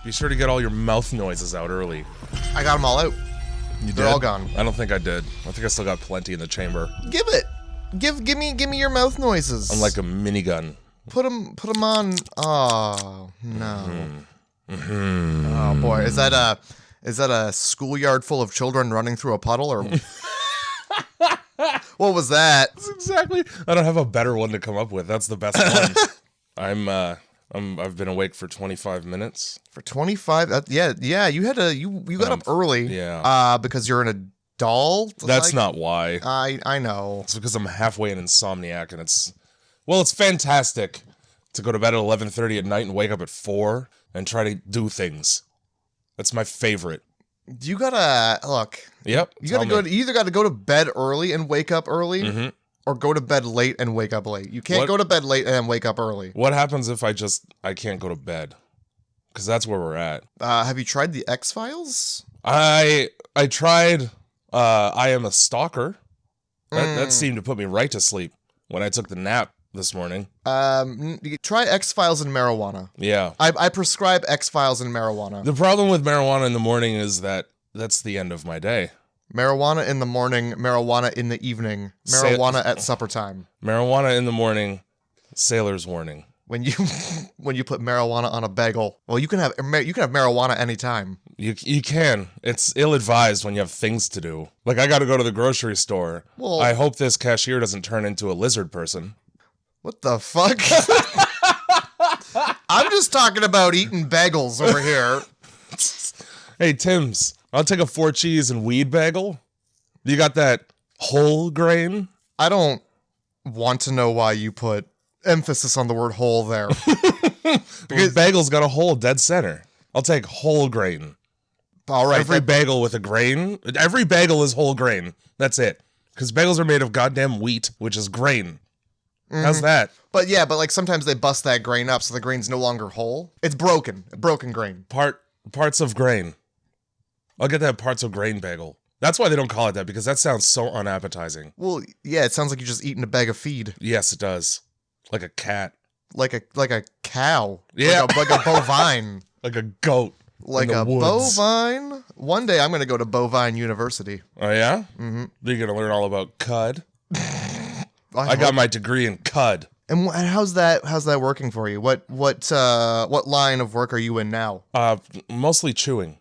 Be sure to get all your mouth noises out early. I got them all out. You They're did? all gone. I don't think I did. I think I still got plenty in the chamber. Give it. Give me your mouth noises. I'm like a minigun. Put them on. Oh no. Oh boy, is that a schoolyard full of children running through a puddle or? What was that? That's exactly. I don't have a better one to come up with. That's the best one. I've been awake for 25 minutes. For 25? Yeah. You had you got up early. Yeah. Because you're in a doll. That's not why. I know. It's because I'm halfway an insomniac, and it's fantastic to go to bed at 11:30 at night and wake up at 4 and try to do things. That's my favorite. You gotta look. Yep. You either gotta go to bed early and wake up early, or go to bed late and wake up late. You can't go to bed late and then wake up early. What happens if I can't go to bed? Because that's where we're at. Have you tried the X-Files? I tried. I Am a Stalker. That seemed to put me right to sleep when I took the nap this morning. Try X-Files and marijuana. Yeah. I prescribe X-Files and marijuana. The problem with marijuana in the morning is that's the end of my day. Marijuana in the morning, marijuana in the evening, marijuana at supper time. Marijuana in the morning, sailor's warning. When you put marijuana on a bagel, well, you can have marijuana anytime. You can. It's ill-advised when you have things to do. Like, I got to go to the grocery store. Well, I hope this cashier doesn't turn into a lizard person. What the fuck? I'm just talking about eating bagels over here. Hey, Tim's, I'll take a 4 cheese and weed bagel. You got that whole grain? I don't want to know why you put emphasis on the word whole there. Because bagel's got a hole dead center. I'll take whole grain. All right. Every bagel with a grain. Every bagel is whole grain. That's it. Because bagels are made of goddamn wheat, which is grain. How's that? But like sometimes they bust that grain up so the grain's no longer whole. It's broken. Broken grain. Parts of grain. I'll get that parts of grain bagel. That's why they don't call it that, because that sounds so unappetizing. Well, yeah, it sounds like you're just eating a bag of feed. Yes, it does. Like a cat. Like a cow. Yeah. Like a bovine. Like a goat. Like a woods. bovine. One day I'm going to go to Bovine University. Oh, yeah? Mm-hmm. You're going to learn all about cud? I hope. got my degree in cud. And how's that working for you? What line of work are you in now? Mostly chewing.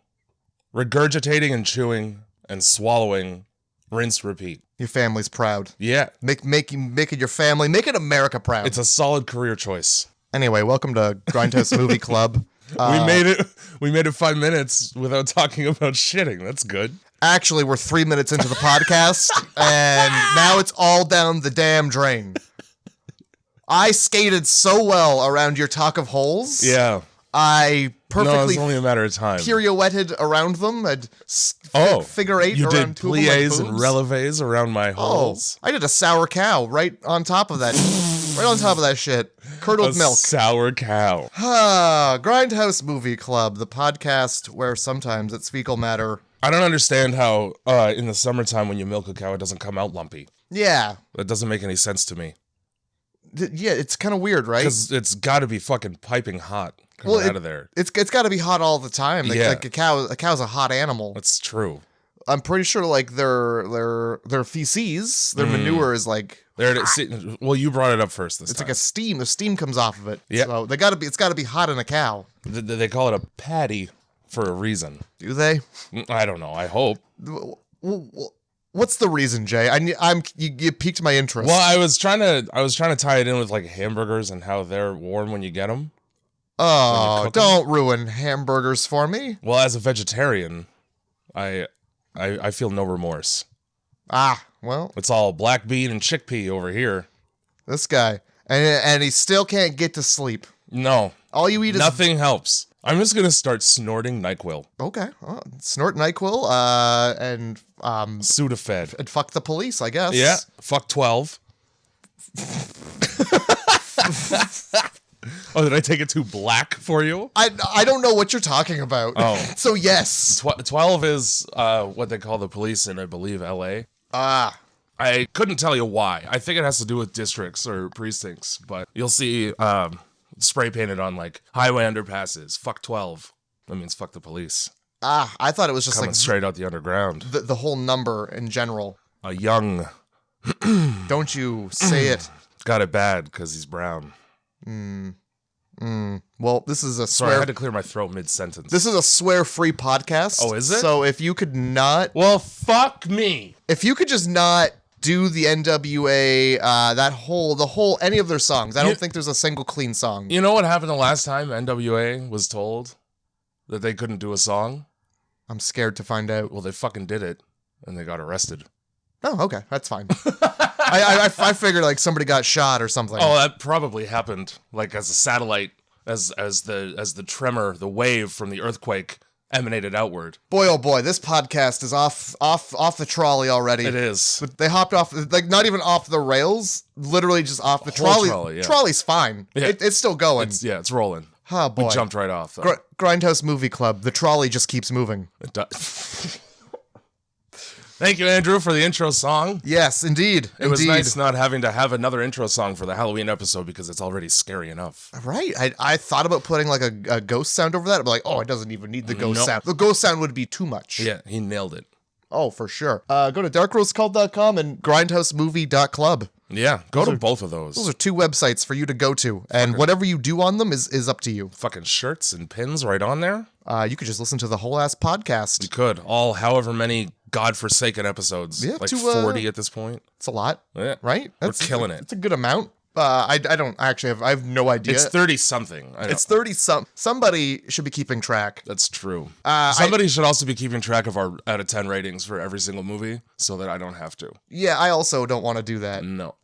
Regurgitating and chewing and swallowing. Rinse, repeat. Your family's proud. Yeah. Making your family, making America proud. It's a solid career choice. Anyway, welcome to Grindhouse Movie Club. We made it 5 minutes without talking about shitting. That's good. Actually, we're 3 minutes into the podcast, and now it's all down the damn drain. I skated so well around your talk of holes. Yeah. I perfectly it's only a matter of time. pirouetted around them and figure eight you around did two of my plies and boobs. releves around my holes. I did a sour cow right on top of that. Right on top of that shit. Curdled milk. Sour cow. Grindhouse Movie Club, the podcast where sometimes it's fecal matter. I don't understand how in the summertime when you milk a cow it doesn't come out lumpy. Yeah. That doesn't make any sense to me. Yeah, it's kind of weird, right? Because it's got to be fucking piping hot coming out of there. It's got to be hot all the time. Like a cow's a hot animal. That's true. I'm pretty sure like their feces, their manure is like well, you brought it up first this time. It's like a steam. The steam comes off of it. Yeah. So it's got to be hot in a cow. They call it a patty for a reason. Do they? I don't know. I hope. What's the reason, Jay? You piqued my interest. Well, I was trying to tie it in with like hamburgers and how they're warm when you get them. Oh, don't ruin hamburgers for me. Well, as a vegetarian, I feel no remorse. Well, it's all black bean and chickpea over here. This guy, and he still can't get to sleep. No, all you eat is nothing helps. I'm just gonna start snorting NyQuil. Okay, snort NyQuil, and Sudafed, and fuck the police, I guess. Yeah, fuck 12. Oh, did I take it too black for you? I don't know what you're talking about. Oh. So yes. 12 is what they call the police in, I believe, LA. I couldn't tell you why. I think it has to do with districts or precincts, but you'll see spray painted on like highway underpasses. Fuck 12. That means fuck the police. Ah, I thought it was just Coming like straight out the underground. the whole number in general. A young Don't you say it. got it bad because he's brown. Well, this is a Sorry, I swear. had to clear my throat mid-sentence. This is a swear-free podcast. Oh, is it? So if you could not, Well, fuck me. if you could just not do the NWA, any of their songs. I don't think there's a single clean song. You know what happened the last time NWA was told that they couldn't do a song? I'm scared to find out. Well, they fucking did it, and they got arrested. Oh, okay, that's fine. I figured like somebody got shot or something. Oh, that probably happened, like as a satellite, as the tremor, the wave from the earthquake emanated outward. Boy, oh boy, this podcast is off the trolley already. It is. But they hopped off, like not even off the rails, literally just off the Whole trolley. trolley, yeah. Trolley's fine. Yeah. It's still going. It's rolling. Oh boy. We jumped right off. Though. Grindhouse Movie Club. The trolley just keeps moving. It Thank you, Andrew, for the intro song. Yes, indeed. It was nice not having to have another intro song for the Halloween episode because it's already scary enough. Right. I thought about putting like a ghost sound over that. I'm like, oh, it doesn't even need the ghost Nope. sound. The ghost sound would be too much. Yeah, he nailed it. Oh, for sure. Go to darkrosecult.com and grindhousemovie.club. Yeah, go to both of those. Those are two websites for you to go to. And whatever you do on them is up to you. Fucking shirts and pins right on there. You could just listen to the whole ass podcast. You could. All however many godforsaken episodes. Yeah, like to, 40 at this point. It's a lot. Yeah. Right? We're killing it. It's a good amount. I have no idea. It's 30-something. It's 30 some. Somebody should be keeping track. That's true. Somebody should also be keeping track of our out of 10 ratings for every single movie so that I don't have to. Yeah, I also don't want to do that. No.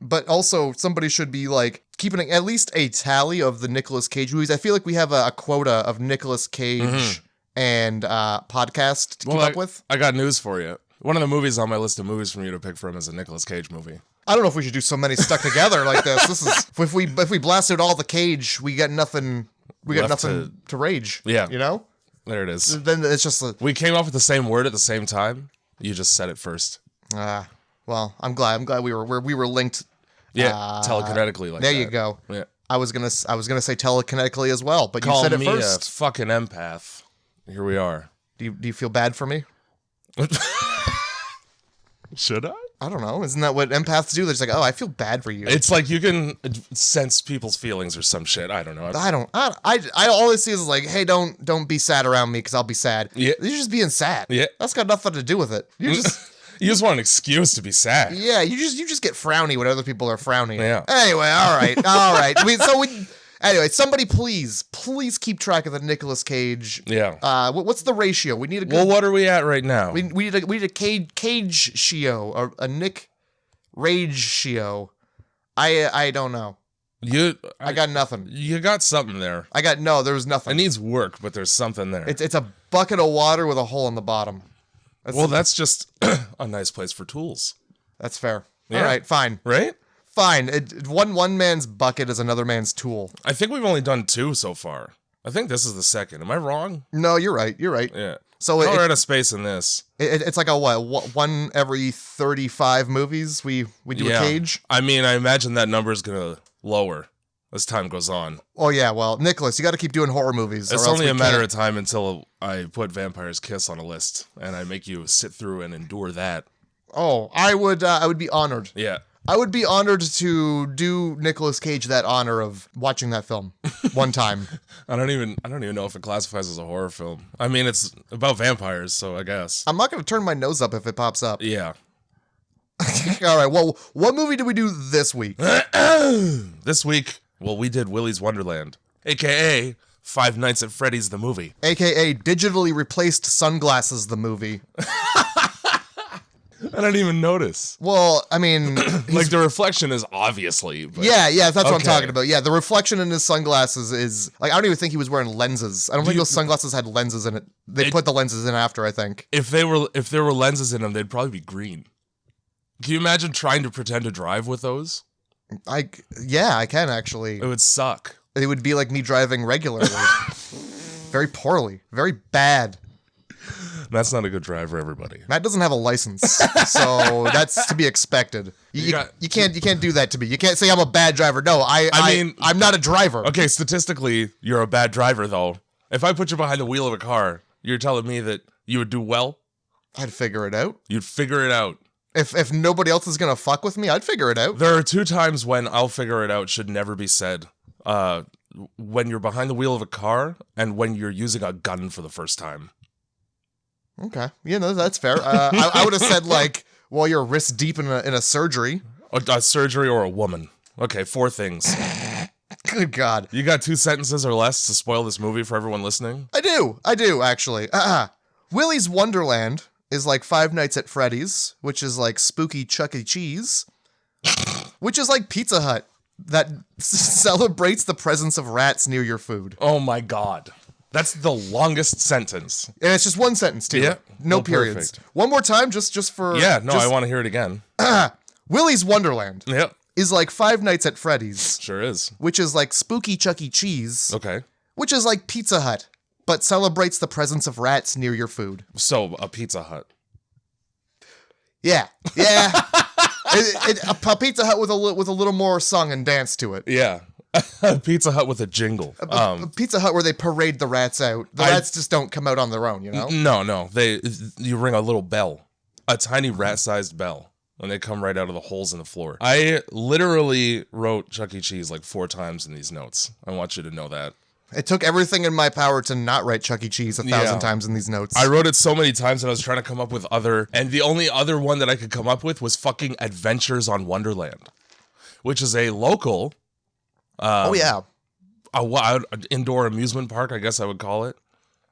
But also somebody should be like keeping at least a tally of the Nicolas Cage movies. I feel like we have a quota of Nicolas Cage and podcast to keep up with. I got news for you. One of the movies on my list of movies from you to pick from is a Nicolas Cage movie. I don't know if we should do so many stuck together like this. This is if we blasted all the Cage, we got nothing. We got Left nothing to rage. Yeah. You know. There it is. Then it's just We came up with the same word at the same time. You just said it first. well, I'm glad we were linked. Yeah, telekinetically like There that. you go. Yeah. I was gonna say telekinetically as well, but Call you said it me first. a fucking empath. Here we are. Do you feel bad for me? Should I? I don't know. Isn't that what empaths do? They're just like, oh, I feel bad for you. It's like you can sense people's feelings or some shit. I don't know. I always see is like, hey, don't be sad around me because I'll be sad. Yeah. You're just being sad. Yeah. That's got nothing to do with it. You just You just want an excuse to be sad. yeah, you just get frowny when other people are frowning. Yeah. Anyway, all right. Anyway, somebody please keep track of the Nicolas Cage. Yeah. What's the ratio? We need a good. Well, what are we at right now? We need a Cage Shio or a Nick Rage Shio. I don't know. I got nothing. You got something there. There was nothing. It needs work, but there's something there. It's a bucket of water with a hole in the bottom. That's just a nice place for tools. That's fair. Yeah. All right, fine. Right? Fine. One man's bucket is another man's tool. I think we've only done 2 so far. I think this is the second. Am I wrong? No, you're right. Yeah. So we're out of space in this. it's like one every 35 movies we do a Cage. I mean, I imagine that number is going to lower as time goes on. Oh yeah, well, Nicholas, you got to keep doing horror movies. It's only a matter of time until I put Vampire's Kiss on a list and I make you sit through and endure that. Oh, I would be honored. Yeah. I would be honored to do Nicolas Cage that honor of watching that film one time. I don't even know if it classifies as a horror film. I mean, it's about vampires, so I guess. I'm not going to turn my nose up if it pops up. Yeah. All right. Well, what movie did we do this week? This week, we did Willy's Wonderland, aka Five Nights at Freddy's the movie, AKA digitally replaced sunglasses the movie. I didn't even notice. Well, I mean, like the reflection is obviously. But yeah, that's what I'm okay. talking about. Yeah, the reflection in his sunglasses is like I don't even think he was wearing lenses. I don't think those sunglasses had lenses in it. They put the lenses in after, I think. If there were lenses in them, they'd probably be green. Can you imagine trying to pretend to drive with those? I can actually. It would suck. It would be like me driving regularly. Very poorly. Very bad. That's not a good driver, everybody. Matt doesn't have a license, so that's to be expected. You can't do that to me. You can't say I'm a bad driver. No, I'm not a driver. Okay, statistically, you're a bad driver, though. If I put you behind the wheel of a car, you're telling me that you would do well? I'd figure it out. You'd figure it out. If nobody else is gonna fuck with me, I'd figure it out. There are 2 times when I'll figure it out should never be said. When you're behind the wheel of a car and when you're using a gun for the first time. Okay. Yeah, no, that's fair. I would have said, like, while you're wrist deep in a surgery. A surgery or a woman. Okay, 4 things. Good God. You got 2 sentences or less to spoil this movie for everyone listening? I do, actually. Willy's Wonderland is like Five Nights at Freddy's, which is like spooky Chuck E. Cheese, which is like Pizza Hut that celebrates the presence of rats near your food. Oh my God. That's the longest sentence. And it's just one sentence, too. Yeah. No Oh, periods. perfect. One more time, just for... Yeah, no, I want to hear it again. Willy's Wonderland Yep, is like Five Nights at Freddy's, sure is. which is like spooky Chuck E. Cheese, Okay. which is like Pizza Hut, but celebrates the presence of rats near your food. So, a Pizza Hut. Yeah. A Pizza Hut with a little more song and dance to it. Yeah. A Pizza Hut with a jingle. A Pizza Hut where they parade the rats out. The rats just don't come out on their own, you know? No. You ring a little bell. A tiny rat-sized bell. And they come right out of the holes in the floor. I literally wrote Chuck E. Cheese like 4 times in these notes. I want you to know that. It took everything in my power to not write Chuck E. Cheese 1,000 times in these notes. I wrote it so many times that I was trying to come up with other, and the only other one that I could come up with was fucking Adventures on Wonderland, which is a local, oh yeah, an indoor amusement park, I guess I would call it.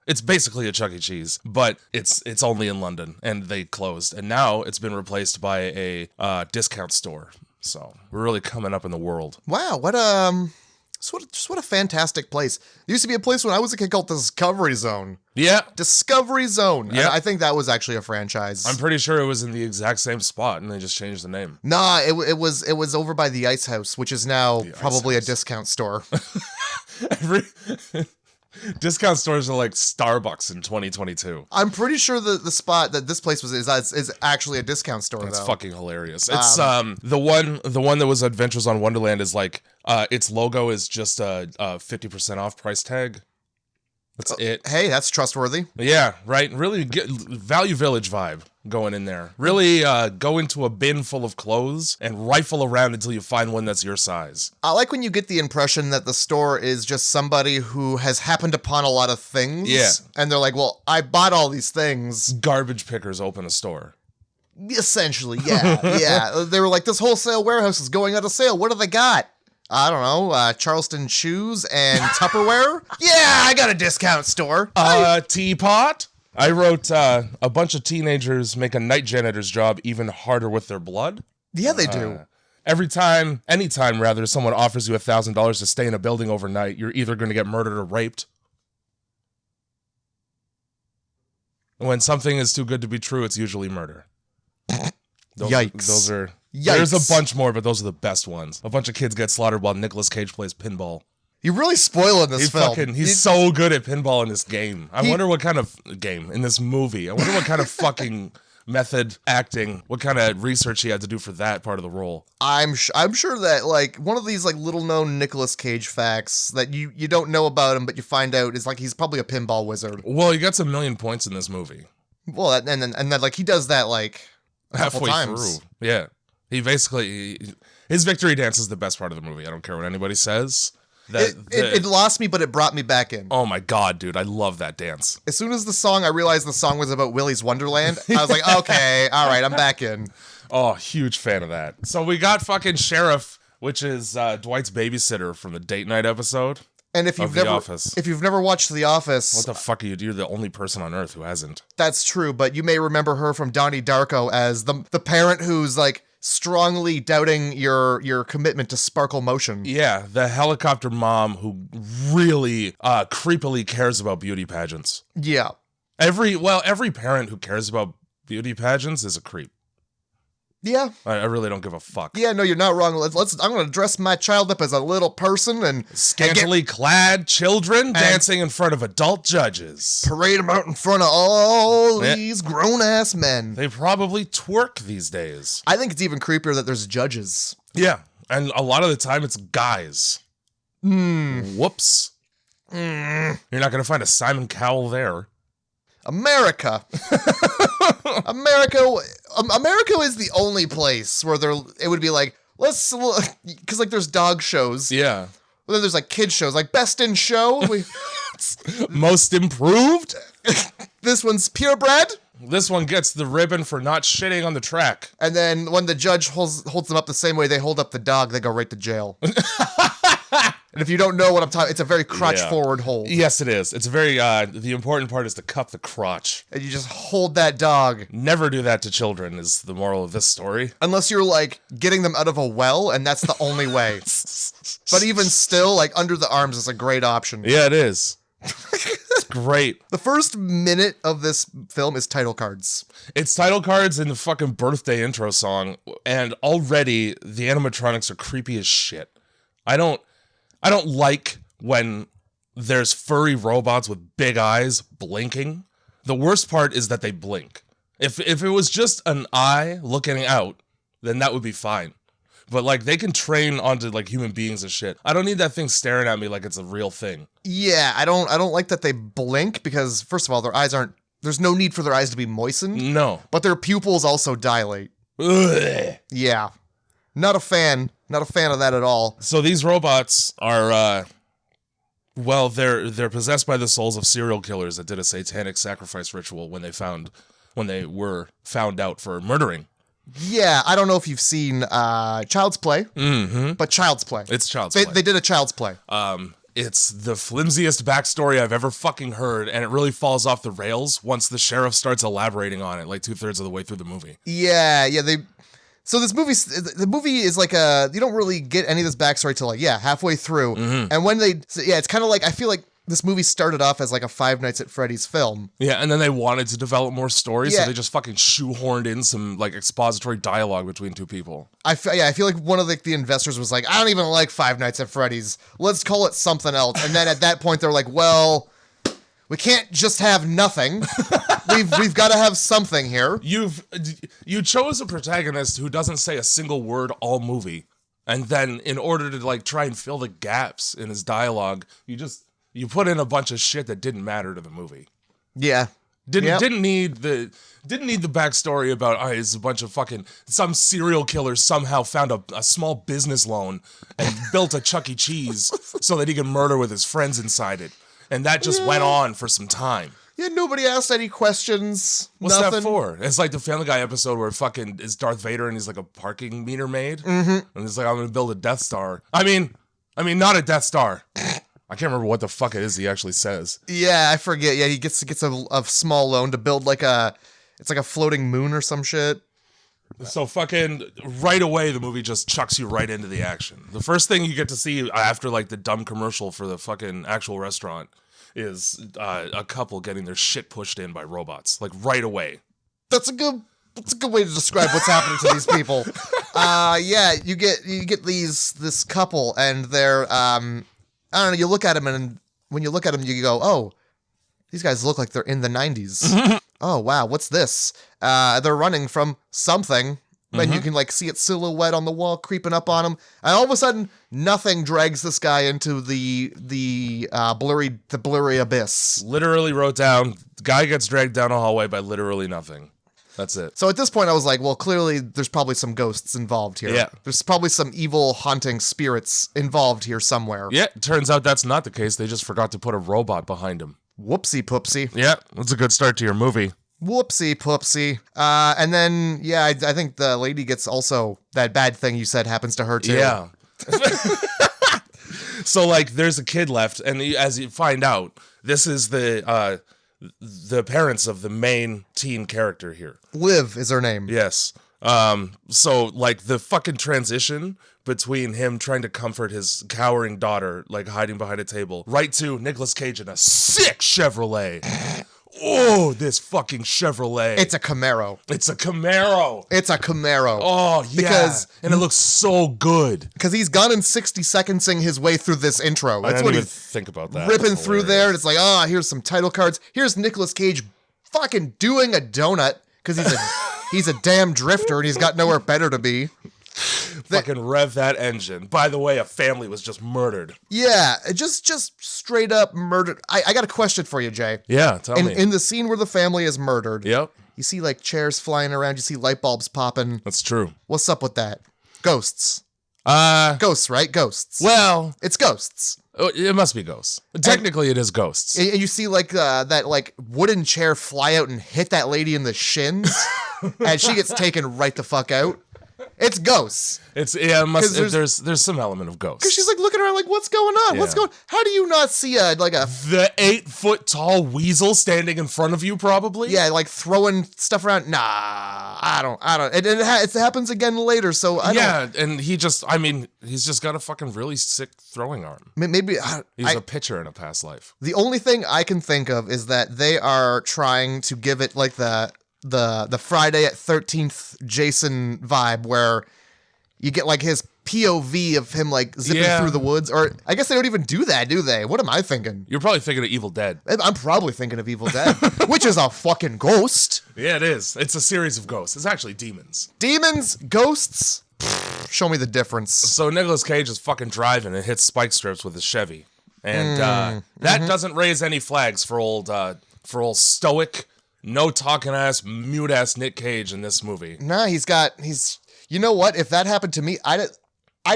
It's basically a Chuck E. Cheese, but it's only in London, and they closed, and now it's been replaced by a discount store. So we're really coming up in the world. Wow, what a fantastic place. There used to be a place when I was a kid called Discovery Zone. Yeah. Discovery Zone. Yeah. I think that was actually a franchise. I'm pretty sure it was in the exact same spot, and they just changed the name. Nah, it was over by the Ice House, which is now probably a discount store. Discount stores are like Starbucks in 2022. I'm pretty sure the spot that this place is actually a discount store. That's though. fucking hilarious. It's the one that was Adventures on Wonderland is like its logo is just a 50% off price tag. That's it. Hey, that's trustworthy. Yeah, right. Really get Value Village vibe going in there. Really go into a bin full of clothes and rifle around until you find one that's your size. I like when you get the impression that the store is just somebody who has happened upon a lot of things. Yeah. And they're like, well, I bought all these things. Garbage pickers open a store. Essentially, yeah. Yeah. They were like, this wholesale warehouse is going out of sale. What do they got? I don't know, Charleston shoes and Tupperware? Yeah, I got a discount store. Teapot? I wrote, a bunch of teenagers make a night janitor's job even harder with their blood. Yeah, they do. Anytime rather, someone offers you $1,000 to stay in a building overnight, you're either going to get murdered or raped. When something is too good to be true, it's usually murder. Yikes. Yikes. There's a bunch more, but those are the best ones. A bunch of kids get slaughtered while Nicolas Cage plays pinball. You're really spoiling this film. He's so good at pinball in this game. I wonder what kind of game in this movie. I wonder what kind of fucking method acting, what kind of research he had to do for that part of the role. I'm sure that like one of these like little known Nicolas Cage facts that you don't know about him, but you find out is like he's probably a pinball wizard. Well, he gets 1,000,000 points in this movie. Well, and then like he does that like a couple Halfway times. through. Yeah. He basically, his victory dance is the best part of the movie. I don't care what anybody says. It lost me, but it brought me back in. Oh my God, dude. I love that dance. As soon as I realized the song was about Willy's Wonderland, I was like, okay, all right, I'm back in. Oh, huge fan of that. So we got fucking Sheriff, which is Dwight's babysitter from the date night episode. And if you've never watched The Office, what the fuck are you? You're the only person on earth who hasn't. That's true, but you may remember her from Donnie Darko as the parent who's like strongly doubting your commitment to sparkle motion. Yeah, the helicopter mom who really creepily cares about beauty pageants. Yeah. Every parent who cares about beauty pageants is a creep. Yeah. I really don't give a fuck. Yeah, no, you're not wrong. I'm going to dress my child up as a little person and scantily clad children dancing in front of adult judges. Parade them out in front of all these grown-ass men. They probably twerk these days. I think it's even creepier that there's judges. Yeah, and a lot of the time it's guys. Whoops. You're not going to find a Simon Cowell there. America. America is the only place where it would be like, because like there's dog shows. Yeah. Well, then there's like kid shows, like Best in Show. Most improved. This one's purebred. This one gets the ribbon for not shitting on the track. And then when the judge holds them up the same way they hold up the dog, they go right to jail. And if you don't know what I'm talking, it's a very crotch-forward hold. Yes, it is. It's very, the important part is to cup the crotch. And you just hold that dog. Never do that to children is the moral of this story. Unless you're, like, getting them out of a well, and that's the only way. But even still, like, under the arms is a great option. Yeah, it is. It's great. The first minute of this film is title cards. It's title cards and the fucking birthday intro song, and already the animatronics are creepy as shit. I don't like when there's furry robots with big eyes blinking. The worst part is that they blink. If it was just an eye looking out, then that would be fine. But like they can train onto like human beings and shit. I don't need that thing staring at me like it's a real thing. Yeah, I don't like that they blink because first of all, their eyes aren't. There's no need for their eyes to be moistened. No, but their pupils also dilate. Ugh. Yeah, not a fan. Not a fan of that at all. So these robots are, well, they're possessed by the souls of serial killers that did a satanic sacrifice ritual when they were found out for murdering. Yeah, I don't know if you've seen Child's Play, but Child's Play. It's Child's Play. They did a Child's Play. It's the flimsiest backstory I've ever fucking heard, and it really falls off the rails once the sheriff starts elaborating on it, like 2/3 of the way through the movie. Yeah, So the movie is like you don't really get any of this backstory till like, halfway through. And when it's kind of like, I feel like this movie started off as like a Five Nights at Freddy's film. Yeah, and then they wanted to develop more stories, so they just fucking shoehorned in some like expository dialogue between two people. I feel like one of the investors was like, I don't even like Five Nights at Freddy's. Let's call it something else. And then at that point they're like, well, we can't just have nothing. We've got to have something here. You chose a protagonist who doesn't say a single word all movie, and then in order to like try and fill the gaps in his dialogue, you put in a bunch of shit that didn't matter to the movie. Yeah. Didn't need the backstory about it's a bunch of fucking some serial killer somehow found a small business loan and built a Chuck E. Cheese so that he could murder with his friends inside it. And that just went on for some time. Yeah, nobody asked any questions. What's nothing. that for? It's like the Family Guy episode where fucking is Darth Vader and he's like a parking meter maid. And he's like, I'm gonna build a Death Star. I mean, not a Death Star. I can't remember what the fuck it is he actually says. Yeah, I forget. Yeah, he gets a small loan to build it's like a floating moon or some shit. So fucking right away, the movie just chucks you right into the action. The first thing you get to see after like the dumb commercial for the fucking actual restaurant is a couple getting their shit pushed in by robots, like right away. That's a good way to describe what's happening to these people. Yeah, you get this couple and they're I don't know. You look at them and when you look at them, you go, oh, these guys look like they're in the 90s. Oh, wow, what's this? They're running from something, and you can like see it silhouette on the wall creeping up on them. And all of a sudden, nothing drags this guy into the blurry abyss. Literally wrote down, the guy gets dragged down a hallway by literally nothing. That's it. So at this point, I was like, well, clearly there's probably some ghosts involved here. Yeah. There's probably some evil haunting spirits involved here somewhere. Yeah, it turns out that's not the case. They just forgot to put a robot behind him. Whoopsie poopsie. Yeah, that's a good start to your movie. Whoopsie poopsie. And then, I think the lady gets also that bad thing you said happens to her too. Yeah. So like there's a kid left, and as you find out, this is the parents of the main teen character here. Liv is her name. Yes. So like the fucking transition between him trying to comfort his cowering daughter, like hiding behind a table, right to Nicolas Cage in a sick Chevrolet. Oh, this fucking Chevrolet. It's a Camaro. It's a Camaro. Oh, yeah. And it looks so good. Because he's gone in 60 secondsing his way through this intro. That's what he's think about that. Ripping through there, and it's like, here's some title cards. Here's Nicolas Cage fucking doing a donut, because he's a damn drifter, and he's got nowhere better to be. Fucking rev that engine. By the way, a family was just murdered. Yeah, just straight up murdered. I got a question for you, Jay. Yeah, tell me. In the scene where the family is murdered, Yep. you see like chairs flying around, you see light bulbs popping. That's true. What's up with that? Ghosts. Uh, Ghosts, right? Ghosts. well, It's ghosts. it must be ghosts. Technically, it is ghosts. And you see like that like wooden chair fly out and hit that lady in the shins, and she gets taken right the fuck out. It's ghosts. It must. There's some element of ghosts. Because she's like looking around like, what's going on? What's Yeah. going? How do you not see a The 8-foot tall weasel standing in front of you, probably. yeah, like throwing stuff around? Nah, I don't. It happens again later, so I don't. Yeah, and he's just got a fucking really sick throwing arm. Maybe He was a pitcher in a past life. the only thing I can think of is that they are trying to give it like the Friday at 13th Jason vibe, where you get like his POV of him like zipping Yeah. through the woods. Or I guess they don't even do that, do they? What am I thinking? You're probably thinking of Evil Dead. I'm probably thinking of Evil Dead, which is a fucking ghost. Yeah, it is. It's a series of ghosts. It's actually demons. Demons, ghosts. Pfft, show me the difference. So Nicolas Cage is fucking driving and hits spike strips with his Chevy, and that doesn't raise any flags for old stoic, no talking ass, mute ass Nic Cage in this movie. Nah, he's. You know what? If that happened to me, I'd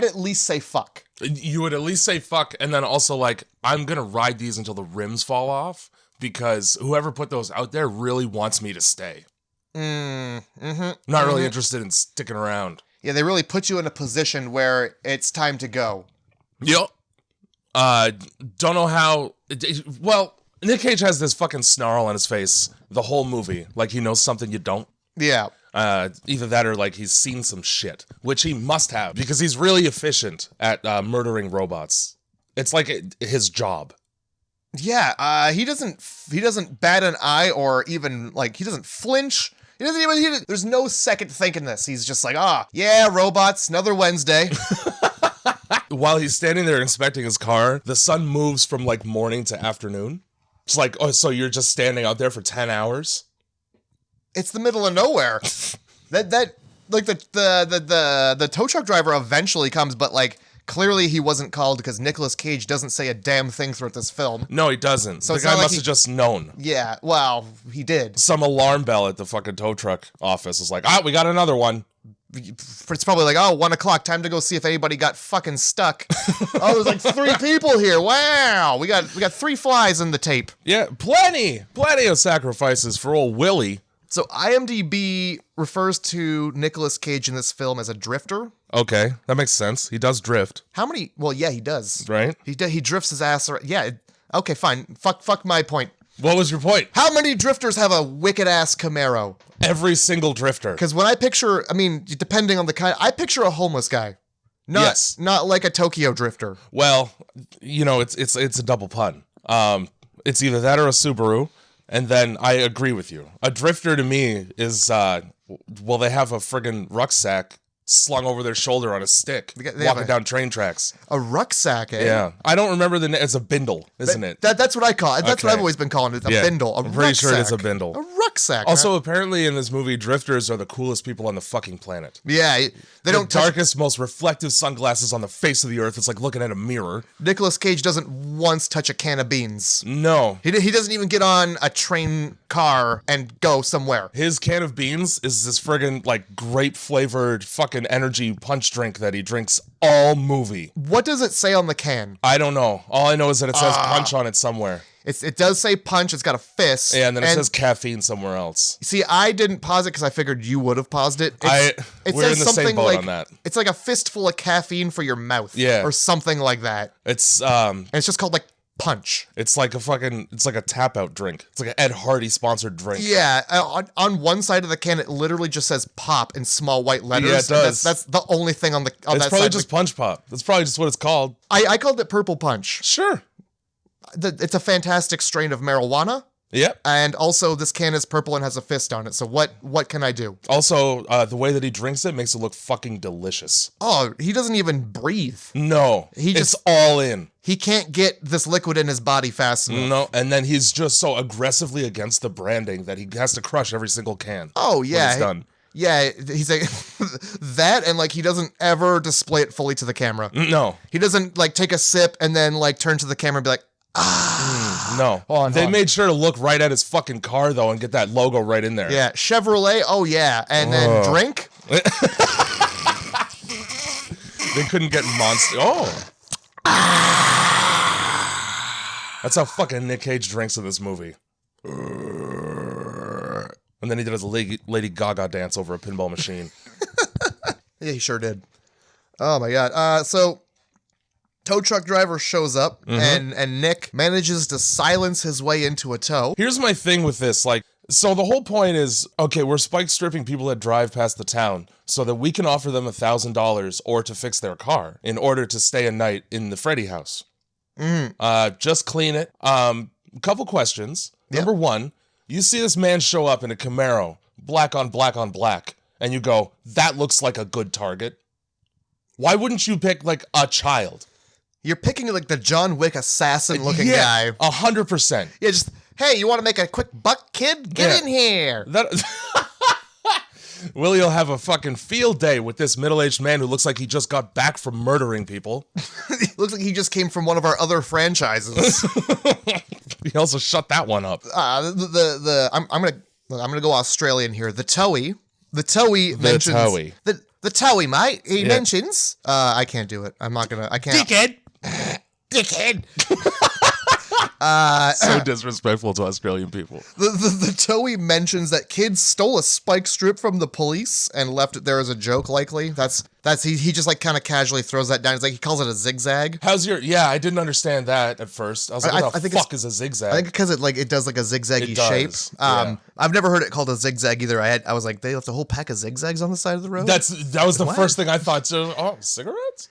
at least say fuck. You would at least say fuck, and then also like, I'm gonna ride these until the rims fall off because whoever put those out there really wants me to stay. Not really interested in sticking around. Yeah, they really put you in a position where it's time to go. Yep. Don't know how. Well, Nic Cage has this fucking snarl on his face the whole movie, like he knows something you don't. Yeah. Either that or like he's seen some shit, which he must have because he's really efficient at murdering robots. It's like his job. Yeah, he doesn't bat an eye or even like he doesn't flinch. There's no second thinking this. He's just like, yeah, robots, another Wednesday. While he's standing there inspecting his car, the sun moves from like morning to afternoon. It's like, oh, so you're just standing out there for 10 hours? It's the middle of nowhere. that like the tow truck driver eventually comes, but like clearly he wasn't called because Nicolas Cage doesn't say a damn thing throughout this film. No, he doesn't. So the it's guy not like must have just known. Yeah, well, he did. Some alarm bell at the fucking tow truck office is like, we got another one. It's probably like, 1:00, time to go see if anybody got fucking stuck. There's like 3 people here. Wow, we got 3 flies in the tape. Yeah, plenty of sacrifices for old Willy. So IMDb refers to Nicolas Cage in this film as a drifter. Okay, that makes sense. He does drift. How many? Well, yeah, he does. Right? He drifts his ass around. Yeah. Okay, fine. Fuck my point. What was your point? How many drifters have a wicked ass Camaro? Every single drifter. Because when I picture, depending on the kind, I picture a homeless guy. Not like a Tokyo drifter. Well, it's a double pun. It's either that or a Subaru. And then I agree with you. A drifter to me is, they have a friggin' rucksack slung over their shoulder on a stick, walking down train tracks. A rucksack, eh? Yeah. I don't remember the name. It's a bindle, isn't it? That's what I call it. That's what I've always been calling it. A bindle. I'm pretty sure it is a bindle. A rucksack. Also, apparently in this movie, drifters are the coolest people on the fucking planet. Yeah. They don't darkest, most reflective sunglasses on the face of the earth. It's like looking at a mirror. Nicolas Cage doesn't once touch a can of beans. No. He doesn't even get on a train car and go somewhere. His can of beans is this friggin' like grape flavored fucking energy punch drink that he drinks all movie. What does it say on the can? I don't know. All I know is that it says punch on it somewhere. It does say punch. It's got a fist. Yeah, and then it says caffeine somewhere else. See, I didn't pause it because I figured you would have paused it. We're in the same boat on that. It's like a fistful of caffeine for your mouth. Yeah. Or something like that. It's And it's just called like punch. It's like a tap out drink. It's like an Ed Hardy sponsored drink. Yeah. On one side of the can, it literally just says pop in small white letters. Yeah, it does. That's the only thing on that side. It's probably just punch pop. That's probably just what it's called. I called it purple punch. Sure. It's a fantastic strain of marijuana. Yep. And also, this can is purple and has a fist on it. So what can I do? Also, the way that he drinks it makes it look fucking delicious. Oh, he doesn't even breathe. No. It's all in. He can't get this liquid in his body fast enough. No, and then he's just so aggressively against the branding that he has to crush every single can. Oh, yeah. When it's done. Yeah, he's like that, and like he doesn't ever display it fully to the camera. No. He doesn't like take a sip and then like turn to the camera and be like, No. They made sure to look right at his fucking car though and get that logo right in there. Yeah, Chevrolet. Oh yeah, and then drink. They couldn't get Monster. Oh. That's how fucking Nic Cage drinks in this movie. And then he did his Lady Gaga dance over a pinball machine. Yeah, he sure did. Oh my god. So tow truck driver shows up and Nick manages to silence his way into a tow. Here's my thing with this, like, so the whole point is, okay, we're spike stripping people that drive past the town so that we can offer them $1,000 or to fix their car in order to stay a night in the Freddy house. Just clean it. Couple questions. Number one, you see this man show up in a Camaro, black on black on black, and you go, that looks like a good target. Why wouldn't you pick like a child? You're picking like the John Wick assassin looking guy. 100%. Yeah, just, hey, you want to make a quick buck, kid? Get in here. Willy will have a fucking field day with this middle-aged man who looks like he just got back from murdering people. Looks like he just came from one of our other franchises. He also shut that one up. I'm gonna go Australian here. The Towie mentions the Towie, mate. He mentions. I can't do it. I'm not gonna. I can't. Dickhead. So disrespectful to Australian people. The Towie mentions that kids stole a spike strip from the police and left it there as a joke. Likely, that's he just like kind of casually throws that down. He's like he calls it a zigzag. I didn't understand that at first. I was like, what the fuck is a zigzag? I think because it does like a zigzaggy shape. I've never heard it called a zigzag either. I was like, they left a whole pack of zigzags on the side of the road. That was the first thing I thought. So, oh, cigarettes?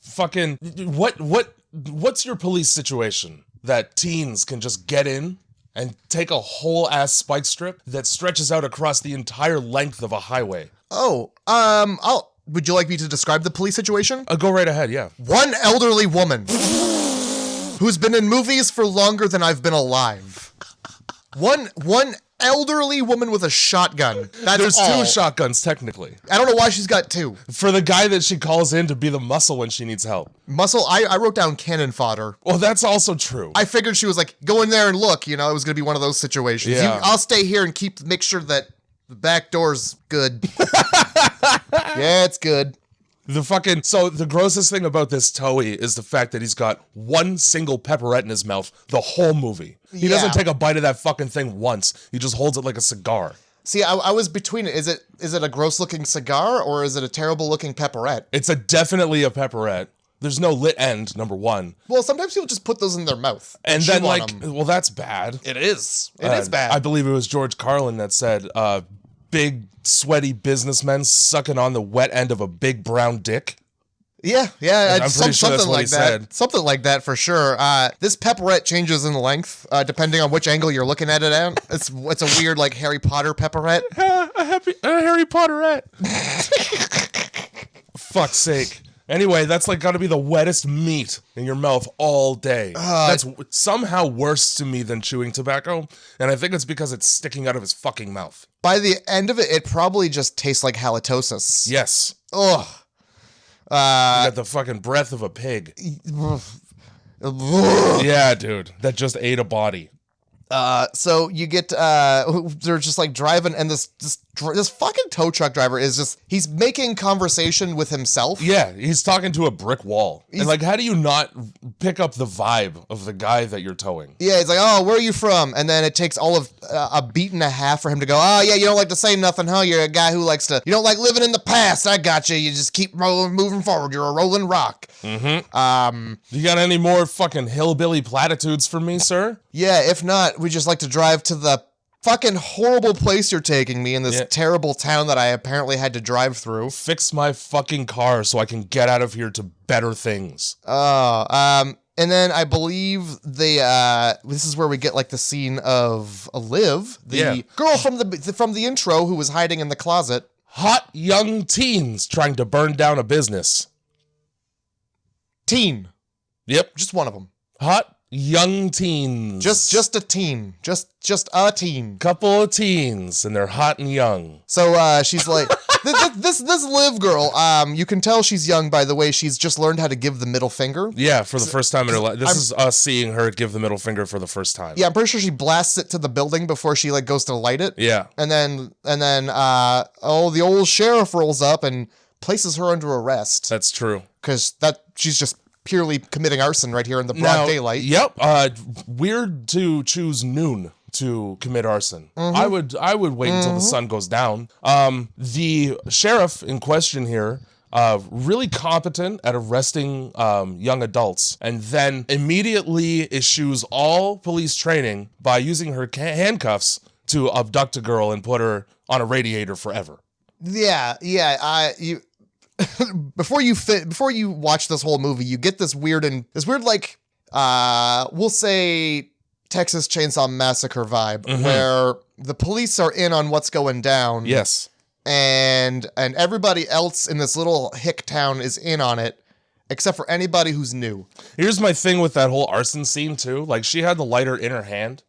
Fucking what's your police situation? That teens can just get in and take a whole ass spike strip that stretches out across the entire length of a highway. Would you like me to describe the police situation? Go right ahead, yeah. One elderly woman who's been in movies for longer than I've been alive. One elderly woman with a shotgun. There's two shotguns, technically. I don't know why she's got two. For the guy that she calls in to be the muscle when she needs help. Muscle, I wrote down cannon fodder. Well, that's also true. I figured she was like, go in there and look, it was going to be one of those situations. Yeah. I'll stay here and make sure that the back door's good. Yeah, it's good. So the grossest thing about this Towie is the fact that he's got one single pepperette in his mouth the whole movie. He doesn't take a bite of that fucking thing once. He just holds it like a cigar. See, I was between it. Is it a gross looking cigar or is it a terrible looking pepperette? It's definitely a pepperette. There's no lit end, number one. Well, sometimes people just put those in their mouth. And then well, that's bad. It is. It is bad. I believe it was George Carlin that said, big sweaty businessmen sucking on the wet end of a big brown dick. Yeah, I'm pretty sure that's what he said. Something like that for sure. This pepperette changes in length depending on which angle you're looking at it at. It's a weird like Harry Potter pepperette. A Harry Potterette. Fuck's sake. Anyway, that's like gotta be the wettest meat in your mouth all day. That's somehow worse to me than chewing tobacco, and I think it's because it's sticking out of his fucking mouth. By the end of it, it probably just tastes like halitosis. Yes. Ugh. You got the fucking breath of a pig. Yeah, dude. That just ate a body. So you get, they're just like driving, and this fucking tow truck driver he's making conversation with himself. Yeah, he's talking to a brick wall. And like, how do you not pick up the vibe of the guy that you're towing? Yeah, he's like, oh, where are you from? And then it takes all of a beat and a half for him to go, oh yeah, you don't like to say nothing, huh? You're a guy who you don't like living in the past. I got you. You just keep moving forward. You're a rolling rock. Mm-hmm. You got any more fucking hillbilly platitudes for me, sir? Yeah, if not, we just like to drive to the fucking horrible place you're taking me in this terrible town that I apparently had to drive through. Fix my fucking car so I can get out of here to better things. And then I believe this is where we get like the scene of Liv, the girl from the intro who was hiding in the closet. Hot young teens trying to burn down a business. Teen. Yep. Just one of them. Hot young teens. Just a teen. Just a teen. Couple of teens, and they're hot and young. So she's like, this Liv girl, you can tell she's young by the way she's just learned how to give the middle finger. Yeah, for the first time in her life. This is us seeing her give the middle finger for the first time. Yeah, I'm pretty sure she blasts it to the building before she like goes to light it. Yeah. And then the old sheriff rolls up and places her under arrest. That's true. Because she's just purely committing arson right here in the broad daylight. Yep. Weird to choose noon to commit arson. I would wait until the sun goes down. The sheriff in question here, really competent at arresting young adults, and then immediately issues all police training by using her handcuffs to abduct a girl and put her on a radiator forever. Yeah. Before you watch this whole movie, you get this weird like we'll say Texas Chainsaw Massacre vibe where the police are in on what's going down. Yes. And everybody else in this little hick town is in on it, except for anybody who's new. Here's my thing with that whole arson scene too. Like, she had the lighter in her hand.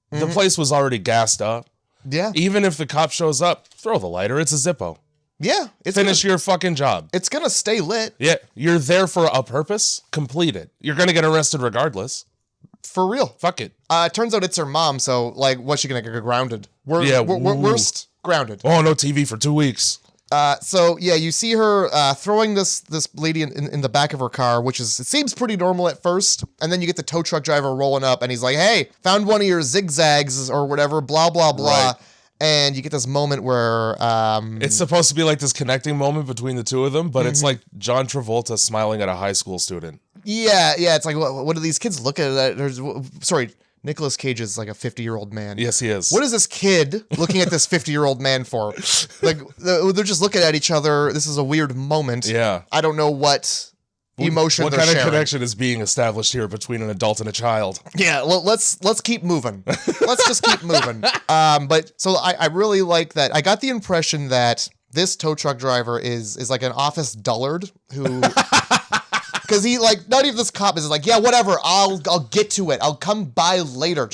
The place was already gassed up. Yeah. Even if the cop shows up, throw the lighter. It's a Zippo. Yeah. Finish your fucking job. It's gonna stay lit. Yeah. You're there for a purpose. Complete it. You're gonna get arrested regardless. For real. Fuck it. It turns out it's her mom, so like, what's she gonna get grounded? Worst grounded. Oh, no TV for 2 weeks. So yeah, you see her throwing this lady in the back of her car, it seems pretty normal at first, and then you get the tow truck driver rolling up, and he's like, "Hey, found one of your zigzags or whatever, blah blah blah." Right. And you get this moment where it's supposed to be like this connecting moment between the two of them, but it's like John Travolta smiling at a high school student. Yeah, it's like, what do these kids look at? Sorry, Nicolas Cage is like a 50-year-old man. Yes, he is. What is this kid looking at this 50-year-old man for? Like, they're just looking at each other. This is a weird moment. Yeah. I don't know what emotion they're sharing. What kind of connection is being established here between an adult and a child? Yeah, let's keep moving. Let's just keep moving. But so I really like that. I got the impression that this tow truck driver is like an office dullard who... Because he, like, not even this cop is like, yeah, whatever, I'll get to it. I'll come by later.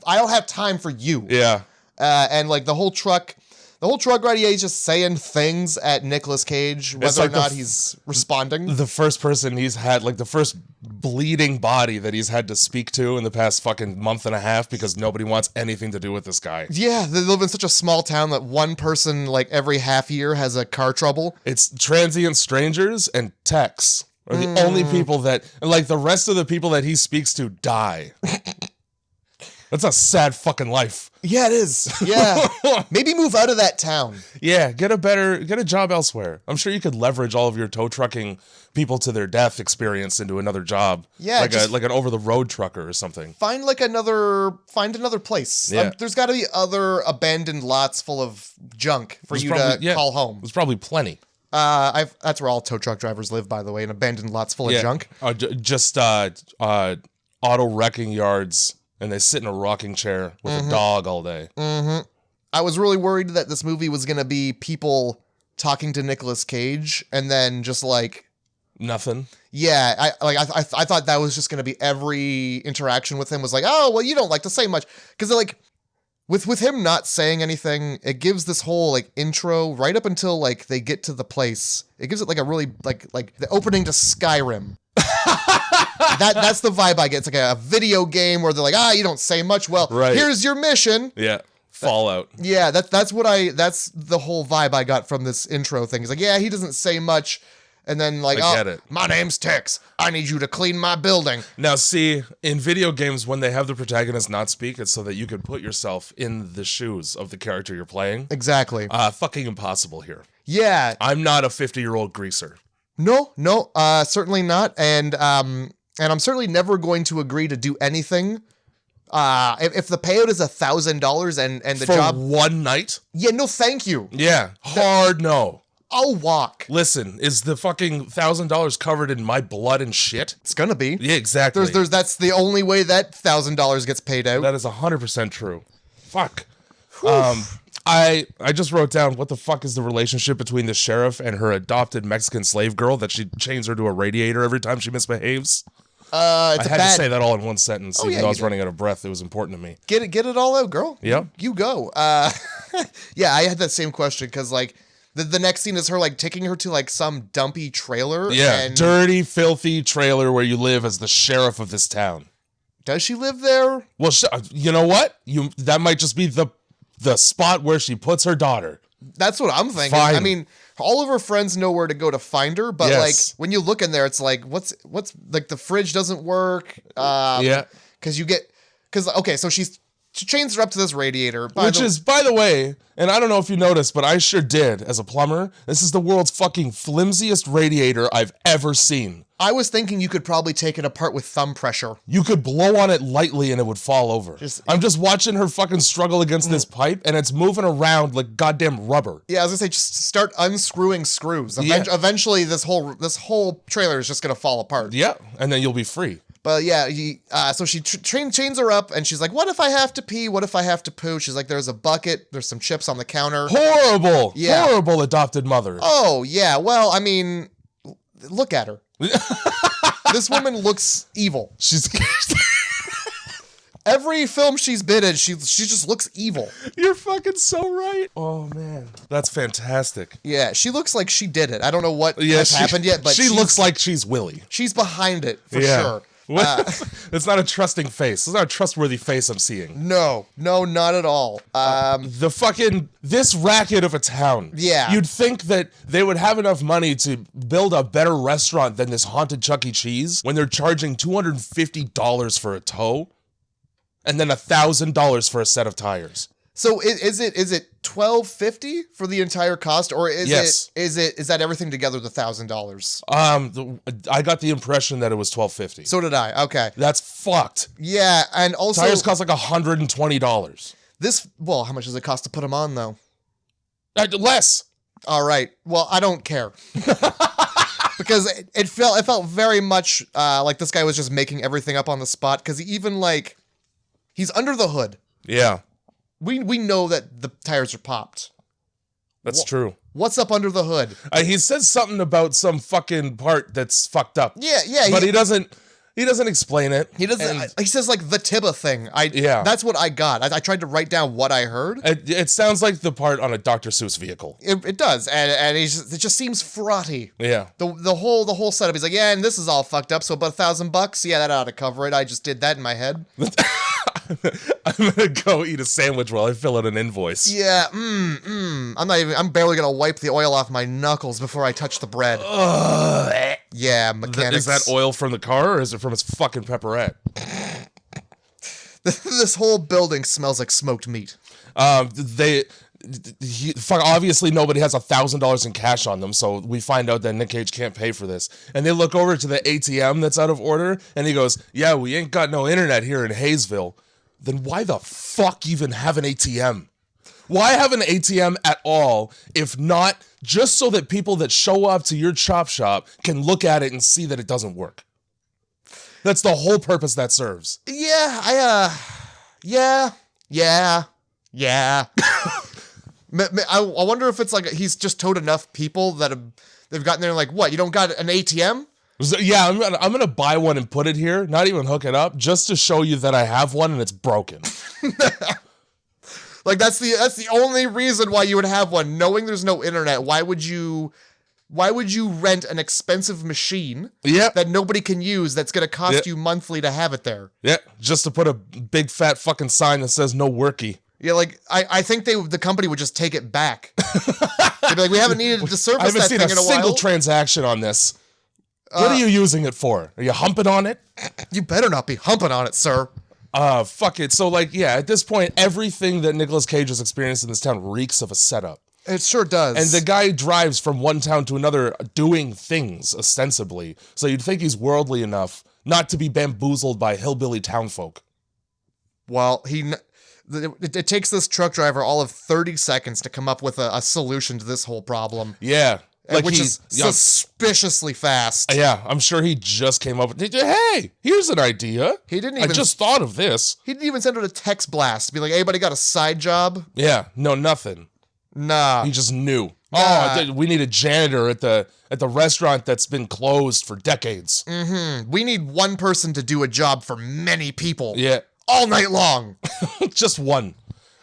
I don't have time for you. Yeah. And, like, the whole truck ride, he's just saying things at Nicolas Cage, whether or not he's responding. The first person he's had, like, the first bleeding body that he's had to speak to in the past fucking month and a half because nobody wants anything to do with this guy. Yeah, they live in such a small town that one person, like, every half year has a car trouble. It's transient strangers and techs are the only people that, like, the rest of the people that he speaks to die. That's a sad fucking life. Yeah, it is. Yeah. Maybe move out of that town. Yeah, get a job elsewhere. I'm sure you could leverage all of your tow trucking people to their death experience into another job. Yeah. Like an over-the-road trucker or something. Find another place. Yeah. There's got to be other abandoned lots full of junk for you to call home. There's probably plenty. That's where all tow truck drivers live, by the way, in abandoned lots full of junk. Just auto wrecking yards, and they sit in a rocking chair with a dog all day. I was really worried that this movie was going to be people talking to Nicolas Cage, and then just like nothing. Yeah, I thought that was just going to be every interaction with him was like, oh, well, you don't like to say much, because like. With him not saying anything, it gives this whole like intro right up until like they get to the place. It gives it like a really like the opening to Skyrim. That's the vibe I get. It's like a video game where they're like, you don't say much. Well, here's your mission. Yeah. Fallout. Yeah, that's the whole vibe I got from this intro thing. He's like, yeah, he doesn't say much. And then like, my name's Tex. I need you to clean my building. Now, see, in video games, when they have the protagonist not speak, it's so that you can put yourself in the shoes of the character you're playing. Exactly. Fucking impossible here. Yeah. I'm not a 50-year-old greaser. No, certainly not. And I'm certainly never going to agree to do anything. If the payout is $1,000 and the job... For one night? Yeah, no, thank you. Yeah, hard no. I'll walk. Listen, is the fucking $1,000 covered in my blood and shit? It's gonna be. Yeah, exactly. That's the only way that $1,000 gets paid out. That is 100% true. Fuck. I just wrote down, what the fuck is the relationship between the sheriff and her adopted Mexican slave girl that she chains her to a radiator every time she misbehaves? I had to say that all in one sentence. Even yeah, though I you was did. running out of breath, it was important to me. Get it all out, girl. Yeah. You go. Yeah, I had that same question because like the next scene is her like taking her to like some dumpy trailer. Yeah, and dirty, filthy trailer where you live as the sheriff of this town. does she live there? Well, you know what? That might just be the spot where she puts her daughter. That's what I'm thinking. Fine. I mean, all of her friends know where to go to find her, but Yes. like when you look in there, it's like what's like the fridge doesn't work. Yeah. Okay, so she chains her up to this radiator, By the way, and I don't know if you noticed, but I sure did as a plumber. This is the world's fucking flimsiest radiator I've ever seen. I was thinking you could probably take it apart with thumb pressure. You could blow on it lightly and it would fall over. I'm just watching her fucking struggle against this pipe and it's moving around like goddamn rubber. Yeah, I was gonna say just start unscrewing screws. Yeah. Eventually, this whole trailer is just gonna fall apart. Yeah, and then you'll be free. But yeah, so she chains her up, and she's like, "What if I have to pee? What if I have to poo?" She's like, "There's a bucket. There's some chips on the counter." Horrible, Yeah. horrible adopted mother. Oh yeah, well, I mean, look at her. This woman looks evil. She's. Every film she's been in, she just looks evil. You're fucking so right. Oh man, that's fantastic. Yeah, she looks like she did it. I don't know what has happened yet, but she looks like she's Willy. She's behind it for sure. It's not a trusting face. It's not a trustworthy face I'm seeing. No, not at all. This racket of a town. Yeah. You'd think that they would have enough money to build a better restaurant than this haunted Chuck E. Cheese when they're charging $250 for a toe and then $1,000 for a set of tires. So is it $1,250 for the entire cost, or is that everything together the $1,000? I got the impression that it was $1,250. So did I. Okay. That's fucked. Yeah, and also Tires cost like $120. How much does it cost to put them on though? Less. All right. Well, I don't care. Because it felt very much like this guy was just making everything up on the spot, because he's under the hood. Yeah. We know that the tires are popped. That's true. What's up under the hood? He says something about some fucking part that's fucked up. Yeah. But he doesn't explain it. He doesn't. He says like the Tibba thing. That's what I got. I tried to write down what I heard. It sounds like the part on a Dr. Seuss vehicle. It does, and it just seems frothy. Yeah. The whole setup. He's like, yeah, and this is all fucked up. So about $1,000. Yeah, that ought to cover it. I just did that in my head. I'm gonna go eat a sandwich while I fill out an invoice. Yeah. I'm barely gonna wipe the oil off my knuckles before I touch the bread. Yeah, mechanics. Is that oil from the car or is it from his fucking pepperette? This whole building smells like smoked meat. Obviously nobody has $1,000 in cash on them, so we find out that Nic Cage can't pay for this. And they look over to the ATM that's out of order, and he goes, "Yeah, we ain't got no internet here in Hayesville." Then why the fuck even have an ATM? Why have an ATM at all, if not just so that people that show up to your chop shop can look at it and see that it doesn't work? That's the whole purpose that serves. Yeah, yeah. I wonder if it's like he's just told enough people that they've gotten there and like, what, you don't got an ATM? So, yeah, I'm gonna buy one and put it here, not even hook it up, just to show you that I have one and it's broken. Like that's the only reason why you would have one, knowing there's no internet. Why would you rent an expensive machine that nobody can use that's gonna cost you monthly to have it there? Yeah, just to put a big fat fucking sign that says no worky. Yeah, like I think the company would just take it back. They'd be like, we haven't needed to service I haven't that seen thing in a single while. transaction on this. What are you using it for? Are you humping on it? You better not be humping on it, sir. Fuck it. So at this point, everything that Nicolas Cage has experienced in this town reeks of a setup. It sure does. And the guy drives from one town to another doing things, ostensibly. So you'd think he's worldly enough not to be bamboozled by hillbilly townfolk. Well, it takes this truck driver all of 30 seconds to come up with a solution to this whole problem. Yeah. Which is suspiciously fast. Yeah, I'm sure he just came up with, hey, here's an idea. I just thought of this. He didn't even send out a text blast to be like, anybody got a side job? Yeah, no, nothing. Nah. He just knew. Nah. Oh, we need a janitor at the restaurant that's been closed for decades. We need one person to do a job for many people. Yeah. All night long. Just one.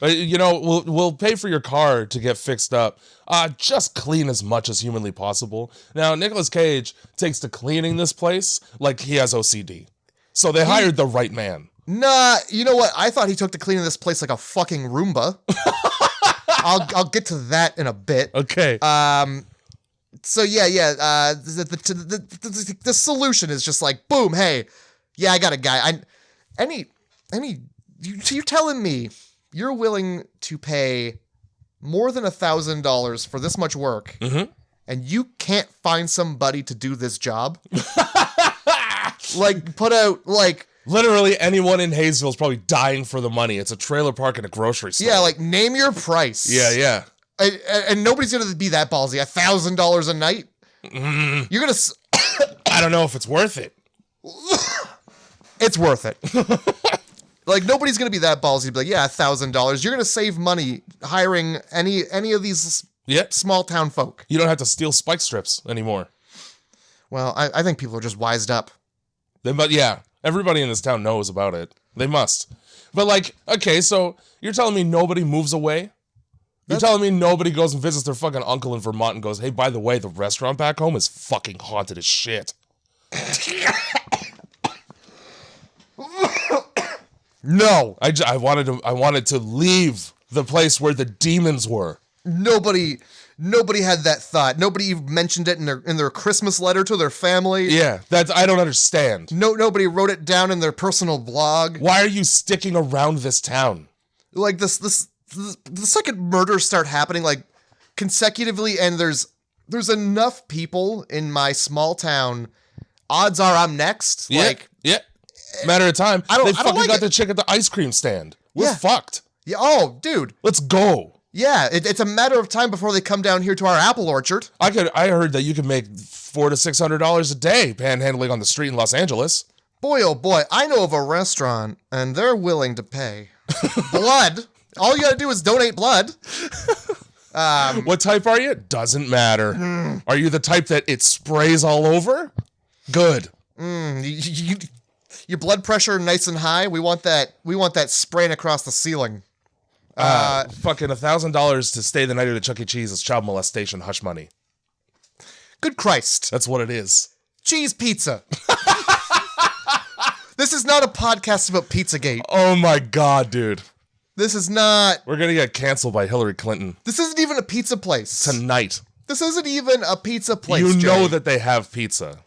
We'll pay for your car to get fixed up. Just clean as much as humanly possible. Now, Nicolas Cage takes to cleaning this place like he has OCD. So they hired the right man. Nah, you know what? I thought he took to cleaning this place like a fucking Roomba. I'll get to that in a bit. Okay. So the solution is just like, boom, hey, yeah, I got a guy. You're telling me you're willing to pay more than $1,000 for this much work, and you can't find somebody to do this job? Like, put out, like... Literally anyone in Hayesville is probably dying for the money. It's a trailer park and a grocery store. Yeah, like, name your price. Yeah. And nobody's going to be that ballsy. $1,000 a night? You're going to... I don't know if it's worth it. It's worth it. Like, nobody's going to be that ballsy to be like, yeah, $1,000. You're going to save money hiring any of these small town folk. You don't have to steal spike strips anymore. Well, I think people are just wised up. But yeah, everybody in this town knows about it. They must. But like, okay, so you're telling me nobody moves away? You're telling me nobody goes and visits their fucking uncle in Vermont and goes, hey, by the way, the restaurant back home is fucking haunted as shit. No. I wanted to leave the place where the demons were. Nobody had that thought. Nobody mentioned it in their Christmas letter to their family. Yeah, I don't understand. Nobody wrote it down in their personal blog. Why are you sticking around this town? Like the second murders start happening like consecutively, and there's enough people in my small town. Odds are I'm next. Yeah. Matter of time. They fucking like got the chick at the ice cream stand. We're fucked. Yeah. Oh, dude. Let's go. Yeah, it's a matter of time before they come down here to our apple orchard. I heard that you could make $400 to $600 a day panhandling on the street in Los Angeles. Boy, oh boy, I know of a restaurant, and they're willing to pay. Blood. All you gotta do is donate blood. What type are you? Doesn't matter. Are you the type that it sprays all over? Good. Your blood pressure nice and high. We want that spraying across the ceiling. Fucking $1,000 to stay the night at a Chuck E. Cheese is child molestation hush money. Good Christ. That's what it is. Cheese pizza. This is not a podcast about Pizzagate. Oh my god, dude. This is not... We're gonna get canceled by Hillary Clinton. This isn't even a pizza place. Tonight. This isn't even a pizza place, You Jay. know that they have pizza.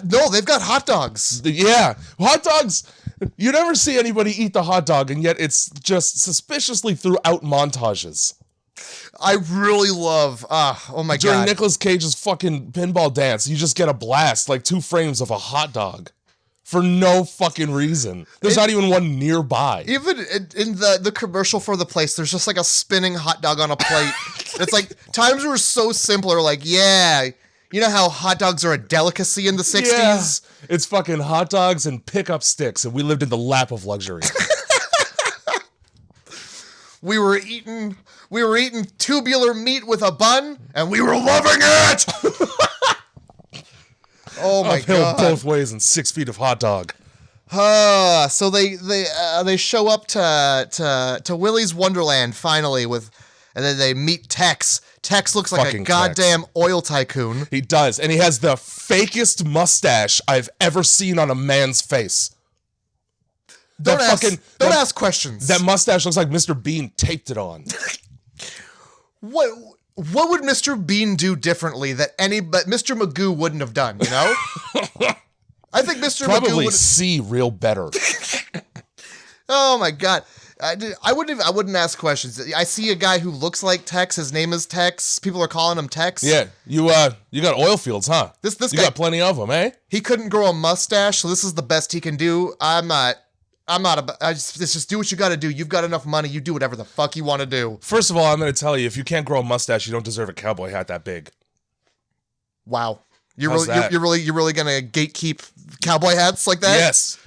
No, they've got hot dogs. Yeah. Hot dogs. You never see anybody eat the hot dog, and yet it's just suspiciously throughout montages. I really love... oh my god. During Nicolas Cage's fucking pinball dance, you just get a blast, like 2 frames of a hot dog. For no fucking reason. There's not even one nearby. Even in the commercial for the place, there's just like a spinning hot dog on a plate. It's like, times were so simpler, like, yeah... You know how hot dogs are a delicacy in the 60s? Yeah. It's fucking hot dogs and pickup sticks, and we lived in the lap of luxury. We were eating tubular meat with a bun, and we were loving it! Oh my god. Both ways and 6 feet of hot dog. So they show up to Willy's Wonderland finally and then they meet Tex. Tex looks like Fucking a goddamn oil tycoon. He does, and he has the fakest mustache I've ever seen on a man's face. Don't ask questions. That mustache looks like Mr. Bean taped it on. What would Mr. Bean do differently but Mr. Magoo wouldn't have done, you know? I think Mr. Probably Magoo would see real better. Oh my god. I wouldn't ask questions. I see a guy who looks like Tex. His name is Tex. People are calling him Tex. Yeah, you got oil fields, huh? This you guy, got plenty of them, eh? He couldn't grow a mustache, so this is the best he can do. Just do what you got to do. You've got enough money. You do whatever the fuck you want to do. First of all, I'm going to tell you, if you can't grow a mustache, you don't deserve a cowboy hat that big. Wow, you're How's really gonna gatekeep cowboy hats like that? Yes.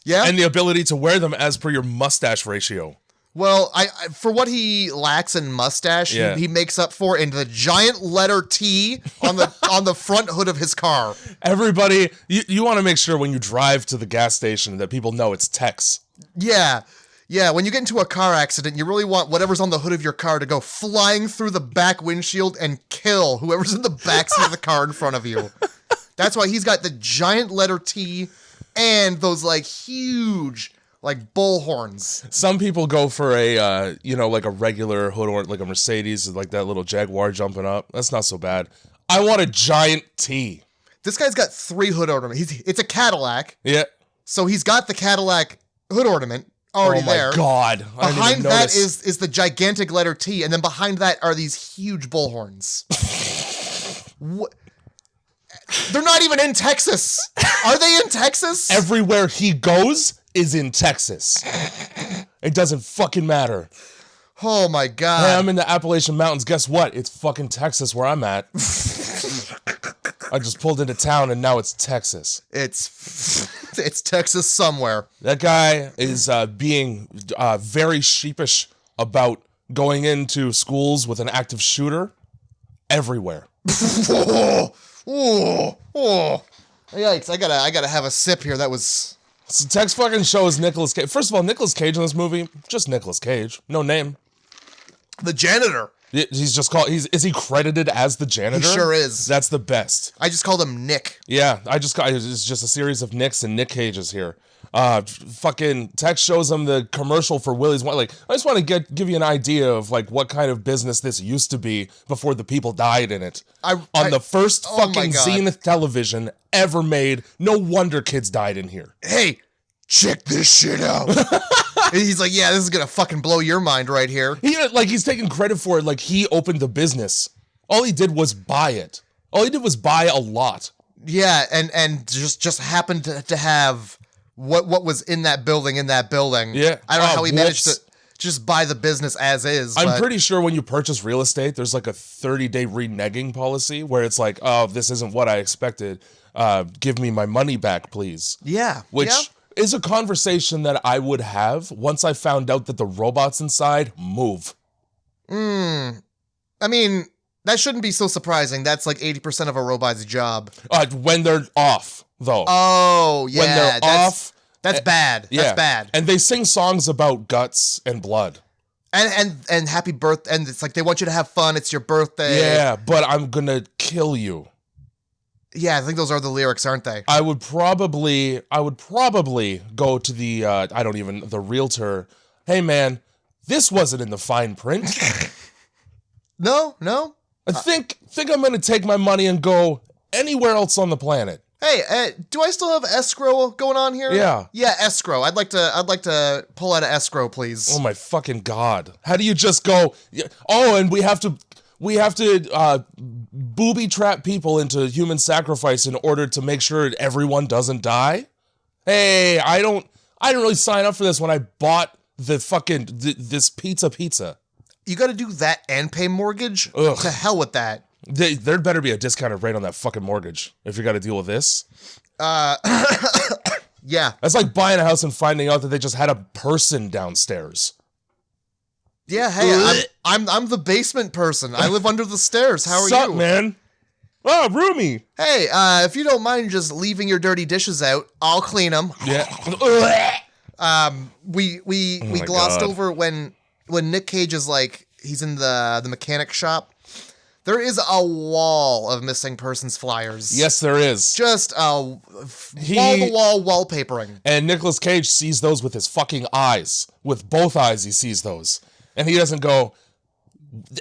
Yeah. And the ability to wear them as per your mustache ratio. Well, I for what he lacks in mustache, he makes up for in the giant letter T on the front hood of his car. Everybody, you want to make sure when you drive to the gas station that people know it's Tex. Yeah. Yeah, when you get into a car accident, you really want whatever's on the hood of your car to go flying through the back windshield and kill whoever's in the backseat of the car in front of you. That's why he's got the giant letter T and those, like, huge, like, bull horns. Some people go for a, like a regular hood or like a Mercedes, like that little Jaguar jumping up. That's not so bad. I want a giant T. This guy's got 3 hood ornaments. It's a Cadillac. Yeah. So he's got the Cadillac hood ornament already there. Oh my God. Behind that is the gigantic letter T, and then behind that are these huge bullhorns. What? They're not even in Texas. Are they in Texas? Everywhere he goes is in Texas. It doesn't fucking matter. Oh my God. Hey, I'm in the Appalachian Mountains. Guess what? It's fucking Texas where I'm at. I just pulled into town and now it's Texas. It's Texas somewhere. That guy is being very sheepish about going into schools with an active shooter everywhere. Oh, yikes! I gotta have a sip here. That was. So Tex fucking shows Nicolas Cage. First of all, Nicolas Cage in this movie, just Nicolas Cage, no name. The janitor. He's just called. Is he credited as the janitor? He sure is. That's the best. I just called him Nick. Yeah, it's just a series of Nicks and Nic Cages here. Fucking Tex shows him the commercial for Willy's. Like, I just want to give you an idea of like what kind of business this used to be before the people died in it. On the first fucking Zenith television ever made. No wonder kids died in here. Hey, check this shit out. He's like, yeah, this is gonna fucking blow your mind right here. He's taking credit for it. Like he opened the business. All he did was buy it. All he did was buy a lot. Yeah, and just happened to have what was in that building. Yeah. I don't know how he managed to just buy the business as is. I'm pretty sure when you purchase real estate, there's like a 30-day reneging policy where it's like, oh, this isn't what I expected. Give me my money back, please. Yeah. Which is a conversation that I would have once I found out that the robots inside move. I mean, that shouldn't be so surprising. That's like 80% of a robot's job. When they're off, though. Oh, yeah. When they're off. That's bad. Yeah. That's bad. And they sing songs about guts and blood. And happy birthday. And it's like they want you to have fun. It's your birthday. Yeah, but I'm gonna kill you. Yeah, I think those are the lyrics, aren't they? I would probably go to the realtor. Hey man, this wasn't in the fine print. No. I think I'm gonna take my money and go anywhere else on the planet. Hey, do I still have escrow going on here? Yeah. Yeah, escrow. I'd like to pull out of escrow, please. Oh my fucking God. How do you just go, oh, and we have to booby trap people into human sacrifice in order to make sure everyone doesn't die? Hey, I didn't really sign up for this when I bought the fucking this pizza. You got to do that and pay mortgage? Ugh. To hell with that. There better be a discounted rate on that fucking mortgage if you got to deal with this. Yeah. That's like buying a house and finding out that they just had a person downstairs. Yeah, hey, I'm the basement person. I live under the stairs. How are Sup, you? Man? Oh, roomy. Hey, if you don't mind just leaving your dirty dishes out, I'll clean them. Yeah. We glossed over when Nic Cage is like, he's in the mechanic shop. There is a wall of missing persons flyers. Yes, there is. Just wall-to-wall wallpapering. And Nicolas Cage sees those with his fucking eyes. With both eyes, he sees those. And he doesn't go,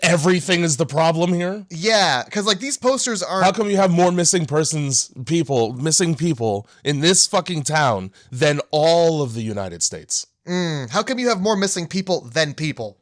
everything is the problem here? Yeah, because like these posters aren't... How come you have more missing people in this fucking town than all of the United States? How come you have more missing people than people?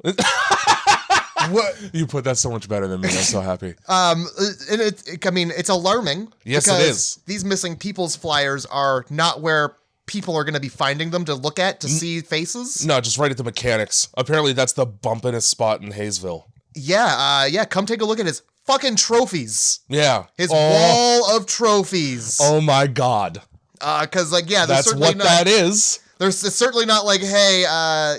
What? You put that so much better than me. I'm so happy. It's alarming. Yes, it is. These missing people's flyers are not where people are going to be finding them to look at, to see faces. No, just right at the mechanics. Apparently, that's the bumpinest spot in Hayesville. Yeah, come take a look at his fucking trophies. Yeah. His wall of trophies. Oh my God. Because, like, yeah, that's what that is. It's certainly not like, hey,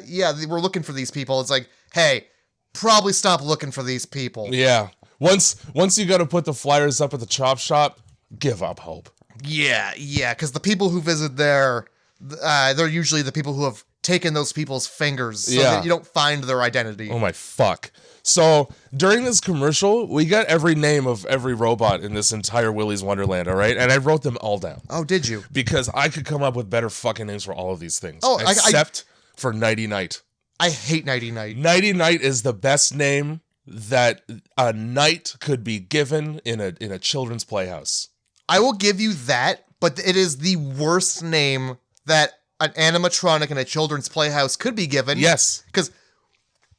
yeah, we're looking for these people. It's like, hey, probably stop looking for these people. Yeah. Once you got to put the flyers up at the chop shop, give up hope. Yeah, because the people who visit there, they're usually the people who have taken those people's fingers so that you don't find their identity. Oh my fuck. So during this commercial, we got every name of every robot in this entire Willy's Wonderland, all right? And I wrote them all down. Oh, did you? Because I could come up with better fucking names for all of these things. Oh, except for Nighty Night. I hate Nighty Night. Nighty Night is the best name that a knight could be given in a children's playhouse. I will give you that, but it is the worst name that an animatronic in a children's playhouse could be given. Yes. Because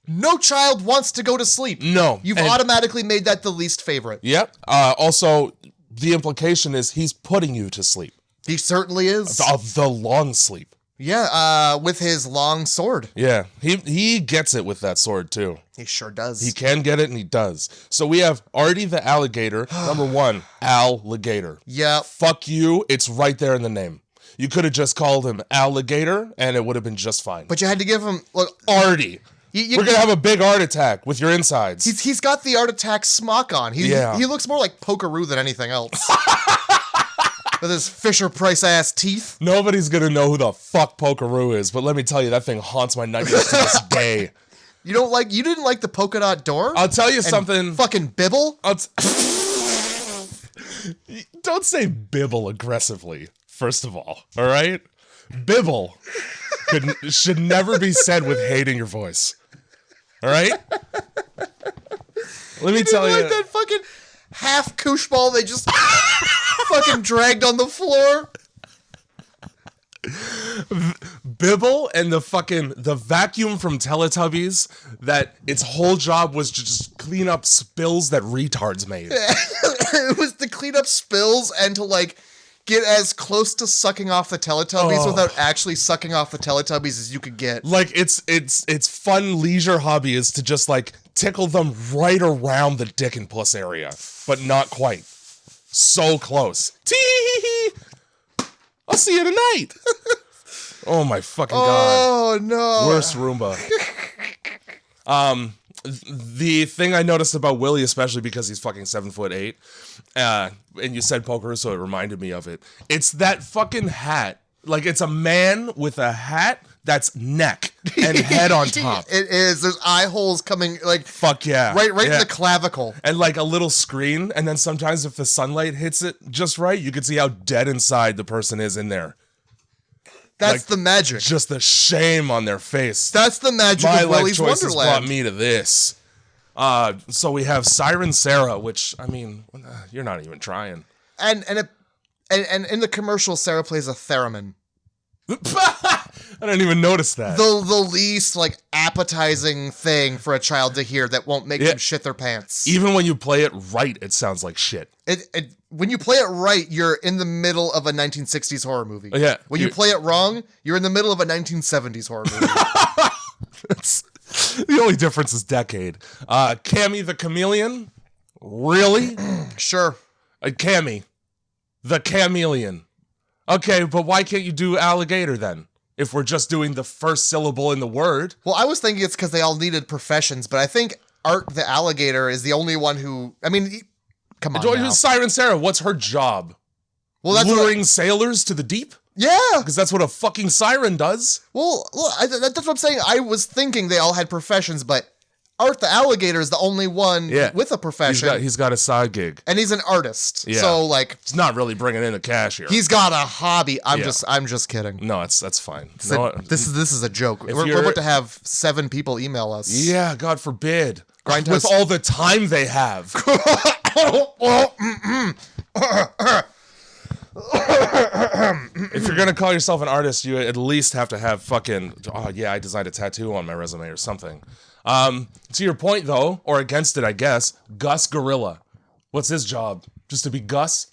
no child wants to go to sleep. No. You've automatically made that the least favorite. Yep. Also, the implication is he's putting you to sleep. He certainly is. The long sleep. Yeah, with his long sword. Yeah. He gets it with that sword, too. He sure does. He can get it, and he does. So we have Artie the alligator. Number one, alligator. Yep. Fuck you. It's right there in the name. You could have just called him alligator, and it would have been just fine. But you had to give him... Look, Artie. We're going to have a big art attack with your insides. He's got the art attack smock on. He looks more like Pokeroo than anything else. With his Fisher-Price-ass teeth. Nobody's going to know who the fuck Pokeroo is, but let me tell you, that thing haunts my nightmares to this day. You didn't like the polka dot door? I'll tell you something. Fucking Bibble? Don't say Bibble aggressively, first of all right? Bibble should never be said with hate in your voice. All right? Let me tell you. Like that fucking half koosh ball they just fucking dragged on the floor. Bibble and the vacuum from Teletubbies that its whole job was to just clean up spills that retards made. It was to clean up spills and to like get as close to sucking off the Teletubbies without actually sucking off the Teletubbies as you could get. Like its fun leisure hobby is to just like tickle them right around the dick and puss area, but not quite. So close. Tee. I'll see you tonight. Oh my fucking god. Oh no. Worst Roomba. The thing I noticed about Willy, especially because he's fucking 7'8", and you said Pokeroo, so it reminded me of it. It's that fucking hat. Like it's a man with a hat that's neck and head on top. It is. There's eye holes coming like fuck yeah. Right in the clavicle. And like a little screen, and then sometimes if the sunlight hits it just right, you can see how dead inside the person is in there. That's the magic. Just the shame on their face. That's the magic of Willy's Wonderland. My life choices brought me to this. So we have Siren Sarah, which, I mean, you're not even trying. And in the commercial, Sarah plays a theremin. I didn't even notice that. The least, like, appetizing thing for a child to hear that won't make them shit their pants. Even when you play it right, it sounds like shit. When you play it right, you're in the middle of a 1960s horror movie. Yeah. When you play it wrong, you're in the middle of a 1970s horror movie. The only difference is decade. Cammy the Chameleon? Really? Sure. Cammy. The Chameleon. Okay, but why can't you do alligator then? If we're just doing the first syllable in the word. Well, I was thinking it's because they all needed professions, but I think Art the alligator is the only one who... I mean, come on now. Siren Sarah, what's her job? Well, that's luring sailors to the deep? Yeah. Because that's what a fucking siren does. Well, that's what I'm saying. I was thinking they all had professions, but Art the alligator is the only one with a profession. He's got a side gig. And he's an artist. Yeah. So, like... It's not really bringing in the cash here. He's got a hobby. I'm just kidding. No, that's fine. This is a joke. We're about to have 7 people email us. Yeah, God forbid. Grindhouse. With all the time they have. If you're gonna call yourself an artist, you at least have to have fucking, I designed a tattoo on my resume or something. To your point though, or against it, I guess, Gus Gorilla. What's his job? Just to be Gus?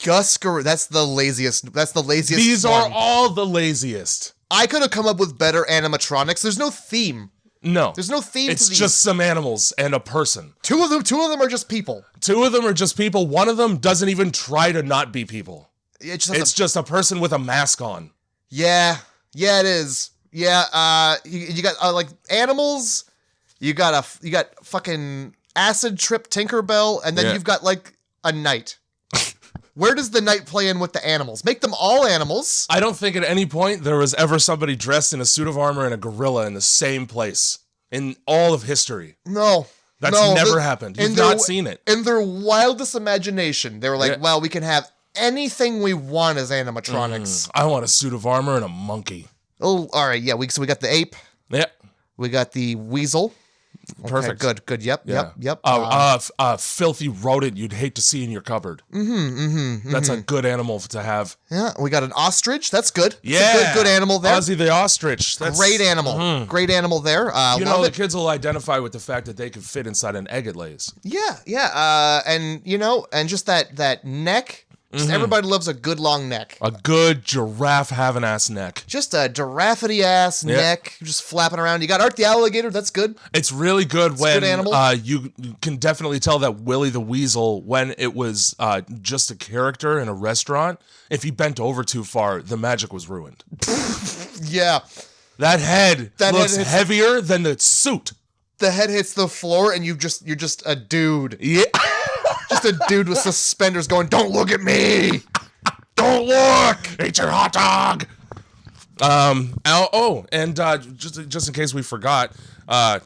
Gus Gorilla. That's the laziest. These are all the laziest. I could have come up with better animatronics. There's no theme. No. There's no theme It's to these. just some animals and a person. Two of them are just people. Two of them are just people. One of them doesn't even try to not be people. It's just a person with a mask on. Yeah. Yeah, it is. Yeah, you got like animals. You got fucking acid trip Tinkerbell, and then you've got like a knight. Where does the knight play in with the animals? Make them all animals. I don't think at any point there was ever somebody dressed in a suit of armor and a gorilla in the same place in all of history. No. That's never happened. You've not seen it. In their wildest imagination, they were like, well, we can have anything we want as animatronics. I want a suit of armor and a monkey. Oh, all right. Yeah, so we got the ape. Yeah. We got the weasel. Perfect. Okay, good. Yep. A filthy rodent you'd hate to see in your cupboard. That's a good animal to have. Yeah, we got an ostrich. That's good. Yeah. It's a good animal there. Ozzy the ostrich. That's great animal. Great animal there. the kids will identify with the fact that they can fit inside an egg it lays. Yeah. And just that neck. Just everybody loves a good long neck. A good giraffe having ass neck. Just a giraffity ass neck, just flapping around. You got Art the alligator. That's good. It's really good when good animal. You can definitely tell that Willy the weasel, when it was just a character in a restaurant, if he bent over too far, the magic was ruined. Yeah. That head looks heavier than the suit. The head hits the floor and you're just a dude. Yeah. Just a dude with suspenders going, don't look at me. Don't look. Eat your hot dog. Just in case we forgot,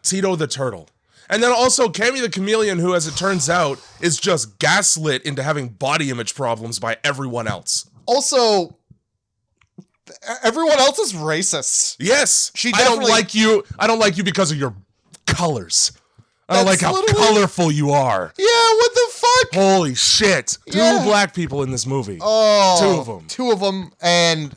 Tito the turtle. And then also Cammy the chameleon, who, as it turns out, is just gaslit into having body image problems by everyone else. Also, everyone else is racist. Yes. I don't like you. I don't like you because of your colors. I don't like how literally colorful you are. Yeah, what the fuck? Holy shit. Yeah. 2 black people in this movie. Oh. 2 of them. 2 of them and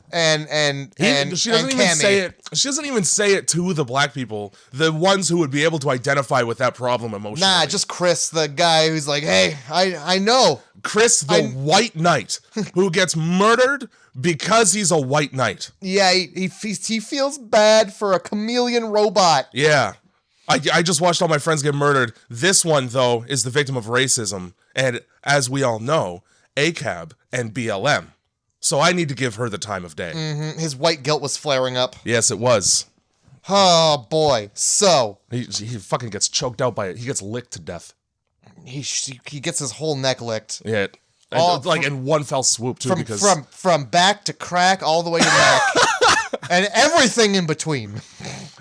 She doesn't even Cammy. say it. She doesn't even say it to the black people, the ones who would be able to identify with that problem emotionally. Nah, just Chris, the guy who's like, hey, I know. Chris, the white knight, who gets murdered because he's a white knight. Yeah, he feels bad for a chameleon robot. Yeah. I just watched all my friends get murdered. This one, though, is the victim of racism. And as we all know, ACAB and BLM. So I need to give her the time of day. Mm-hmm. His white guilt was flaring up. Yes, it was. Oh, boy. So. He fucking gets choked out by it. He gets licked to death. He gets his whole neck licked. Yeah. In one fell swoop, too. From back to crack all the way to neck. And everything in between.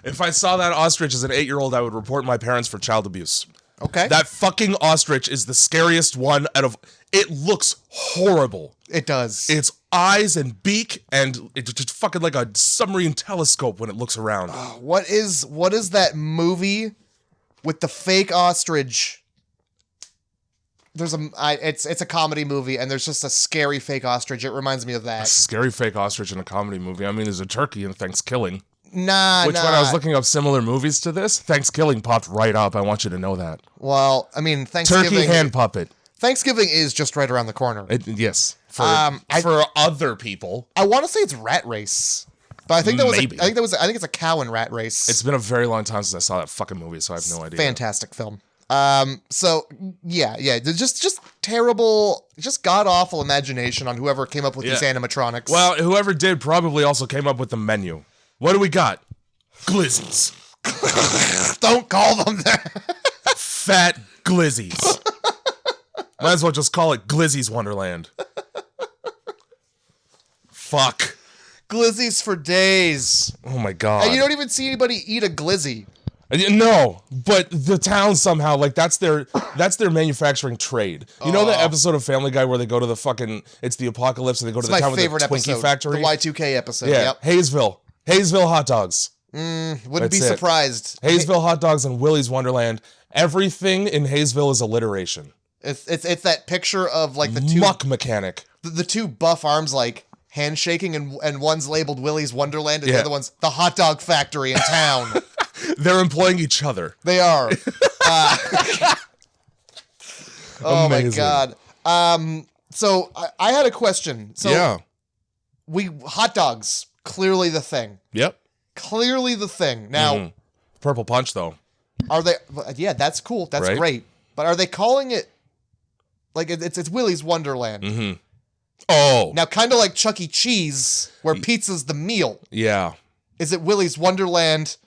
If I saw that ostrich as an 8-year-old, I would report my parents for child abuse. Okay. That fucking ostrich is the scariest one out of... It looks horrible. It does. Its eyes and beak, and it's just fucking like a submarine telescope when it looks around. What is that with the fake ostrich? It's a comedy movie, and there's just a scary fake ostrich. It reminds me of that. A scary fake ostrich in a comedy movie. I mean, there's a turkey in Thanksgiving. When I was looking up similar movies to this, Thanksgiving popped right up. I want you to know that. Well, I mean, Thanksgiving... Turkey hand puppet. Thanksgiving is just right around the corner. Yes. For other people. I want to say it's Rat Race. But I think I think it's a cow in Rat Race. It's been a very long time since I saw that fucking movie, so I have no idea. Fantastic film. So yeah, just terrible, just god awful imagination on whoever came up with these animatronics. Well, whoever did probably also came up with the menu. What do we got? Glizzies. Don't call them that. Fat glizzies. Might as well just call it Glizzy's Wonderland. Fuck. Glizzies for days. Oh my god. And you don't even see anybody eat a glizzy. No, but the town somehow, like, that's their manufacturing trade. You know that episode of Family Guy where they go to the fucking, it's the apocalypse and they go to the town with the Twinkie factory? The Y2K episode, yeah. Yep. Hayesville hot dogs. Wouldn't be surprised. Hayesville hot dogs and Willy's Wonderland. Everything in Hayesville is alliteration. It's that picture of like the two muck mechanic. The two buff arms like handshaking and one's labeled Willy's Wonderland and the other one's the hot dog factory in town. They're employing each other. They are. Oh my god. So I had a question. So hot dogs, clearly the thing. Yep. Clearly the thing. Now, Purple Punch though. Are they? Yeah, that's cool. That's great. But are they calling it like it's Willy's Wonderland? Mm-hmm. Oh. Now, kind of like Chuck E. Cheese, where pizza's the meal. Yeah. Is it Willy's Wonderland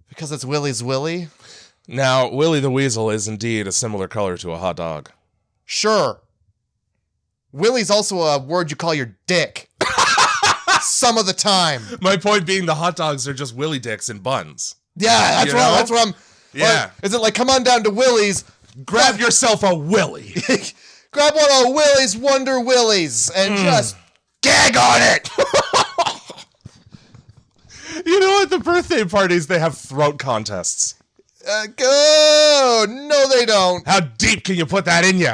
because it's Willy's Willy? Now, Willy the Weasel is indeed a similar color to a hot dog. Sure. Willy's also a word you call your dick. Some of the time. My point being the hot dogs are just Willy dicks in buns. Yeah, that's what I'm... Yeah. Like, is it like, come on down to Willy's, Grab yourself a Willy. grab one of Willy's Wonder Willies, and just gag on it! You know, at the birthday parties, they have throat contests. Go! No, they don't. How deep can you put that in you?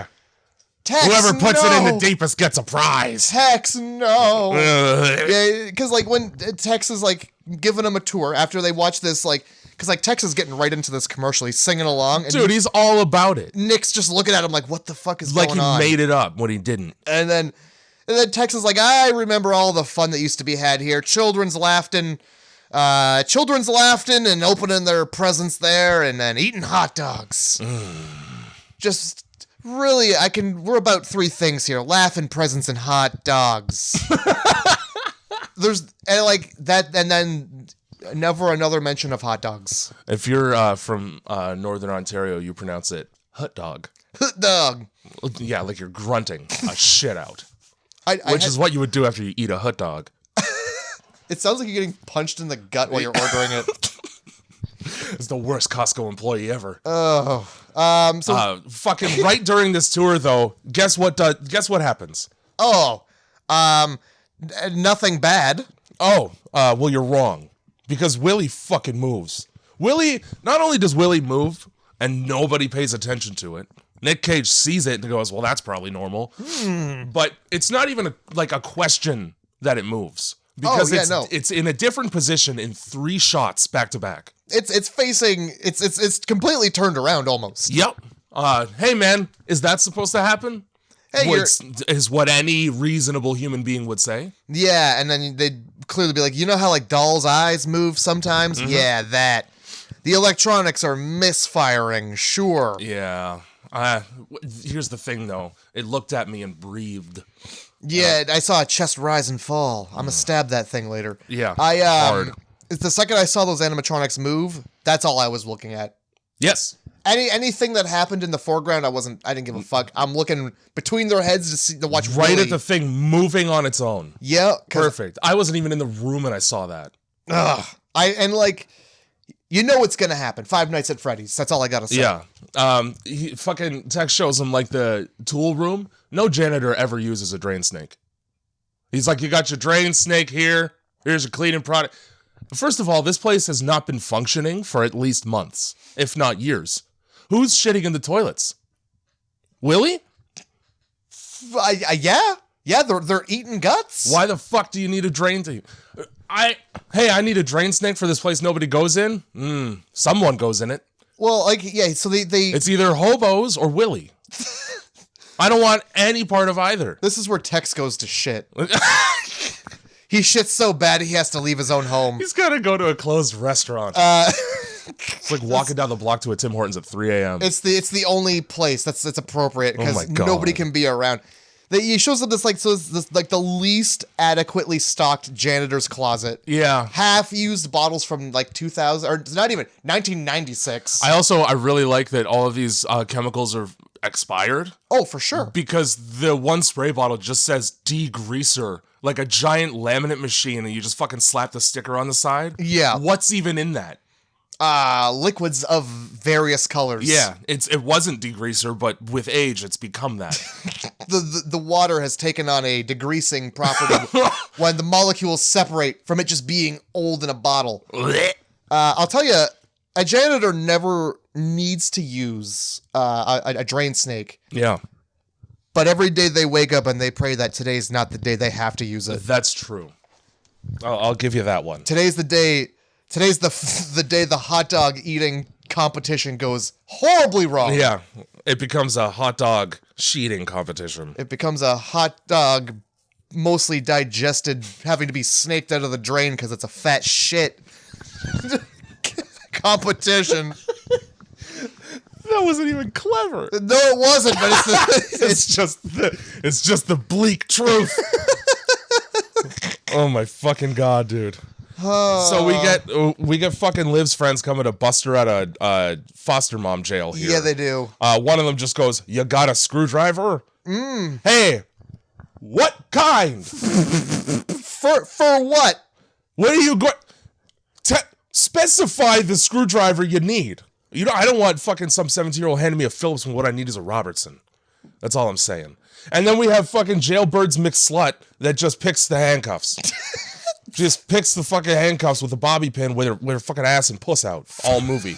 Tex, Whoever puts no. it in the deepest gets a prize. Tex, no. Ugh. Yeah, because like when Tex is like giving him a tour after they watch this, like, because like Tex is getting right into this commercial, he's singing along, and Dude, he's all about it. Nick's just looking at him like, what the fuck is Like going he on? made it up when he didn't. And then Tex is like, I remember all the fun that used to be had here. Children's laughing and opening their presents there, and then eating hot dogs. Just really, we're about three things here: laughing, presents, and hot dogs. And then never another mention of hot dogs. If you're from Northern Ontario, you pronounce it hot dog. Hot dog. Yeah, like you're grunting a shit out. Which is what you would do after you eat a hot dog. It sounds like you're getting punched in the gut while you're ordering it. It's the worst Costco employee ever. Oh. Fucking right during this tour, though, guess what happens? Nothing bad. Well, you're wrong. Because Willy fucking moves. Not only does Willy move, and nobody pays attention to it, Nic Cage sees it and goes, well, that's probably normal. But it's not even a question that it moves. Because it's in a different position in 3 shots back to back. It's facing, it's completely turned around almost. Yep. Hey man, is that supposed to happen? Hey, is what any reasonable human being would say. Yeah, and then they'd clearly be like, you know how like dolls' eyes move sometimes? Mm-hmm. Yeah, that. The electronics are misfiring, sure. Yeah. Here's the thing though. It looked at me and breathed. Yeah, I saw a chest rise and fall. I'm gonna stab that thing later. Yeah, hard. It's the second I saw those animatronics move, that's all I was looking at. Yes. Anything that happened in the foreground, I didn't give a fuck. I'm looking between their heads to watch right Willy. at the thing moving on its own. Yeah, perfect. I wasn't even in the room and I saw that. You know what's gonna happen. Five Nights at Freddy's. That's all I gotta say. Yeah. Fucking Tex shows him like the tool room. No janitor ever uses a drain snake. He's like, you got your drain snake here. Here's your cleaning product. First of all, this place has not been functioning for at least months, if not years. Who's shitting in the toilets? Willy? Yeah, they're eating guts. Why the fuck do you need a drain to? I need a drain snake for this place nobody goes in. Someone goes in it. Well, so they it's either hobos or Willy. I don't want any part of either. This is where Tex goes to shit. He shits so bad he has to leave his own home. He's got to go to a closed restaurant. It's like walking down the block to a Tim Hortons at 3 a.m. It's the only place that's appropriate because nobody can be around. He shows up this the least adequately stocked janitor's closet. Yeah. Half-used bottles from like 2000 or not even 1996. I really like that all of these chemicals are expired. Oh, for sure. Because the one spray bottle just says degreaser, like a giant laminate machine, and you just fucking slap the sticker on the side. Yeah. What's even in that? Liquids of various colors. Yeah, it wasn't degreaser, but with age, it's become that. The water has taken on a degreasing property when the molecules separate from it just being old in a bottle. I'll tell you, a janitor never needs to use a drain snake. Yeah. But every day they wake up and they pray that today's not the day they have to use it. That's true. I'll give you that one. Today's the day the hot dog eating competition goes horribly wrong. Yeah, it becomes a hot dog sheeting competition. It becomes a hot dog mostly digested having to be snaked out of the drain because it's a fat shit competition. That wasn't even clever. No, it wasn't, but it's just the bleak truth. Oh my fucking god, dude. So we get fucking Liv's friends coming to bust her out of foster mom jail here. Yeah, they do. One of them just goes, "You got a screwdriver? Hey, what kind? For what? What are you going? Specify the screwdriver you need. I don't want fucking some 17-year-old handing me a Phillips when what I need is a Robertson. That's all I'm saying. And then we have fucking Jailbird's McSlut that just picks the handcuffs. Just picks the fucking handcuffs with a bobby pin with her fucking ass and puss out all movie.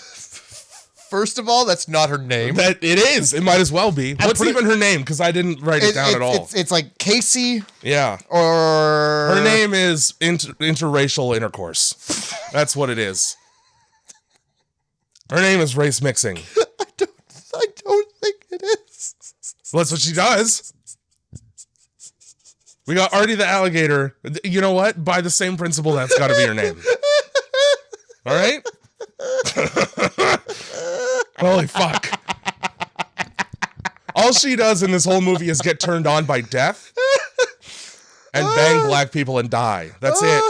First of all, that's not her name. That it is. It might as well be. What's even her name? Because I didn't write it down at all. It's like Casey. Yeah. Or her name is interracial intercourse. That's what it is. Her name is race mixing. I don't think it is. Well, that's what she does. We got Artie the alligator. You know what? By the same principle, that's got to be her name. All right? Holy fuck. All she does in this whole movie is get turned on by death and bang black people and die. That's it.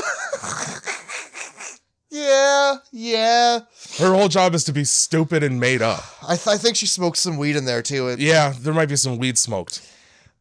Yeah. Her whole job is to be stupid and made up. I think she smoked some weed in there, too. Yeah, there might be some weed smoked.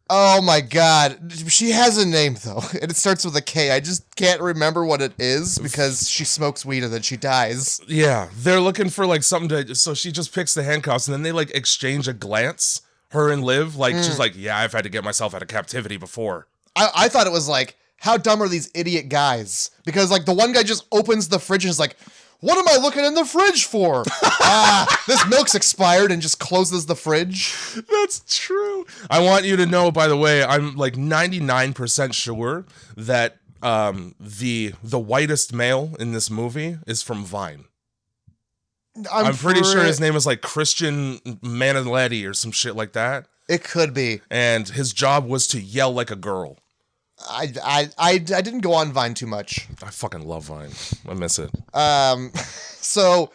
Oh, my God. She has a name, though, and it starts with a K. I just can't remember what it is because she smokes weed and then she dies. Yeah, they're looking for, like, something to... So she just picks the handcuffs, and then they, like, exchange a glance, her and Liv. Like, she's like, yeah, I've had to get myself out of captivity before. I thought it was like, how dumb are these idiot guys? Because, like, the one guy just opens the fridge and is like, what am I looking in the fridge for? This milk's expired, and just closes the fridge. That's true. I want you to know, by the way, I'm like 99% sure that the whitest male in this movie is from Vine. I'm pretty sure his name is like Christian Maniletti or some shit like that. It could be. And his job was to yell like a girl. I didn't go on Vine too much. I fucking love Vine. I miss it. So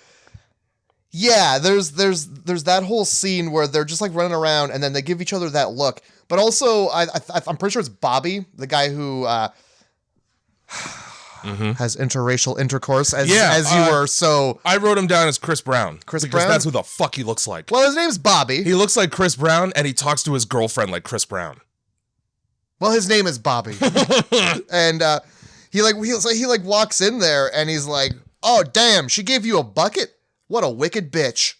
yeah, there's that whole scene where they're just like running around and then they give each other that look. But also, I'm pretty sure it's Bobby, the guy who has interracial intercourse as you were. So I wrote him down as Chris Brown. Because that's who the fuck he looks like. Well, his name's Bobby. He looks like Chris Brown, and he talks to his girlfriend like Chris Brown. Well, his name is Bobby, and he walks in there and he's like, "Oh damn, she gave you a bucket? What a wicked bitch!"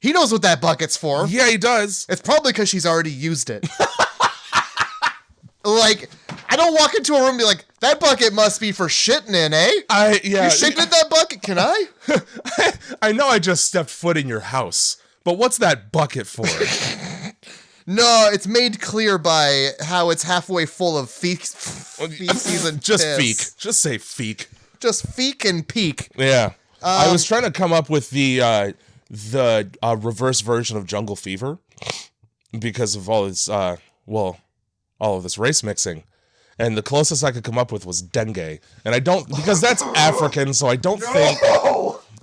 He knows what that bucket's for. Yeah, he does. It's probably because she's already used it. Like, I don't walk into a room and be like, "That bucket must be for shitting in, eh?" You shitting in that bucket? Can I? I know I just stepped foot in your house, but what's that bucket for? No, it's made clear by how it's halfway full of feces and just piss. feek. Just say feek. Just feek and peek. Yeah. I was trying to come up with the reverse version of Jungle Fever because of all this, all of this race mixing. And the closest I could come up with was dengue. And I don't, because that's African, so I don't think...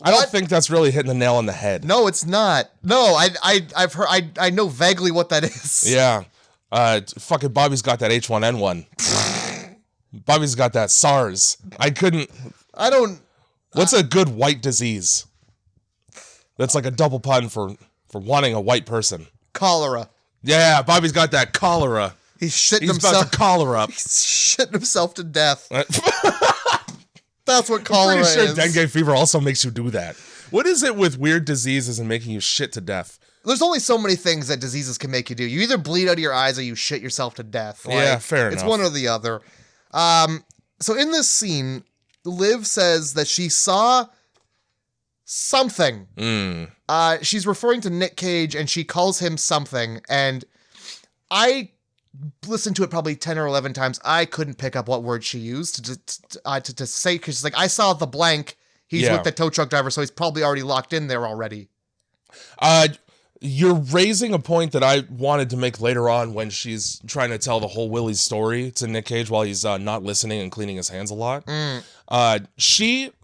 I don't think that's really hitting the nail on the head. No, it's not. No, I've heard. I know vaguely what that is. Yeah, fucking Bobby's got that H1N1. Bobby's got that SARS. I don't. What's a good white disease? That's like a double pun for wanting a white person. Cholera. Yeah, Bobby's got that cholera. He's about to cholera up. He's shitting himself to death. That's what cholera is. I'm pretty sure is. dengue fever also makes you do that. What is it with weird diseases and making you shit to death? There's only so many things that diseases can make you do. You either bleed out of your eyes or you shit yourself to death. Yeah, fair enough. It's one or the other. So in this scene, Liv says that she saw something. She's referring to Nic Cage and she calls him something. And I listened to it probably 10 or 11 times. I couldn't pick up what word she used to say, because she's like, I saw the blank. He's with the tow truck driver, so he's probably already locked in there already. You're raising a point that I wanted to make later on when she's trying to tell the whole Willy story to Nic Cage while he's not listening and cleaning his hands a lot.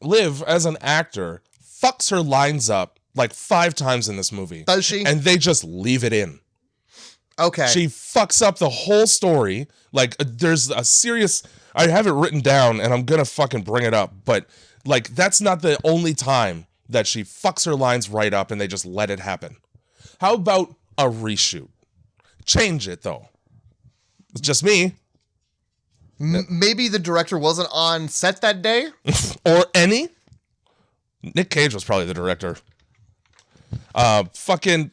Liv, as an actor, fucks her lines up like 5 times in this movie. Does she? And they just leave it in. Okay. She fucks up the whole story. Like, there's a serious... I have it written down, and I'm gonna fucking bring it up, but, like, that's not the only time that she fucks her lines right up and they just let it happen. How about a reshoot? Change it, though. It's just me. Maybe the director wasn't on set that day? Or any? Nic Cage was probably the director. Fucking...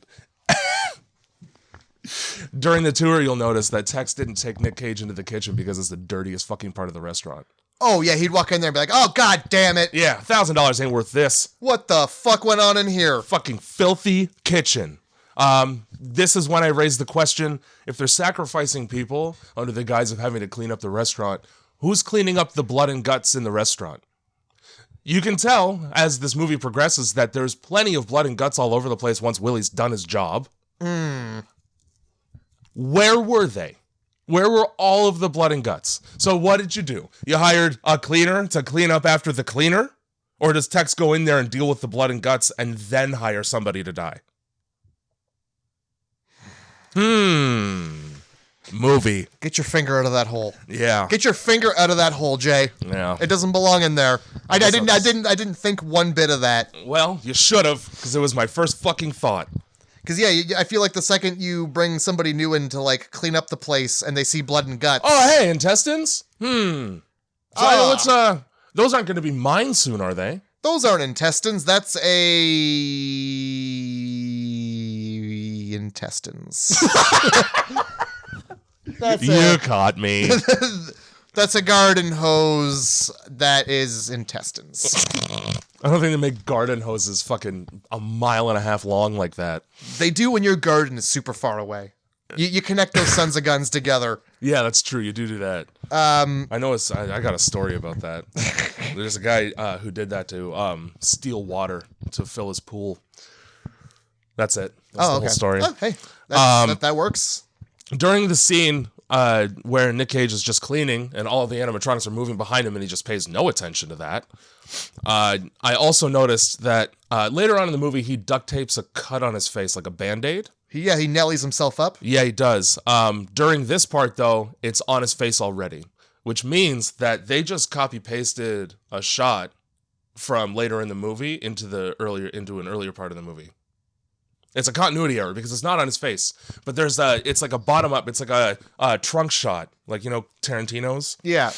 During the tour, you'll notice that Tex didn't take Nic Cage into the kitchen because it's the dirtiest fucking part of the restaurant. Oh, yeah, he'd walk in there and be like, oh, god damn it. Yeah, $1,000 ain't worth this. What the fuck went on in here? Fucking filthy kitchen. This is when I raised the question, if they're sacrificing people under the guise of having to clean up the restaurant, who's cleaning up the blood and guts in the restaurant? You can tell, as this movie progresses, that there's plenty of blood and guts all over the place once Willy's done his job. Where were they? Where were all of the blood and guts? So what did you do? You hired a cleaner to clean up after the cleaner? Or does Tex go in there and deal with the blood and guts and then hire somebody to die? Movie. Get your finger out of that hole. Yeah. Get your finger out of that hole, Jay. Yeah. It doesn't belong in there. I didn't think one bit of that. Well, you should have, because it was my first fucking thought. Because, yeah, I feel like the second you bring somebody new in to, like, clean up the place and they see blood and guts. Oh, hey, intestines? So those aren't going to be mine soon, are they? Those aren't intestines. That's intestines. You caught me. That's a garden hose that is intestines. I don't think they make garden hoses fucking a mile and a half long like that. They do when your garden is super far away. You connect those sons of guns together. Yeah, that's true. You do that. I know. I got a story about that. There's a guy who did that to steal water to fill his pool. That's it. That's the whole story. Oh, hey, that works. During the scene where Nic Cage is just cleaning and all of the animatronics are moving behind him and he just pays no attention to that, I also noticed that later on in the movie he duct tapes a cut on his face like a Band-Aid. He nellies himself up. Yeah, he does. During this part, though, it's on his face already, which means that they just copy-pasted a shot from later in the movie into an earlier part of the movie. It's a continuity error because it's not on his face, but it's like a bottom up. It's like a trunk shot, like, you know, Tarantino's. Yeah.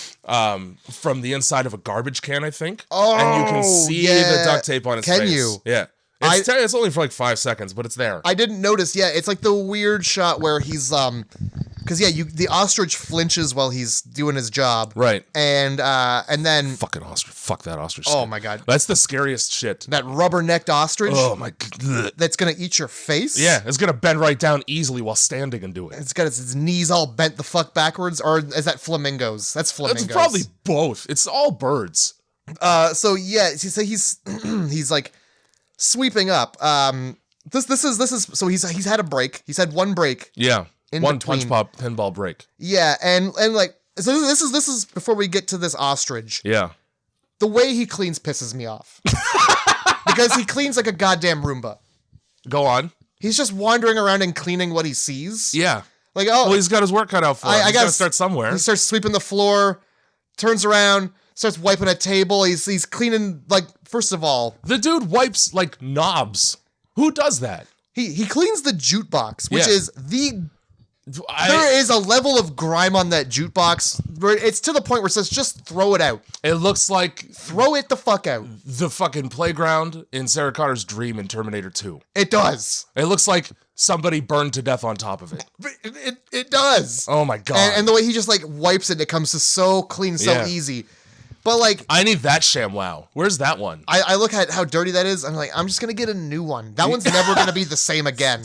From the inside of a garbage can, I think. Oh, and you can see the duct tape on his face. Can you? Yeah. It's only for like 5 seconds, but it's there. I didn't notice. Yeah, it's like the weird shot where he's because the ostrich flinches while he's doing his job. Right. And then fucking ostrich. Fuck that ostrich. Oh shit. My god. That's the scariest shit. That rubber-necked ostrich. Oh my god. That's gonna eat your face. Yeah, it's gonna bend right down easily while standing and do it. It's got its knees all bent the fuck backwards, or is that flamingos? That's flamingos. It's probably both. It's all birds. So yeah, so he's he's like sweeping up. This is so he's had a break. He's had one break. Yeah. One between. punch pop pinball break. Yeah, and like so this is before we get to this ostrich. Yeah. The way he cleans pisses me off. Because he cleans like a goddamn Roomba. Go on. He's just wandering around and cleaning what he sees. Yeah. Like, well, he's got his work cut out for him. He's got to start somewhere. He starts sweeping the floor, turns around, starts wiping a table. He's cleaning, like, first of all. The dude wipes, like, knobs. Who does that? He cleans the jukebox, which is there is a level of grime on that jukebox where it's to the point where it says, just throw it out. It looks like... Throw it the fuck out. The fucking playground in Sarah Connor's dream in Terminator 2. It does. It looks like somebody burned to death on top of it. It does. Oh my god. And the way he just, like, wipes it, it comes to so clean, so easy. But, like... I need that ShamWow. Where's that one? I look at how dirty that is. I'm like, I'm just going to get a new one. That one's never going to be the same again.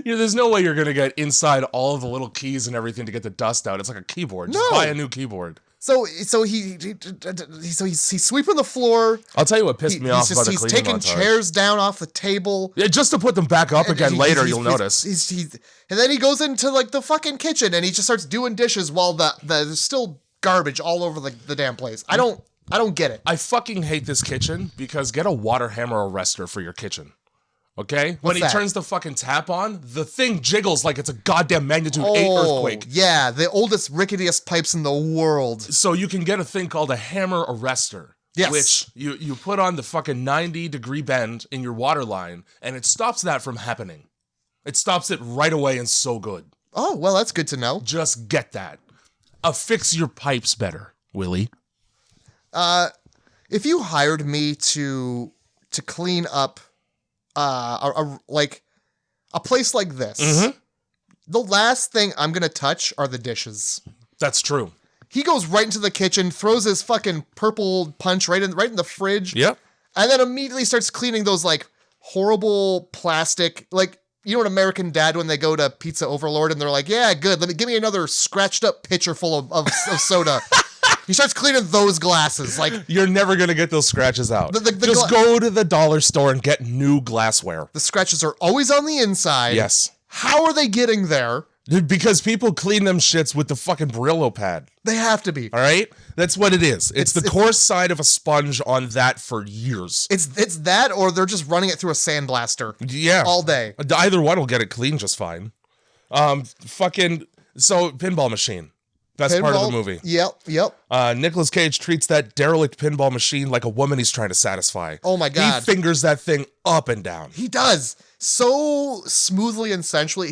Yeah, there's no way you're going to get inside all of the little keys and everything to get the dust out. It's like a keyboard. Just buy a new keyboard. So he's sweeping the floor. I'll tell you what pissed me off about the cleaning He's taking montage. chairs down off the table. Yeah, just to put them back up again later, you'll notice. And then he goes into, like, the fucking kitchen and he just starts doing dishes while there's still garbage all over the damn place. I don't get it. I fucking hate this kitchen because get a water hammer arrestor for your kitchen. Okay? When he that? turns the fucking tap on, the thing jiggles like it's a goddamn magnitude 8 earthquake. Yeah, the oldest, ricketiest pipes in the world. So you can get a thing called a hammer arrestor. Yes. Which you put on the fucking 90-degree bend in your water line, and it stops that from happening. It stops it right away and so good. Oh, well, that's good to know. Just get that. Affix your pipes better, Willy. If you hired me to clean up a place like this, the last thing I'm gonna touch are the dishes. That's true. He goes right into the kitchen, throws his fucking purple punch right in the fridge. Yep. And then immediately starts cleaning those like horrible plastic, like, you know what, American Dad, when they go to Pizza Overlord and they're like, yeah, good, give me another scratched up pitcher full of soda. He starts cleaning those glasses. Like, you're never gonna get those scratches out. The Just go to the dollar store and get new glassware. The scratches are always on the inside. Yes. How are they getting there? Because people clean them shits with the fucking Brillo pad. They have to be. All right? That's what it is. It's the coarse side of a sponge on that for years. It's that, or they're just running it through a sandblaster. Yeah. All day. Either one will get it clean just fine. So, pinball machine. Best part of the movie. Yep. Nicolas Cage treats that derelict pinball machine like a woman he's trying to satisfy. Oh my God. He fingers that thing up and down. He does. So smoothly and sensually.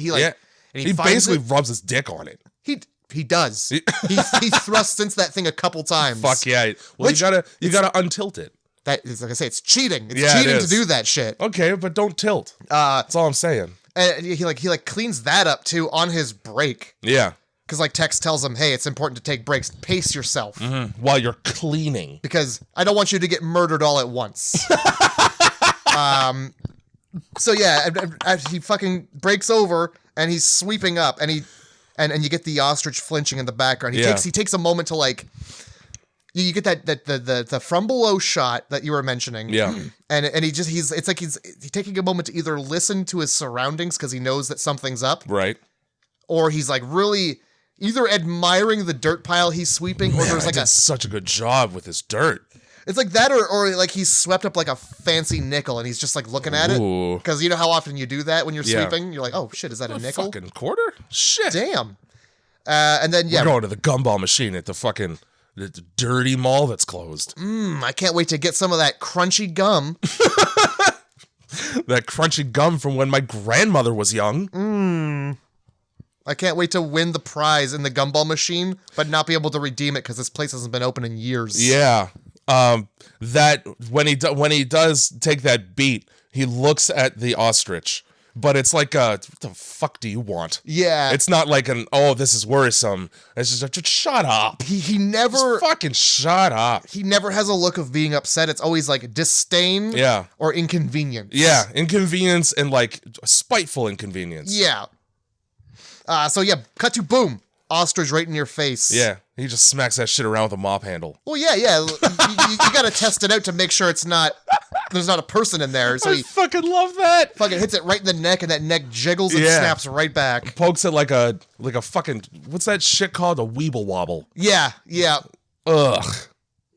And he basically rubs his dick on it. He does. he thrusts into that thing a couple times. Fuck yeah. Well, you gotta untilt it. That is, like I say, it's cheating. It's Yeah, cheating it to is. do that shit. Okay, but don't tilt. That's all I'm saying. And he cleans that up too on his break. Yeah. Because like Tex tells him, hey, it's important to take breaks. Pace yourself. While you're cleaning. Because I don't want you to get murdered all at once. So yeah, he fucking breaks over and he's sweeping up and you get the ostrich flinching in the background. He takes a moment to like, you get the from below shot that you were mentioning. Yeah. And he's taking a moment to either listen to his surroundings because he knows that something's up. Right. Or he's like really either admiring the dirt pile he's sweeping, or there's like such a good job with his dirt. It's like that, or like he's swept up like a fancy nickel and he's just like looking at it. Because you know how often you do that when you're sweeping? You're like, oh shit, is that a nickel? Fucking quarter? Shit. Damn. And then We're going to the gumball machine at the fucking the dirty mall that's closed. I can't wait to get some of that crunchy gum. That crunchy gum from when my grandmother was young. I can't wait to win the prize in the gumball machine, but not be able to redeem it because this place hasn't been open in years. Yeah. That when he does take that beat, he looks at the ostrich, but it's like what the fuck do you want? Yeah. It's not like this is worrisome. It's just shut up. He never Just fucking shut up. He never has a look of being upset. It's always like disdain or inconvenience. Yeah, inconvenience and like spiteful inconvenience. Yeah. So yeah, cut to boom. Ostrich right in your face. Yeah, he just smacks that shit around with a mop handle. Well, yeah. You got to test it out to make sure there's not a person in there. So I fucking love that. Fucking hits it right in the neck, and that neck jiggles and snaps right back. Pokes it like a fucking, what's that shit called? A weeble wobble. Yeah. Ugh.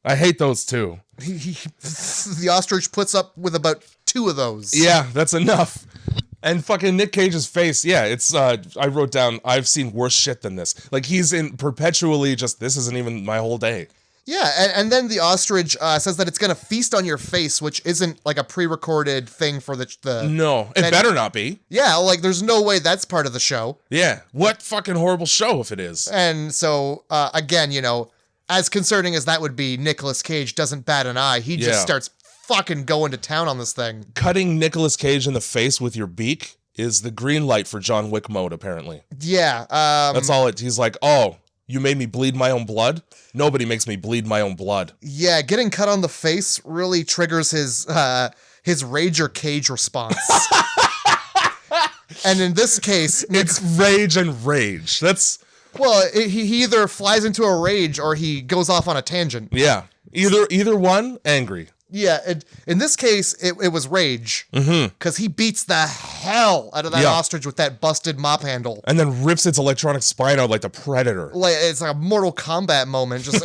I hate those too. The ostrich puts up with about 2 of those. Yeah, that's enough. And fucking Nic Cage's face, it's, I wrote down, I've seen worse shit than this. Like, he's in perpetually just, this isn't even my whole day. Yeah, and then the ostrich says that it's going to feast on your face, which isn't like a pre-recorded thing for the No, it better not be. Yeah, like, there's no way that's part of the show. Yeah, what fucking horrible show if it is. And so, again, as concerning as that would be, Nicolas Cage doesn't bat an eye. He just starts fucking going to town on this thing. Cutting Nicolas Cage in the face with your beak is the green light for John Wick mode, apparently. Yeah. That's all he's like, oh, you made me bleed my own blood? Nobody makes me bleed my own blood. Yeah, getting cut on the face really triggers his Rager Cage response. And in this case, it's rage and rage. That's... Well, he either flies into a rage or he goes off on a tangent. Yeah. Either one, angry. Yeah, in this case, it was rage. Because he beats the hell out of that ostrich with that busted mop handle. And then rips its electronic spine out like the Predator. Like, it's like a Mortal Kombat moment. Just,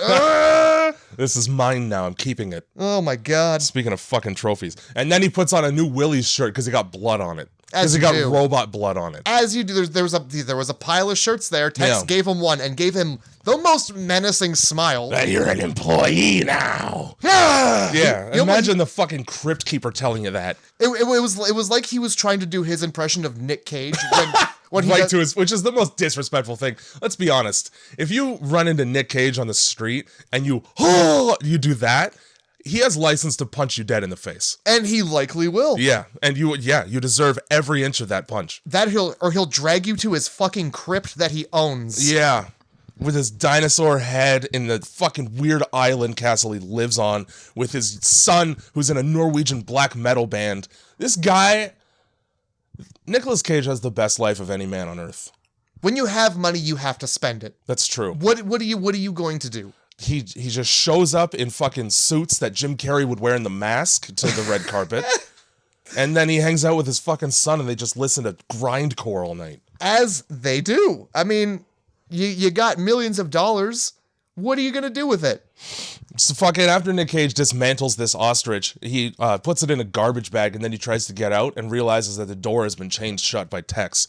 This is mine now. I'm keeping it. Oh my god. Speaking of fucking trophies. And then he puts on a new Willy's shirt because he got blood on it. Because As he you got do. robot blood on it. As you do, there was a pile of shirts there. Tex Yeah. gave him one and gave him the most menacing smile. You're an employee now. Yeah, Yeah, imagine the fucking crypt keeper telling you that. It was like he was trying to do his impression of Nic Cage when he Right does, to his, which is the most disrespectful thing. Let's be honest. If you run into Nic Cage on the street and you do that, he has license to punch you dead in the face. and he likely will. Yeah, and you deserve every inch of that punch. That he'll drag you to his fucking crypt that he owns. Yeah. With his dinosaur head in the fucking weird island castle he lives on, with his son who's in a Norwegian black metal band. This guy, Nicolas Cage, has the best life of any man on earth. When you have money, you have to spend it. That's true. What are you going to do? He just shows up in fucking suits that Jim Carrey would wear in The Mask to the red carpet. And then he hangs out with his fucking son and they just listen to grindcore all night. As they do. I mean, you got millions of dollars. What are you going to do with it? So fucking after Nic Cage dismantles this ostrich, he puts it in a garbage bag and then he tries to get out and realizes that the door has been chained shut by Tex.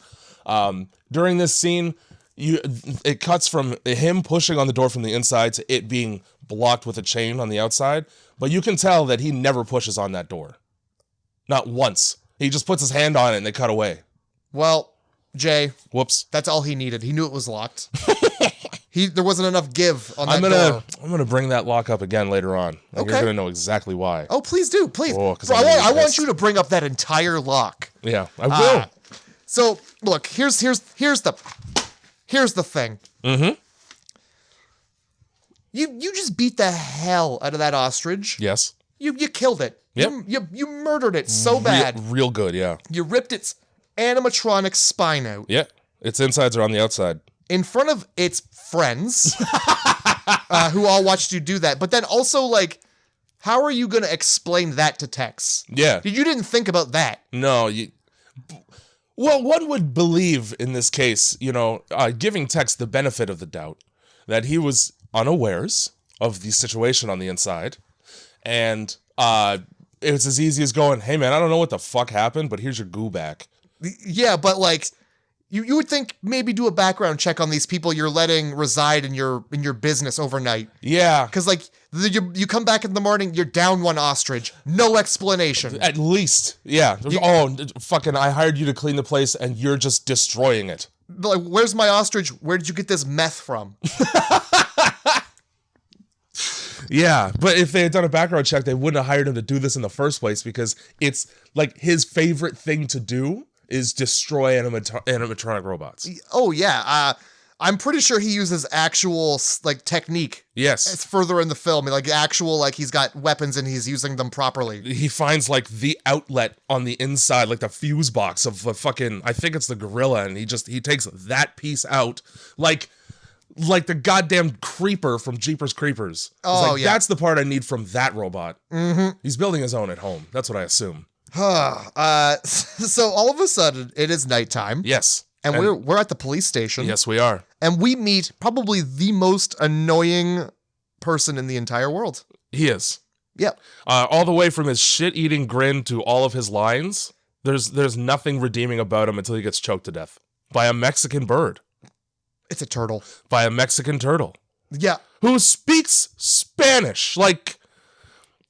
During this scene, it cuts from him pushing on the door from the inside to it being blocked with a chain on the outside, but you can tell that he never pushes on that door. Not once. He just puts his hand on it and they cut away. Well, Jay, Whoops. that's all he needed. He knew it was locked. There wasn't enough give on that door. I'm gonna bring that lock up again later on. And Okay. You're gonna know exactly why. Oh, please do, please. Oh, 'cause Bro, I'm really I want pissed. you to bring up that entire lock. Yeah, I will. So look, here's the thing. Mm-hmm. You just beat the hell out of that ostrich. Yes. You killed it. Yep. You murdered it so bad. Real good, yeah. You ripped its animatronic spine out Yeah. Its insides are on the outside. in front of its friends, who all watched you do that. But then also, like, how are you going to explain that to Tex? Yeah. You didn't think about that. No, well, one would believe in this case, giving Tex the benefit of the doubt that he was unawares of the situation on the inside. And it was as easy as going, hey, man, I don't know what the fuck happened, but here's your goo back. Yeah, but like, you would think maybe do a background check on these people you're letting reside in your business overnight. Yeah. Because like, you come back in the morning, you're down one ostrich, no explanation. At least. Yeah. Fucking, I hired you to clean the place and you're just destroying it. Like, where's my ostrich? Where did you get this meth from? Yeah, but if they had done a background check, they wouldn't have hired him to do this in the first place because it's like his favorite thing to do is destroy animatronic robots. Oh yeah, I'm pretty sure he uses actual like technique. Yes. It's further in the film, like actual, like he's got weapons and he's using them properly. He finds like the outlet on the inside, like the fuse box of the fucking, I think it's the gorilla, and he takes that piece out like the goddamn creeper from Jeepers Creepers. Oh, yeah. That's the part I need from that robot. Mm-hmm. He's building his own at home. That's what I assume. So all of a sudden it is nighttime. Yes. And we're at the police station. Yes, we are. And we meet probably the most annoying person in the entire world. He is. Yep. All the way from his shit-eating grin to all of his lines, there's nothing redeeming about him until he gets choked to death by a Mexican bird. It's a turtle. By a Mexican turtle. Yeah. Who speaks Spanish. Like,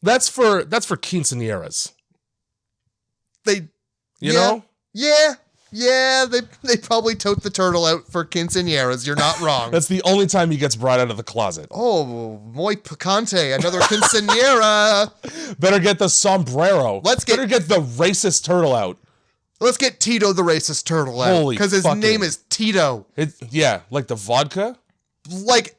that's for quinceañeras. You know? Yeah. Yeah, they probably tote the turtle out for quinceañeras. You're not wrong. That's the only time he gets brought out of the closet. Oh, muy picante. Another quinceañera. Better get the sombrero. Better get the racist turtle out. Let's get Tito the racist turtle out. Holy because his name is Tito. Yeah, like the vodka? Like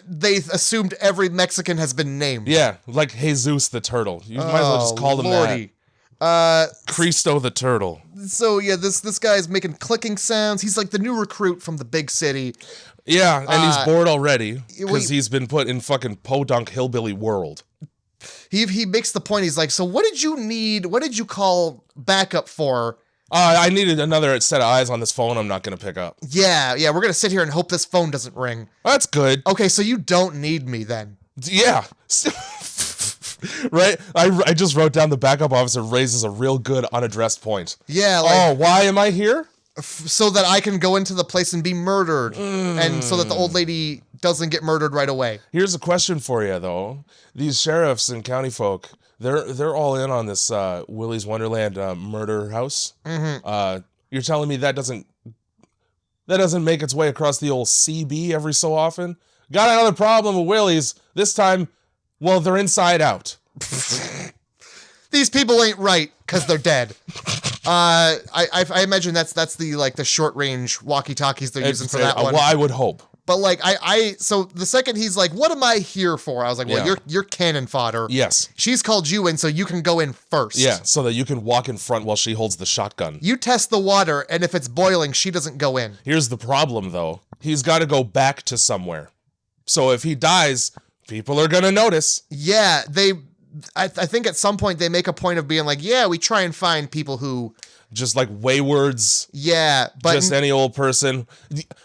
they assumed every Mexican has been named. Yeah, like Jesus the turtle. You might as well just call him Lordy. that. Cristo the turtle. So yeah, this guy's making clicking sounds. He's like the new recruit from the big city. Yeah, and he's bored already because we- he's been put in fucking podunk hillbilly world. He makes the point. He's like, so what did you need? What did you call backup for? I needed another set of eyes on this phone I'm not going to pick up. Yeah, we're going to sit here and hope this phone doesn't ring. That's good. Okay, so you don't need me then. Yeah. Right? I just wrote down the backup officer raises a real good unaddressed point. Yeah, Oh, why am I here? So that I can go into the place and be murdered. And so that the old lady doesn't get murdered right away. Here's a question for you, though. These sheriffs and county folk, they're all in on this Willy's Wonderland murder house. You're telling me that doesn't make its way across the old CB every so often? Got another problem with Willy's. This time, well, they're inside out. These people ain't right because they're dead. I imagine that's the short range walkie talkies they're using for that one. Well, I would hope. But like so the second he's like, "What am I here for?" I was like, "Well, you're cannon fodder." Yes. She's called you in so you can go in first. Yeah, so that you can walk in front while she holds the shotgun. You test the water, and if it's boiling, she doesn't go in. Here's the problem, though. He's got to go back to somewhere. So if he dies, people are gonna notice. Yeah, I think at some point they make a point of being like, "Yeah, we try and find people who." Just like waywards. Yeah, but just any old person.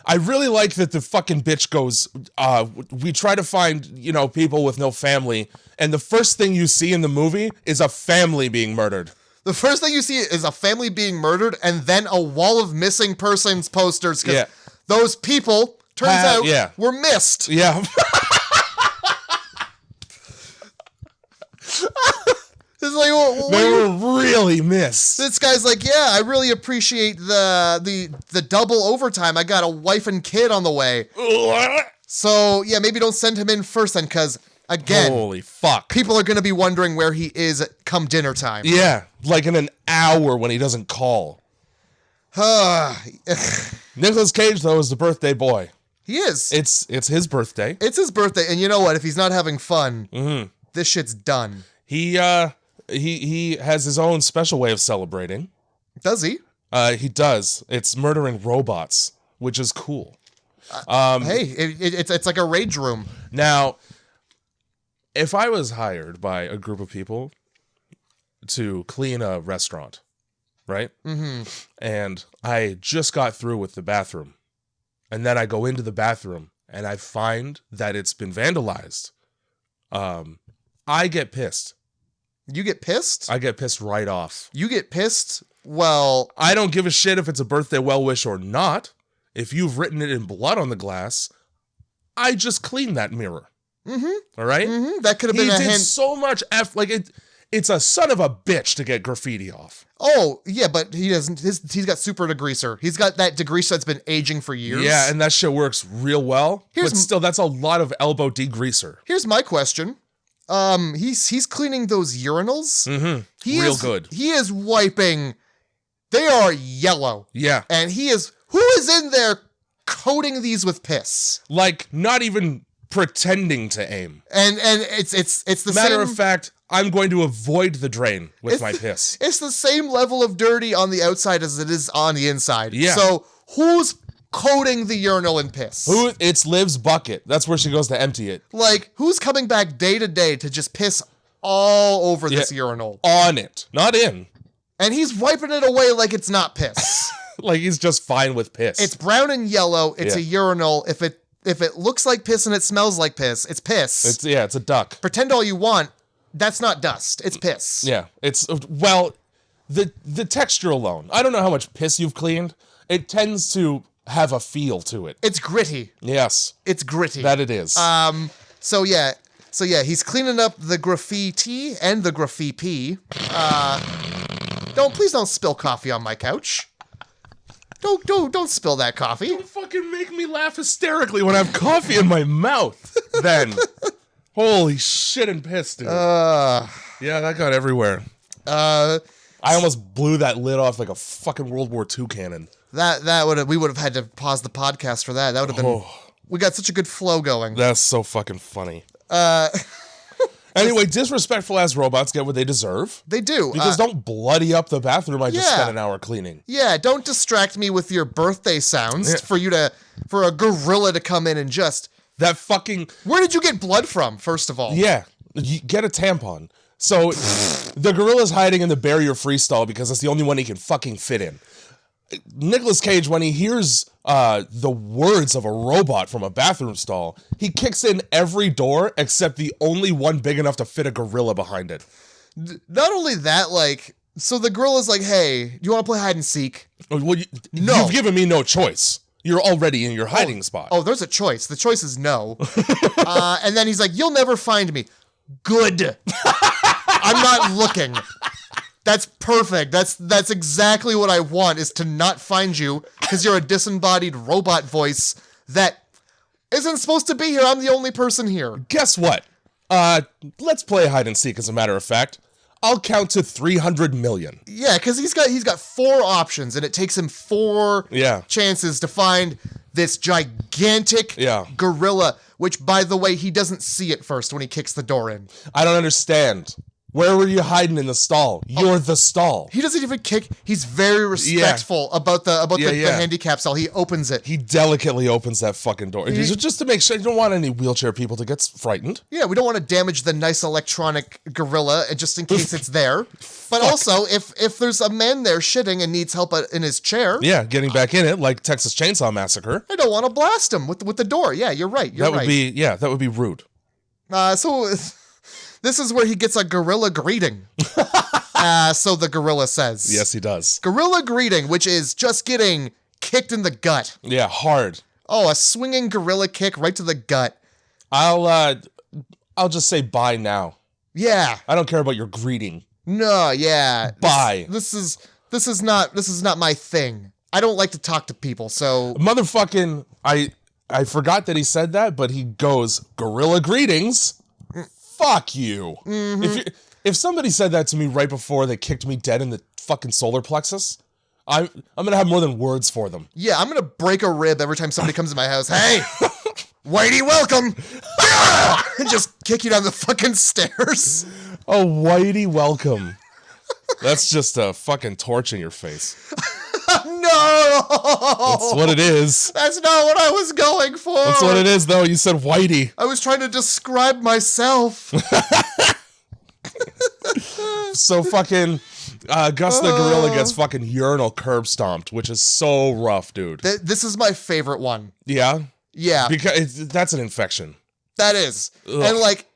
I really like that the fucking bitch goes, we try to find, people with no family, and the first thing you see in the movie is a family being murdered. The first thing you see is a family being murdered, and then a wall of missing persons posters, because those people, turns out, were missed. Yeah. It's like, they were really missed. This guy's like, yeah, I really appreciate the double overtime. I got a wife and kid on the way. So, yeah, maybe don't send him in first then, because, again, holy fuck, people are going to be wondering where he is come dinner time. Yeah, like in an hour when he doesn't call. Nicolas Cage, though, is the birthday boy. He is. It's his birthday. It's his birthday, and you know what? If he's not having fun, this shit's done. He has his own special way of celebrating. Does he? He does. It's murdering robots, which is cool. Hey, it's like a rage room. Now, if I was hired by a group of people to clean a restaurant, right? And I just got through with the bathroom, and then I go into the bathroom and I find that it's been vandalized, I get pissed. You get pissed? I get pissed right off. You get pissed? Well, I don't give a shit if it's a birthday well wish or not. If you've written it in blood on the glass, I just clean that mirror. All right? That could have been a hint. So much it's a son of a bitch to get graffiti off. Oh, yeah, but he doesn't. He's got super degreaser. He's got that degreaser that's been aging for years. Yeah, and that shit works real well. But still, that's a lot of elbow degreaser. Here's my question. He's cleaning those urinals. Real good. He is wiping. They are yellow. Yeah. And who is in there coating these with piss? Like, not even pretending to aim. And it's the same. Matter of fact, I'm going to avoid the drain with my piss. It's the same level of dirty on the outside as it is on the inside. Yeah. So who's coating the urinal in piss? It's Liv's bucket. That's where she goes to empty it. Like, who's coming back day to day to just piss all over this urinal? On it, not in. And he's wiping it away like it's not piss. Like he's just fine with piss. It's brown and yellow. It's a urinal. If it looks like piss and it smells like piss, it's piss. It's a duck. Pretend all you want. That's not dust. It's piss. Yeah. It's, well, the texture alone. I don't know how much piss you've cleaned. It tends to have a feel to it. It's gritty. Yes. It's gritty. That it is. So yeah, he's cleaning up the graffiti and the graffiti. Please don't spill coffee on my couch. Don't spill that coffee. Don't fucking make me laugh hysterically when I have coffee in my mouth. Then. Holy shit and piss, dude. Yeah, that got everywhere. I almost blew that lid off like a fucking World War II cannon. We would have had to pause the podcast for that. That would have been. We got such a good flow going. That's so fucking funny. Anyway, disrespectful ass robots get what they deserve. They do. Because don't bloody up the bathroom I just spent an hour cleaning. Yeah, don't distract me with your birthday sounds for a gorilla to come in and just. That fucking. Where did you get blood from, first of all? Yeah, you get a tampon. So the gorilla's hiding in the barrier freestall because that's the only one he can fucking fit in. Nicolas Cage, when he hears the words of a robot from a bathroom stall, he kicks in every door except the only one big enough to fit a gorilla behind it. Not only that, like, so the gorilla's like, hey, do you want to play hide and seek? Well, No. You've given me no choice. You're already in your hiding spot. Oh, there's a choice. The choice is no. And then he's like, you'll never find me. Good. I'm not looking. That's perfect. That's exactly what I want, is to not find you because you're a disembodied robot voice that isn't supposed to be here. I'm the only person here. Guess what? Let's play hide and seek, as a matter of fact. I'll count to 300 million. Yeah, because he's got 4 options, and it takes him 4 chances to find this gigantic gorilla, which, by the way, he doesn't see it first when he kicks the door in. I don't understand. Where were you hiding in the stall? You're the stall. He doesn't even kick. He's very respectful about the handicap stall. He opens it. He delicately opens that fucking door. Just to make sure. You don't want any wheelchair people to get frightened. Yeah, we don't want to damage the nice electronic gorilla just in case it's there. But also, if there's a man there shitting and needs help in his chair. Yeah, getting back in it, like Texas Chainsaw Massacre. I don't want to blast him with the door. Yeah, you're right. That would be rude. So... This is where he gets a gorilla greeting. So the gorilla says. Yes, he does. Gorilla greeting, which is just getting kicked in the gut. Yeah, hard. Oh, a swinging gorilla kick right to the gut. I'll just say bye now. Yeah. I don't care about your greeting. No, yeah. Bye. This is not my thing. I don't like to talk to people, so motherfucking I forgot that he said that, but he goes, gorilla greetings. Fuck you. Mm-hmm. If somebody said that to me right before they kicked me dead in the fucking solar plexus, I'm gonna have more than words for them. Yeah, I'm gonna break a rib every time somebody comes to my house. Hey, Whitey, welcome. And just kick you down the fucking stairs. Oh, Whitey, welcome. That's just a fucking torch in your face. No! That's what it is. That's not what I was going for. That's what it is, though. You said Whitey. I was trying to describe myself. So fucking Gus the gorilla gets fucking urinal curb stomped, which is so rough, dude. This is my favorite one. Yeah? Yeah. Because that's an infection. That is. Ugh. And like...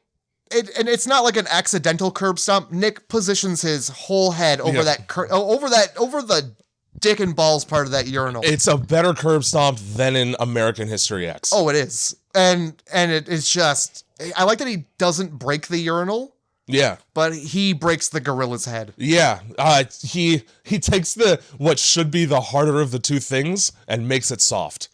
And it's not like an accidental curb stomp. Nick positions his whole head over over the dick and balls part of that urinal. It's a better curb stomp than in American History X. Oh, it is. And it is just, I like that he doesn't break the urinal. Yeah. But he breaks the gorilla's head. Yeah. He takes what should be the harder of the two things and makes it soft.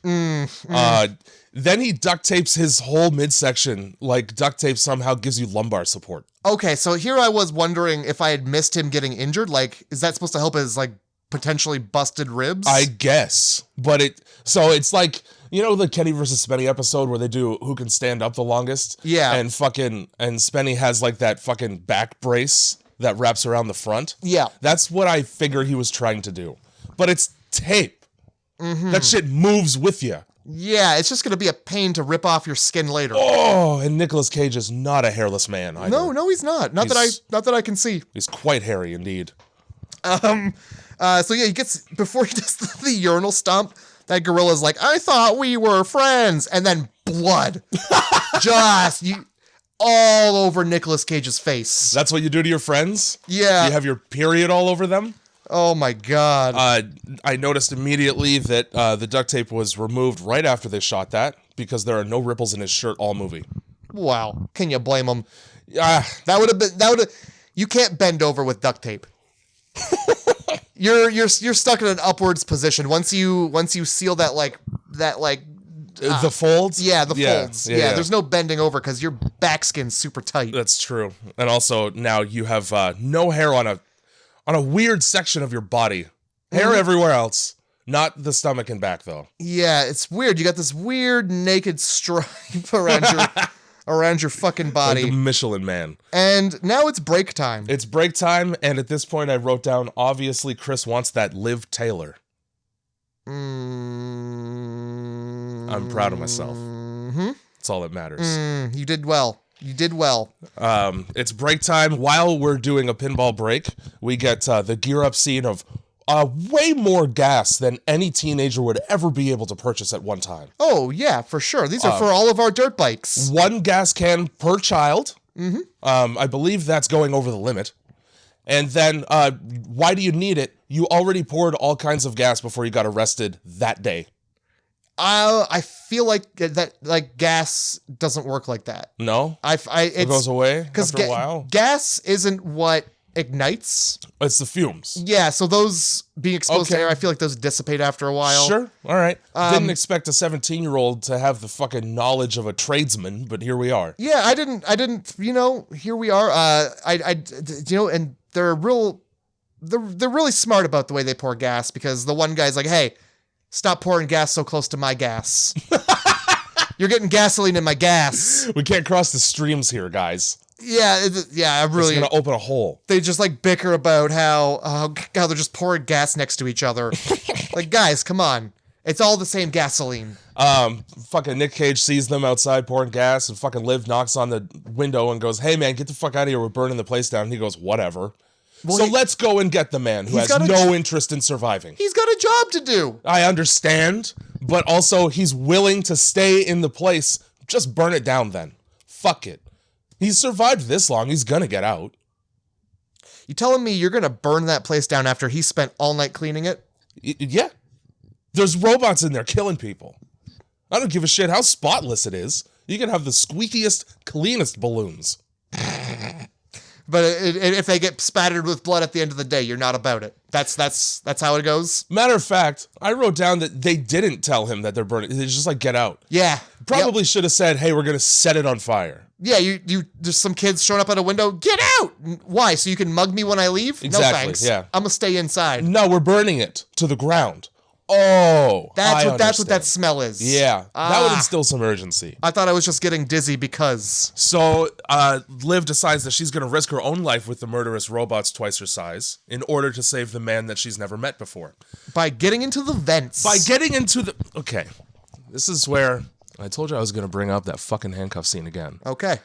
Then he duct tapes his whole midsection, like duct tape somehow gives you lumbar support. Okay, so here I was wondering if I had missed him getting injured. Like, is that supposed to help his, like, potentially busted ribs? I guess. But it's like, you know the Kenny versus Spenny episode where they do who can stand up the longest? Yeah. And Spenny has, like, that fucking back brace that wraps around the front? Yeah. That's what I figure he was trying to do. But it's tape. Mm-hmm. That shit moves with you. Yeah, it's just going to be a pain to rip off your skin later. Oh, and Nicolas Cage is not a hairless man either. No, he's not. Not that I can see. He's quite hairy indeed. So yeah, before he does the urinal stomp, that gorilla's like, I thought we were friends. And then blood. All over Nicolas Cage's face. That's what you do to your friends? Yeah. You have your period all over them? Oh my God. I noticed immediately that the duct tape was removed right after they shot that because there are no ripples in his shirt all movie. Wow. Can you blame him? That would have you can't bend over with duct tape. You're stuck in an upwards position once you seal that the folds? Yeah, the folds. Yeah, there's no bending over because your back skin's super tight. That's true. And also now you have no hair on a weird section of your body. Hair everywhere else. Not the stomach and back, though. Yeah, it's weird. You got this weird naked stripe around your fucking body. Like the Michelin Man. And now it's break time. It's break time, and at this point I wrote down, obviously Chris wants that Liv Taylor. I'm proud of myself. That's all that matters. You did well. It's break time. While we're doing a pinball break, we get the gear up scene of way more gas than any teenager would ever be able to purchase at one time. Oh, yeah, for sure. These are for all of our dirt bikes. 1 gas can per child. Mm-hmm. I believe that's going over the limit. And then, why do you need it? You already poured all kinds of gas before you got arrested that day. I feel like that, like, gas doesn't work like that. No? It goes away after a while? Gas isn't what ignites. It's the fumes. Yeah, so those being exposed to air, I feel like those dissipate after a while. Sure, all right. Didn't expect a 17-year-old to have the fucking knowledge of a tradesman, but here we are. Yeah, I didn't, here we are. And they're really smart about the way they pour gas, because the one guy's like, hey, stop pouring gas so close to my gas. You're getting gasoline in my gas. We can't cross the streams here, guys. Yeah, I'm really... It's going to open a hole. They just, like, bicker about how they're just pouring gas next to each other. Like, guys, come on. It's all the same gasoline. Fucking Nic Cage sees them outside pouring gas, and fucking Liv knocks on the window and goes, hey, man, get the fuck out of here. We're burning the place down. And he goes, whatever. Well, so let's go and get the man who has no interest in surviving. He's got a job to do. I understand, but also he's willing to stay in the place. Just burn it down then. Fuck it. He's survived this long. He's gonna get out. You telling me you're gonna burn that place down after he spent all night cleaning it? Yeah. There's robots in there killing people. I don't give a shit how spotless it is. You can have the squeakiest, cleanest balloons. But if they get spattered with blood at the end of the day, you're not about it. That's how it goes. Matter of fact, I wrote down that they didn't tell him that they're burning. They just like, get out. Yeah. Probably should have said, hey, we're going to set it on fire. Yeah, there's some kids showing up at a window. Get out! Why? So you can mug me when I leave? Exactly, no thanks. Yeah. I'm going to stay inside. No, we're burning it to the ground. Oh, that's what that smell is. Yeah, that would instill some urgency. I thought I was just getting dizzy because. So, Liv decides that she's going to risk her own life with the murderous robots twice her size in order to save the man that she's never met before. By getting into the vents. Okay, this is where I told you I was going to bring up that fucking handcuff scene again. Okay,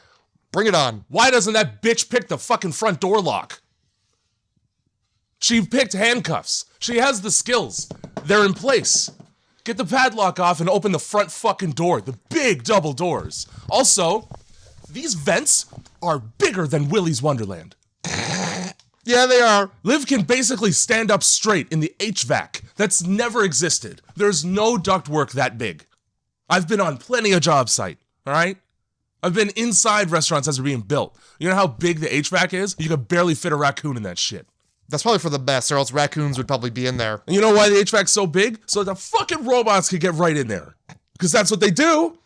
bring it on. Why doesn't that bitch pick the fucking front door lock? She picked handcuffs. She has the skills. They're in place. Get the padlock off and open the front fucking door. The big double doors. Also, these vents are bigger than Willy's Wonderland. Yeah, they are. Liv can basically stand up straight in the HVAC. That's never existed. There's no ductwork that big. I've been on plenty of job site, all right? I've been inside restaurants as they're being built. You know how big the HVAC is? You could barely fit a raccoon in that shit. That's probably for the best, or else raccoons would probably be in there. And you know why the HVAC's so big? So the fucking robots could get right in there. Because that's what they do.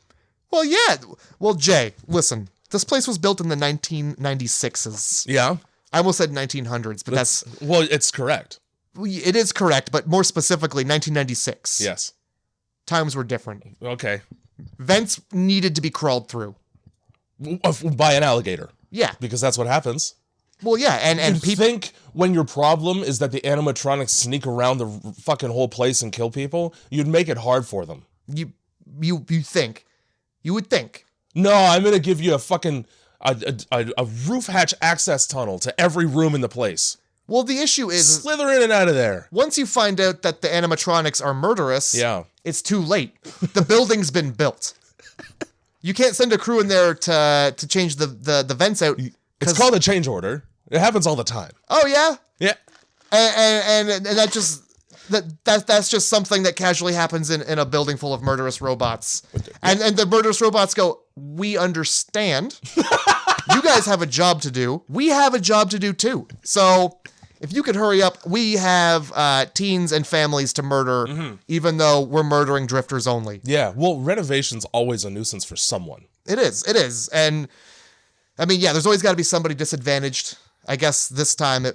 Well, yeah. Well, Jay, listen. This place was built in the 1996s. Yeah. I almost said 1900s, but that's... Well, it's correct. It is correct, but more specifically, 1996. Yes. Times were different. Okay. Vents needed to be crawled through. By an alligator. Yeah. Because that's what happens. Well, yeah, and people think when your problem is that the animatronics sneak around the fucking whole place and kill people, you'd make it hard for them. You think. You would think. No, I'm gonna give you a fucking a roof hatch access tunnel to every room in the place. Well, the issue is slither in and out of there. Once you find out that the animatronics are murderous, yeah, it's too late. The building's been built. You can't send a crew in there to change the vents out. It's called a change order. It happens all the time. Oh yeah? Yeah. And that's just something that casually happens in a building full of murderous robots. And the murderous robots go, we understand. You guys have a job to do. We have a job to do too. So if you could hurry up, we have teens and families to murder, even though we're murdering drifters only. Yeah, well, renovation's always a nuisance for someone. It is. And I mean, yeah, there's always got to be somebody disadvantaged. I guess this time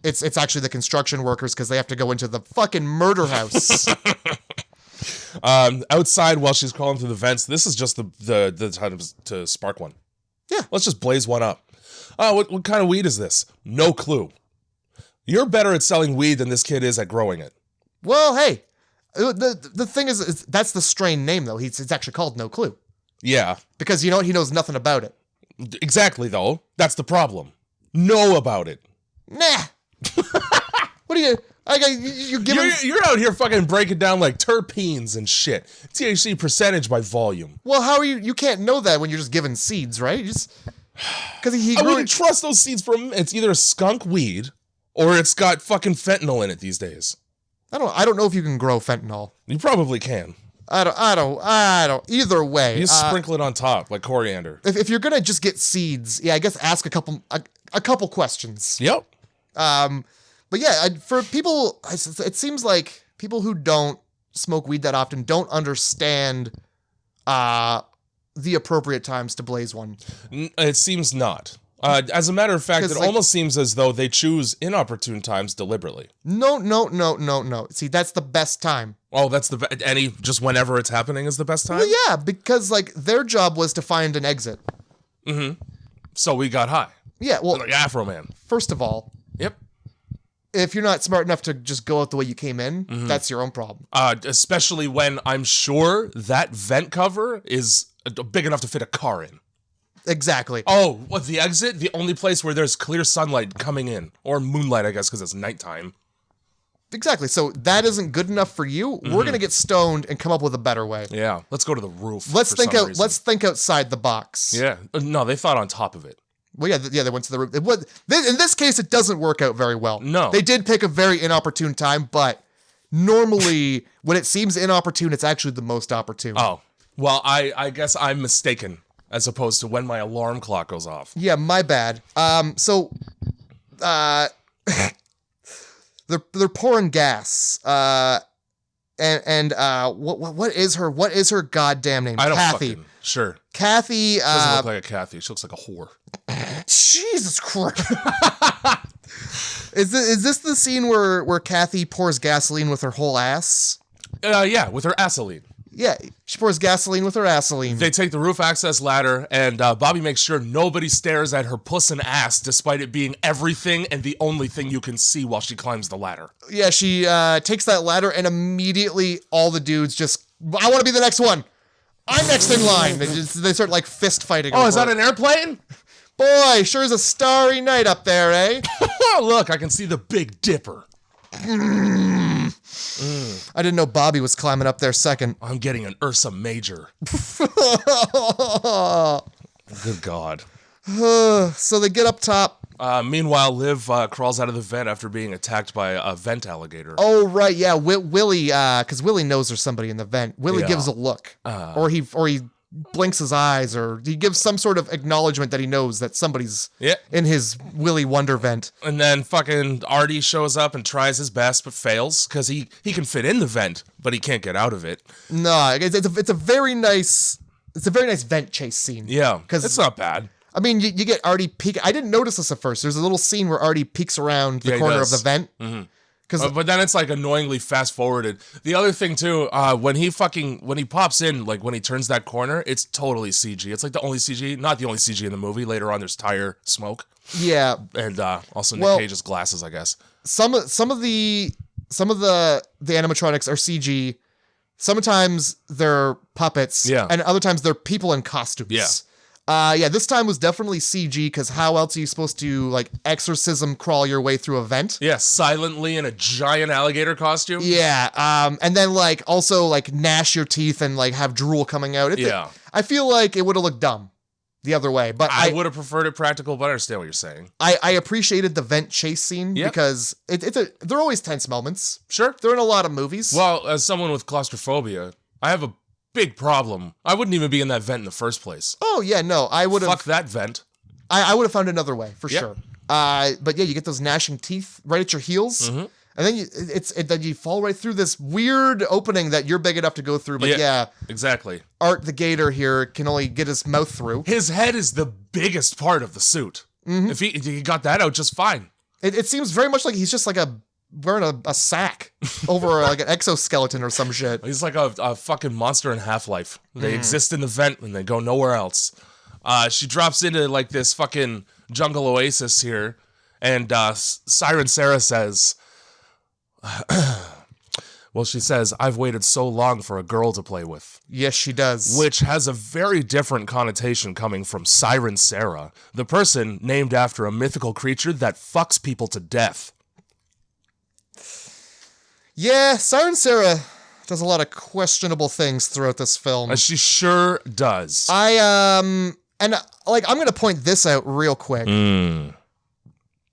it's actually the construction workers because they have to go into the fucking murder house. Outside while she's crawling through the vents, this is just the time to spark one. Yeah. Let's just blaze one up. What kind of weed is this? No clue. You're better at selling weed than this kid is at growing it. Well, hey, the thing is that's the strain name, though. It's actually called No Clue. Yeah. Because you know what? He knows nothing about it. Exactly, though. That's the problem. Know about it. Nah. What are you You're giving. You're out here fucking breaking down like terpenes and shit. THC percentage by volume. Well, how are you? You can't know that when you're just giving seeds, right? You just because he I grew wouldn't trust those seeds from. It's either a skunk weed or it's got fucking fentanyl in it these days. I don't know if you can grow fentanyl. You probably can. I don't. Either way, You sprinkle it on top like coriander. if you're gonna just get seeds, yeah, I guess ask a couple questions. Yep. But yeah, for people, it seems like people who don't smoke weed that often don't understand the appropriate times to blaze one. It seems not. As a matter of fact, it almost seems as though they choose inopportune times deliberately. No. See, that's the best time. Oh, that's just whenever it's happening is the best time? Well, yeah, because like their job was to find an exit. Mm-hmm. So we got high. Yeah, well, like Afro Man. First of all, yep. If you're not smart enough to just go out the way you came in, that's your own problem. Especially when I'm sure that vent cover is big enough to fit a car in. Exactly. Oh, what, the exit? The only place where there's clear sunlight coming in. Or moonlight, I guess, because it's nighttime. Exactly. So that isn't good enough for you. We're going to get stoned and come up with a better way. Yeah. Let's go to the roof. Let's think outside the box. Yeah. No, they thought on top of it. Well, yeah, they went to the roof. In this case, it doesn't work out very well. No. They did pick a very inopportune time, but normally when it seems inopportune, it's actually the most opportune. Oh. Well, I guess I'm mistaken as opposed to when my alarm clock goes off. Yeah, my bad. They're pouring gas. What is her goddamn name? I don't Kathy. fucking sure. Kathy Doesn't look like a Kathy. She looks like a whore. Jesus Christ. Is this the scene where Kathy pours gasoline with her whole ass? Yeah, with her assaline. Yeah, she pours gasoline with her assaline. They take the roof access ladder, and Bobby makes sure nobody stares at her puss and ass, despite it being everything and the only thing you can see while she climbs the ladder. Yeah, she takes that ladder, and immediately all the dudes just, I want to be the next one. I'm next in line. They start like fist fighting. Oh, is that an airplane? Boy, sure is a starry night up there, eh? Look, I can see the Big Dipper. I didn't know Bobby was climbing up there second. I'm getting an Ursa Major. Good God. So they get up top. Meanwhile, Liv crawls out of the vent after being attacked by a vent alligator. Oh, right, yeah. Willy, because Willy knows there's somebody in the vent. Willy gives a look. Or he blinks his eyes, or he gives some sort of acknowledgement that he knows that somebody's in his Willy Wonder vent. And then fucking Artie shows up and tries his best but fails because he can fit in the vent, but he can't get out of it. No, it's a very nice vent chase scene. Yeah, because it's not bad. I mean, you get Artie peek. I didn't notice this at first. There's a little scene where Artie peeks around the corner of the vent. Mm-hmm. But then it's like annoyingly fast forwarded. The other thing too, when he pops in, like when he turns that corner, it's totally CG. It's like the only CG, not the only CG in the movie. Later on, there's tire smoke. Yeah, and also Nic Cage's glasses, I guess. Some of the animatronics are CG. Sometimes they're puppets. Yeah, and other times they're people in costumes. Yeah. This time was definitely CG because how else are you supposed to like exorcism crawl your way through a vent? Yeah, silently in a giant alligator costume. Yeah, and then like also like gnash your teeth and like have drool coming out. I feel like it would have looked dumb the other way, but I would have preferred it practical, but I understand what you're saying. I appreciated the vent chase scene because they're always tense moments. Sure, they're in a lot of movies. Well, as someone with claustrophobia, I have a big problem. I wouldn't even be in that vent in the first place. Oh yeah, no, I would have. Fuck that vent. I would have found another way for sure. But yeah, you get those gnashing teeth right at your heels, and then then you fall right through this weird opening that you're big enough to go through. But yeah, exactly. Art the Gator here can only get his mouth through. His head is the biggest part of the suit. If he got that out just fine. It seems very much like he's just like wearing a sack over like an exoskeleton or some shit. He's like a fucking monster in Half-Life. They exist in the vent and they go nowhere else. She drops into like this fucking jungle oasis here, and Siren Sarah says, well, she says, I've waited so long for a girl to play with. Yes, she does. Which has a very different connotation coming from Siren Sarah, the person named after a mythical creature that fucks people to death. Yeah, Siren Sarah does a lot of questionable things throughout this film. She sure does. I'm gonna point this out real quick.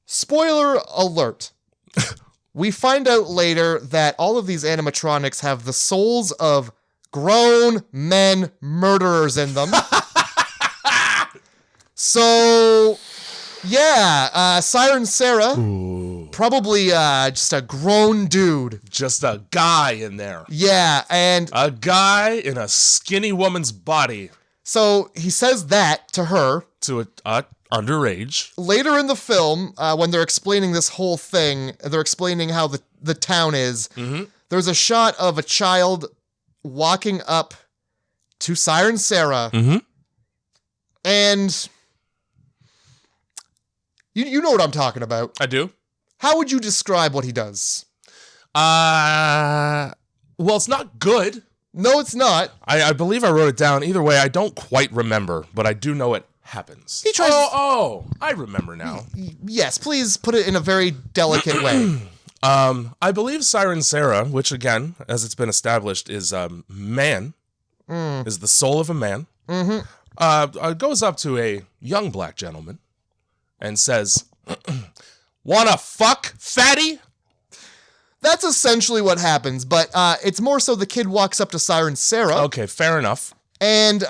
Spoiler alert. We find out later that all of these animatronics have the souls of grown men murderers in them. So, yeah, Siren Sarah, probably just a grown dude. Just a guy in there. Yeah, and a guy in a skinny woman's body. So he says that to her. To a underage. Later in the film, when they're explaining this whole thing, they're explaining how the town is. Mm-hmm. There's a shot of a child walking up to Siren Sarah. Mm-hmm. And you know what I'm talking about. I do. How would you describe what he does? Well, it's not good. No, it's not. I believe I wrote it down. Either way, I don't quite remember, but I do know it happens. He tries. Oh, I remember now. Yes, please put it in a very delicate way. I believe Siren Sarah, which again, as it's been established, is man, is the soul of a man. Goes up to a young black gentleman and says, "Wanna fuck, fatty?" That's essentially what happens, but it's more so the kid walks up to Siren Sarah. Okay, fair enough. And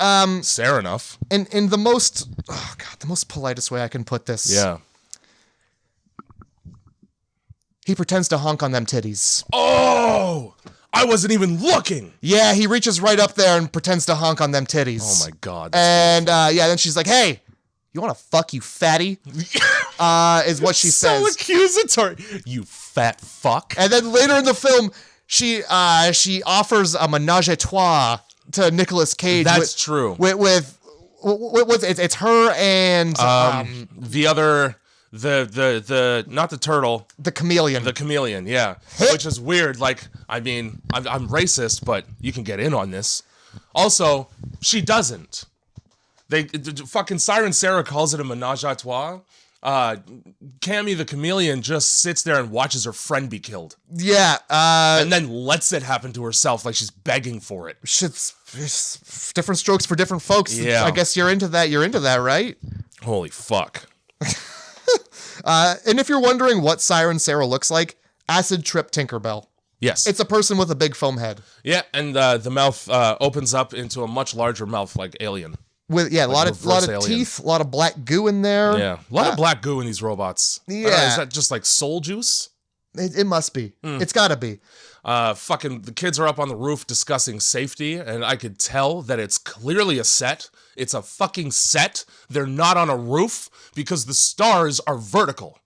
fair enough. In the most the most politest way I can put this. Yeah. He pretends to honk on them titties. Oh, I wasn't even looking. Yeah, he reaches right up there and pretends to honk on them titties. Oh my god. And then she's like, "Hey, you want to fuck, you fatty?" Is what she says. So accusatory. You fat fuck. And then later in the film, she offers a menage a trois to Nicolas Cage. That's true. With it's her and the other the not the turtle, the chameleon. The chameleon, yeah. Which is weird. Like, I mean, I'm racist, but you can get in on this. Also, she doesn't. Fucking Siren Sarah calls it a menage a trois. Cammy the chameleon just sits there and watches her friend be killed. Yeah. And then lets it happen to herself like she's begging for it. It's different strokes for different folks. Yeah. I guess you're into that, right? Holy fuck. And if you're wondering what Siren Sarah looks like, acid trip Tinkerbell. Yes. It's a person with a big foam head. Yeah, and the mouth opens up into a much larger mouth like Alien. With a lot of teeth, a lot of black goo in there. Yeah, a lot of black goo in these robots. Yeah, is that just like soul juice? It must be. It's got to be. Fucking the kids are up on the roof discussing safety, and I could tell that it's clearly a set. It's a fucking set. They're not on a roof because the stars are vertical.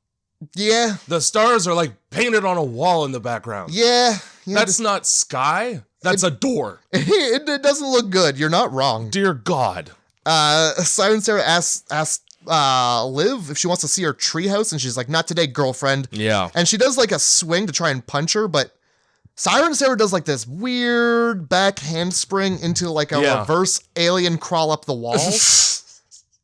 Yeah, the stars are like painted on a wall in the background. Yeah, that's not sky. That's a door. It doesn't look good. You're not wrong. Dear God. Siren Sarah asks Liv if she wants to see her treehouse, and she's like, "Not today, girlfriend." Yeah. And she does like a swing to try and punch her, but Siren Sarah does like this weird back handspring into like a reverse alien crawl up the wall.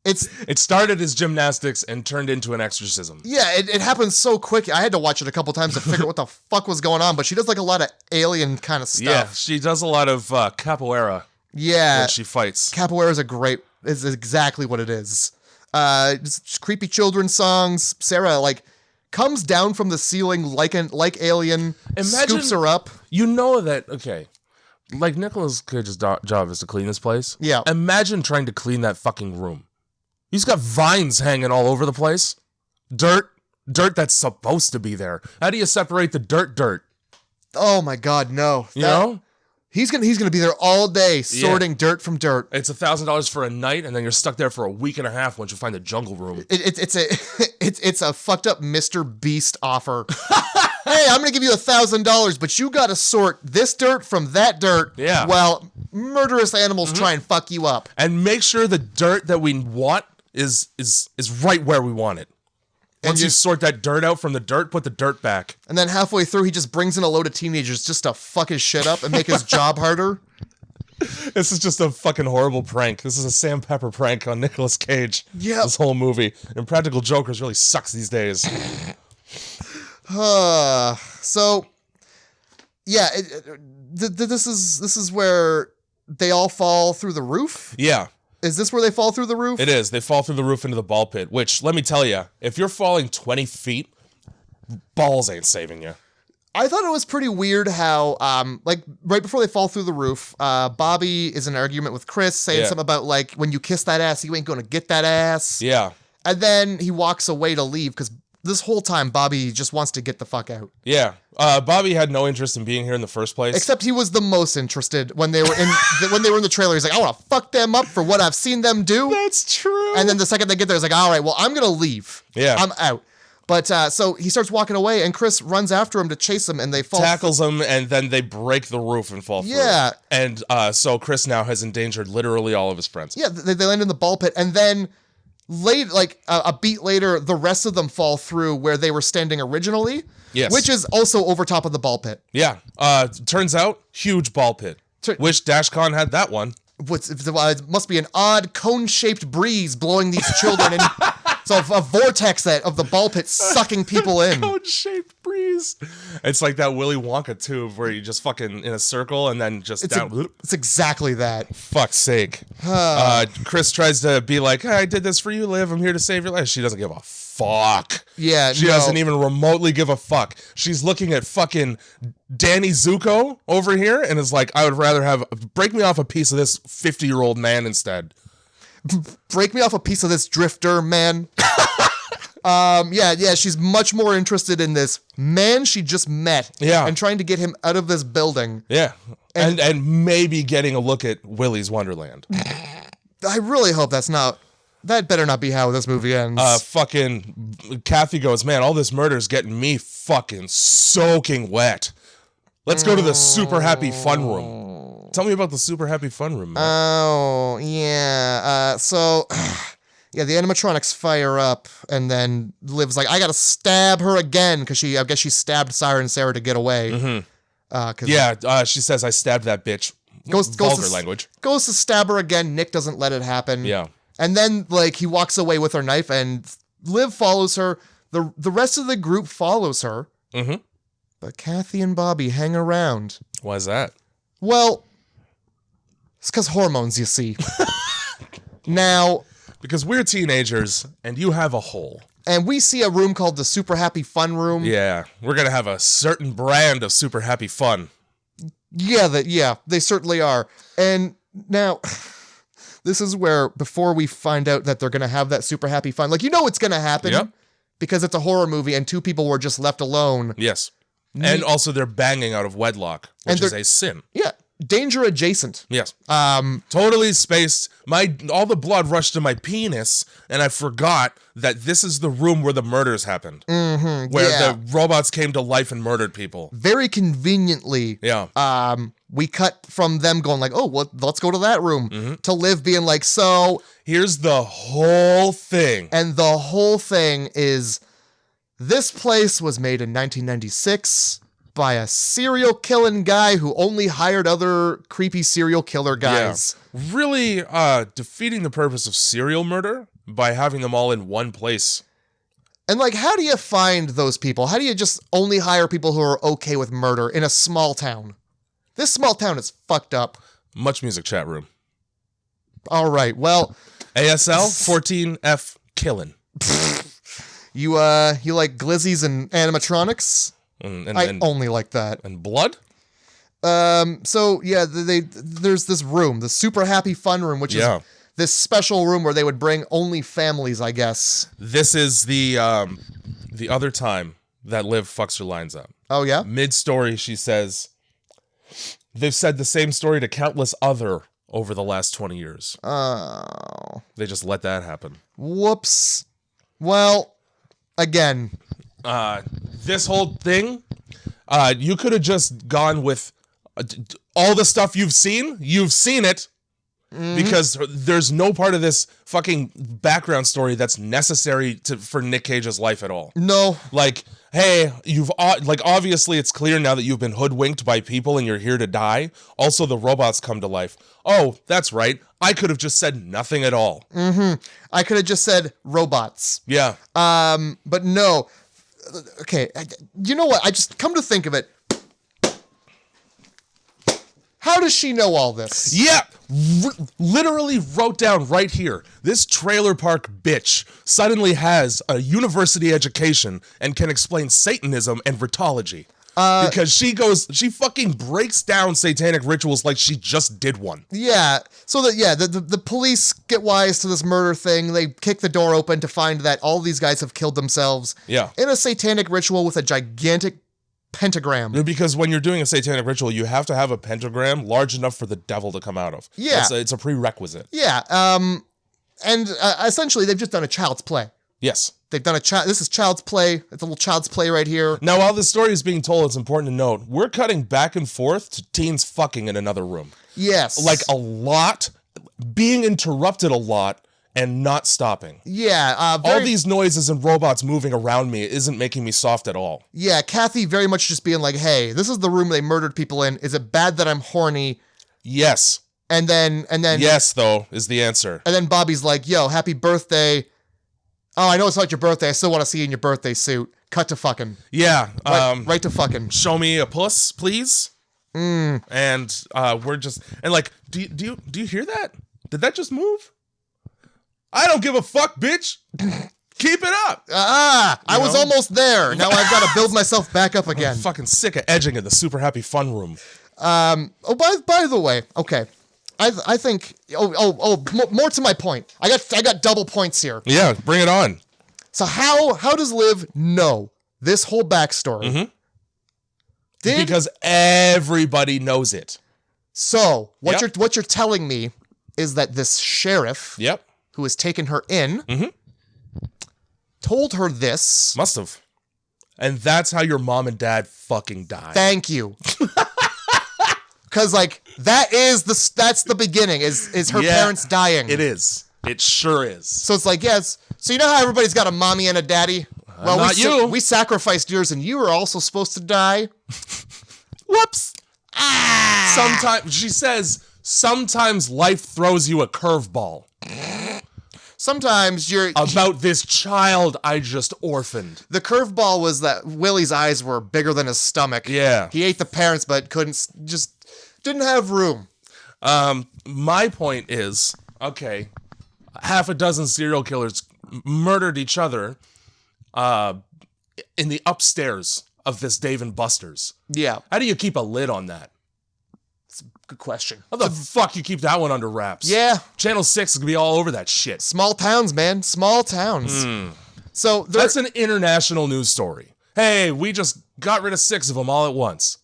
It started as gymnastics and turned into an exorcism. Yeah, it happens so quick. I had to watch it a couple times to figure out what the fuck was going on, but she does like a lot of alien kind of stuff. Yeah, she does a lot of capoeira. Yeah. When she fights. Capoeira is exactly what it is. Just creepy children's songs. Sarah comes down from the ceiling like alien, scoops her up. You know that, okay, like Nicolas Cage's job is to clean this place. Yeah. Imagine trying to clean that fucking room. He's got vines hanging all over the place. Dirt that's supposed to be there. How do you separate the dirt? Oh my God, no. You know? He's gonna be there all day sorting dirt from dirt. It's $1,000 for a night, and then you're stuck there for a week and a half once you find the jungle room. It's a fucked up Mr. Beast offer. Hey, I'm gonna give you $1,000, but you gotta sort this dirt from that dirt. Yeah. While murderous animals try and fuck you up. And make sure the dirt that we want is right where we want it. Once you sort that dirt out from the dirt, put the dirt back. And then halfway through, he just brings in a load of teenagers just to fuck his shit up and make his job harder. This is just a fucking horrible prank. This is a Sam Pepper prank on Nicolas Cage. Yeah. This whole movie. And Practical Jokers really sucks these days. So, yeah, this is where they all fall through the roof? Yeah. Is this where they fall through the roof? It is. They fall through the roof into the ball pit, which, let me tell you, if you're falling 20 feet, balls ain't saving you. I thought it was pretty weird how, like, right before they fall through the roof, Bobby is in an argument with Chris, saying something about, like, when you kiss that ass, you ain't gonna get that ass. Yeah. And then he walks away to leave, because this whole time, Bobby just wants to get the fuck out. Yeah. Bobby had no interest in being here in the first place. Except he was the most interested when they were in the trailer. He's like, I want to fuck them up for what I've seen them do. That's true. And then the second they get there, he's like, all right, well, I'm going to leave. Yeah. I'm out. But so he starts walking away, and Chris runs after him to chase him, and they fall. Tackles him, and then they break the roof and fall through. Yeah. And so Chris now has endangered literally all of his friends. Yeah, they land in the ball pit, and then a beat later, the rest of them fall through where they were standing originally. Yes. Which is also over top of the ball pit. Yeah. Turns out, huge ball pit. Wish DashCon had that one. It must be an odd cone-shaped breeze blowing these children in. So a vortex of the ball pit sucking people in. Cone-shaped breeze. It's like that Willy Wonka tube where you just fucking in a circle and then just down. It's exactly that. Fuck's sake. Chris tries to be like, hey, I did this for you, Liv. I'm here to save your life. She doesn't give a fuck. Yeah, She doesn't even remotely give a fuck. She's looking at fucking Danny Zuko over here and is like, I would rather break me off a piece of this 50-year-old man instead. Break me off a piece of this drifter, man. Yeah, she's much more interested in this man she just met. Yeah. And trying to get him out of this building. Yeah. And maybe getting a look at Willy's Wonderland. I really hope that better not be how this movie ends. Fucking Kathy goes, man, all this murder is getting me fucking soaking wet. Let's go to the super happy fun room. Tell me about the super happy fun room, man. Oh, yeah. Yeah, the animatronics fire up, and then Liv's like, I gotta stab her again, because I guess she stabbed Siren Sarah to get away. Mm-hmm. She says, I stabbed that bitch. Vulgar language. Goes to stab her again. Nick doesn't let it happen. Yeah. And then, like, he walks away with her knife, and Liv follows her. The rest of the group follows her. Mm-hmm. But Kathy and Bobby hang around. Why is that? Well, it's because hormones, you see. Now... Because we're teenagers, and you have a hole. And we see a room called the Super Happy Fun Room. Yeah, we're going to have a certain brand of super happy fun. Yeah, they certainly are. And now, this is where, before we find out that they're going to have that super happy fun, like, it's going to happen. Yep. Because it's a horror movie, and two people were just left alone. Yes. And also they're banging out of wedlock, which is a sin. Yeah. Danger adjacent. Yes. Totally spaced. All the blood rushed to my penis, and I forgot that this is the room where the murders happened. Mm-hmm. Where the robots came to life and murdered people. Very conveniently. Yeah. We cut from them going like, oh, well, let's go to that room, to Liv being like, so... Here's the whole thing. And the whole thing is, this place was made in 1996... by a serial killing guy who only hired other creepy serial killer guys. Yeah. Really defeating the purpose of serial murder by having them all in one place. And like, how do you find those people? How do you just only hire people who are okay with murder in a small town? This small town is fucked up. Much music chat room. All right, well. ASL 14F killing. You like glizzies and animatronics? I only like that. And blood? So yeah, there's this room, the super happy fun room, which is this special room where they would bring only families, I guess. This is the other time that Liv fucks her lines up. Oh yeah? Mid-story, she says, they've said the same story to countless other over the last 20 years. Oh. They just let that happen. Whoops. Well, again... this whole thing, you could have just gone with all the stuff you've seen it, because there's no part of this fucking background story that's necessary for Nic Cage's life at all. No. Like, hey, obviously it's clear now that you've been hoodwinked by people and you're here to die. Also, the robots come to life. Oh, that's right. I could have just said nothing at all. I could have just said robots. Yeah. But no. Okay, you know what? I just come to think of it. How does she know all this? Yeah, literally wrote down right here. This trailer park bitch suddenly has a university education and can explain Satanism and Ritology. Because she fucking breaks down satanic rituals like she just did one. Yeah. So the police get wise to this murder thing. They kick the door open to find that all these guys have killed themselves. Yeah. In a satanic ritual with a gigantic pentagram. Because when you're doing a satanic ritual, you have to have a pentagram large enough for the devil to come out of. Yeah. It's a prerequisite. Yeah. And essentially they've just done a child's play. Yes. They've done this is child's play. It's a little child's play right here. Now, while this story is being told, it's important to note, we're cutting back and forth to teens fucking in another room. Yes. Like a lot, being interrupted a lot, and not stopping. Yeah. All these noises and robots moving around me isn't making me soft at all. Yeah, Kathy very much just being like, hey, this is the room they murdered people in. Is it bad that I'm horny? Yes. And then Yes, though, is the answer. And then Bobby's like, yo, happy birthday. Oh, I know it's not your birthday. I still want to see you in your birthday suit. Cut to fucking. Yeah. Right to fucking. Show me a puss, please. And we're just and like, do you hear that? Did that just move? I don't give a fuck, bitch. Keep it up. I was almost there. Now I've got to build myself back up again. I'm fucking sick of edging in the super happy fun room. Oh, by the way, okay. I think. More to my point. I got double points here. Yeah, bring it on. So how does Liv know this whole backstory? Mm-hmm. Because everybody knows it. So what you're telling me is that this sheriff, Yep. who has taken her in, Mm-hmm. told her this. Must have. And that's how your mom and dad fucking died. Thank you. Because like that's the beginning is her parents dying. It is. It sure is. So it's like, yes. So you know how everybody's got a mommy and a daddy? Well, not you. We sacrificed yours, and you were also supposed to die. Whoops. Sometimes she says sometimes life throws you a curveball. Sometimes you're about this child I just orphaned. The curveball was that Willy's eyes were bigger than his stomach. Yeah. He ate the parents, but didn't have room. My point is, okay, half a dozen serial killers murdered each other in the upstairs of this Dave and Buster's. Yeah. How do you keep a lid on that? Good question. How the fuck you keep that one under wraps? Yeah. Channel 6 is gonna be all over that shit. Small towns, man. Small towns. So that's an international news story. Hey, we just got rid of 6 of them all at once.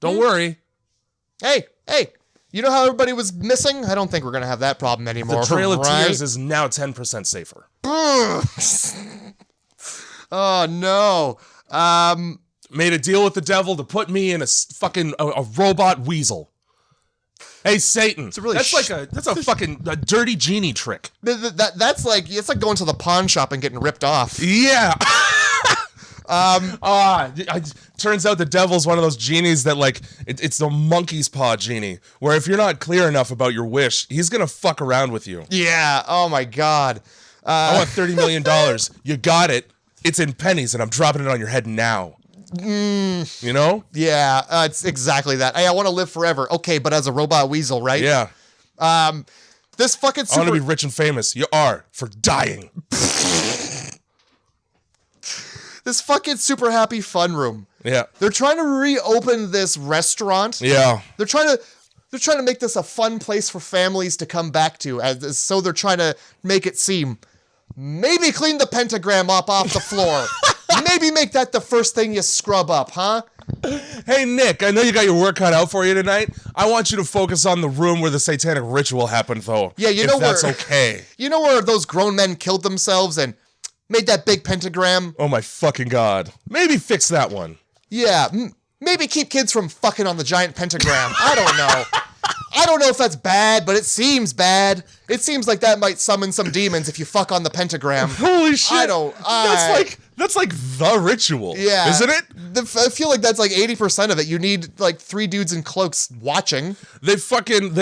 Don't worry. Hey. You know how everybody was missing? I don't think we're going to have that problem anymore. The Trail of right? Tears is now 10% safer. Oh, no. Made a deal with the devil to put me in a fucking a robot weasel. Hey, Satan. That's a fucking dirty genie trick. That's like, it's like going to the pawn shop and getting ripped off. Yeah. Turns out the devil's one of those genies that like it's the monkey's paw genie, where if you're not clear enough about your wish, he's gonna fuck around with you. Yeah. Oh my God. I want $30 million. You got it. It's in pennies, and I'm dropping it on your head now. You know? Yeah. It's exactly that. Hey, I want to live forever. Okay, but as a robot weasel, right? Yeah. This fucking I want to be rich and famous. You are for dying. This fucking super happy fun room. Yeah. They're trying to reopen this restaurant. Yeah. They're trying to make this a fun place for families to come back to. So they're trying to make it seem, maybe clean the pentagram up off the floor. Maybe make that the first thing you scrub up, huh? Hey, Nick, I know you got your work cut out for you tonight. I want you to focus on the room where the satanic ritual happened, though. Yeah, you know that's okay. You know where those grown men killed themselves and made that big pentagram? Oh my fucking God. Maybe fix that one. Yeah, maybe keep kids from fucking on the giant pentagram. I don't know. I don't know if that's bad, but it seems bad. It seems like that might summon some demons if you fuck on the pentagram. Holy shit. That's like the ritual. Yeah. Isn't it? I feel like that's like 80% of it. You need like 3 dudes in cloaks watching. They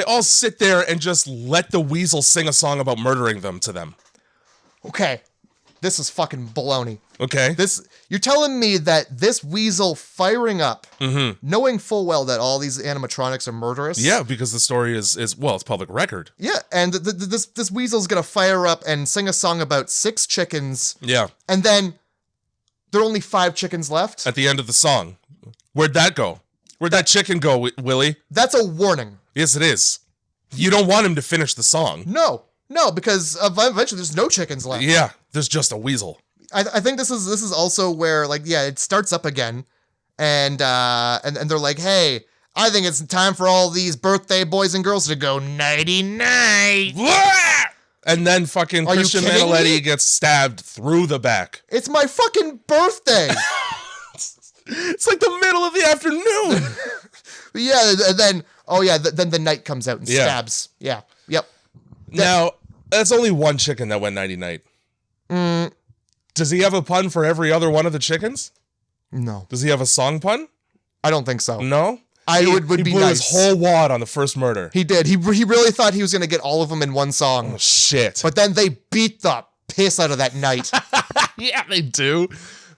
all sit there and just let the weasel sing a song about murdering them to them. Okay. This is fucking baloney. Okay. You're telling me that this weasel firing up, knowing full well that all these animatronics are murderous. Yeah, because the story is well, it's public record. Yeah, and this weasel's gonna fire up and sing a song about 6 chickens. Yeah. And then there are only 5 chickens left. At the end of the song. Where'd that go? Where'd that chicken go, Willy? That's a warning. Yes, it is. You don't want him to finish the song. No, because eventually there's no chickens left. Yeah, there's just a weasel. I think this is also where, like, yeah, it starts up again, and they're like, hey, I think it's time for all these birthday boys and girls to go nighty-night. And then fucking Christian Manaletti gets stabbed through the back. It's my fucking birthday. It's like the middle of the afternoon. Yeah, and then, then the knight comes out and stabs. Yeah, yep. Now, that's only one chicken that went nighty-night. Does he have a pun for every other one of the chickens? No. Does he have a song pun? I don't think so. No? He would be blew nice. his whole wad on the first murder. He did. He really thought he was going to get all of them in one song. Oh, shit. But then they beat the piss out of that knight. Yeah, they do.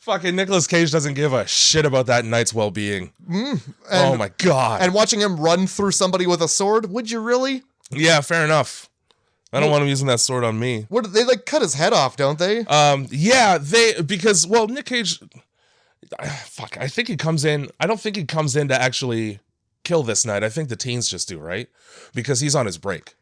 Fucking Nicolas Cage doesn't give a shit about that knight's well-being. Oh, my God. And watching him run through somebody with a sword, would you really? Yeah, fair enough. I don't want him using that sword on me. What, they like cut his head off, don't they? Yeah, because Nic Cage, I think he comes in, I don't think he comes in to actually kill this knight. I think the teens just do, right? Because he's on his break.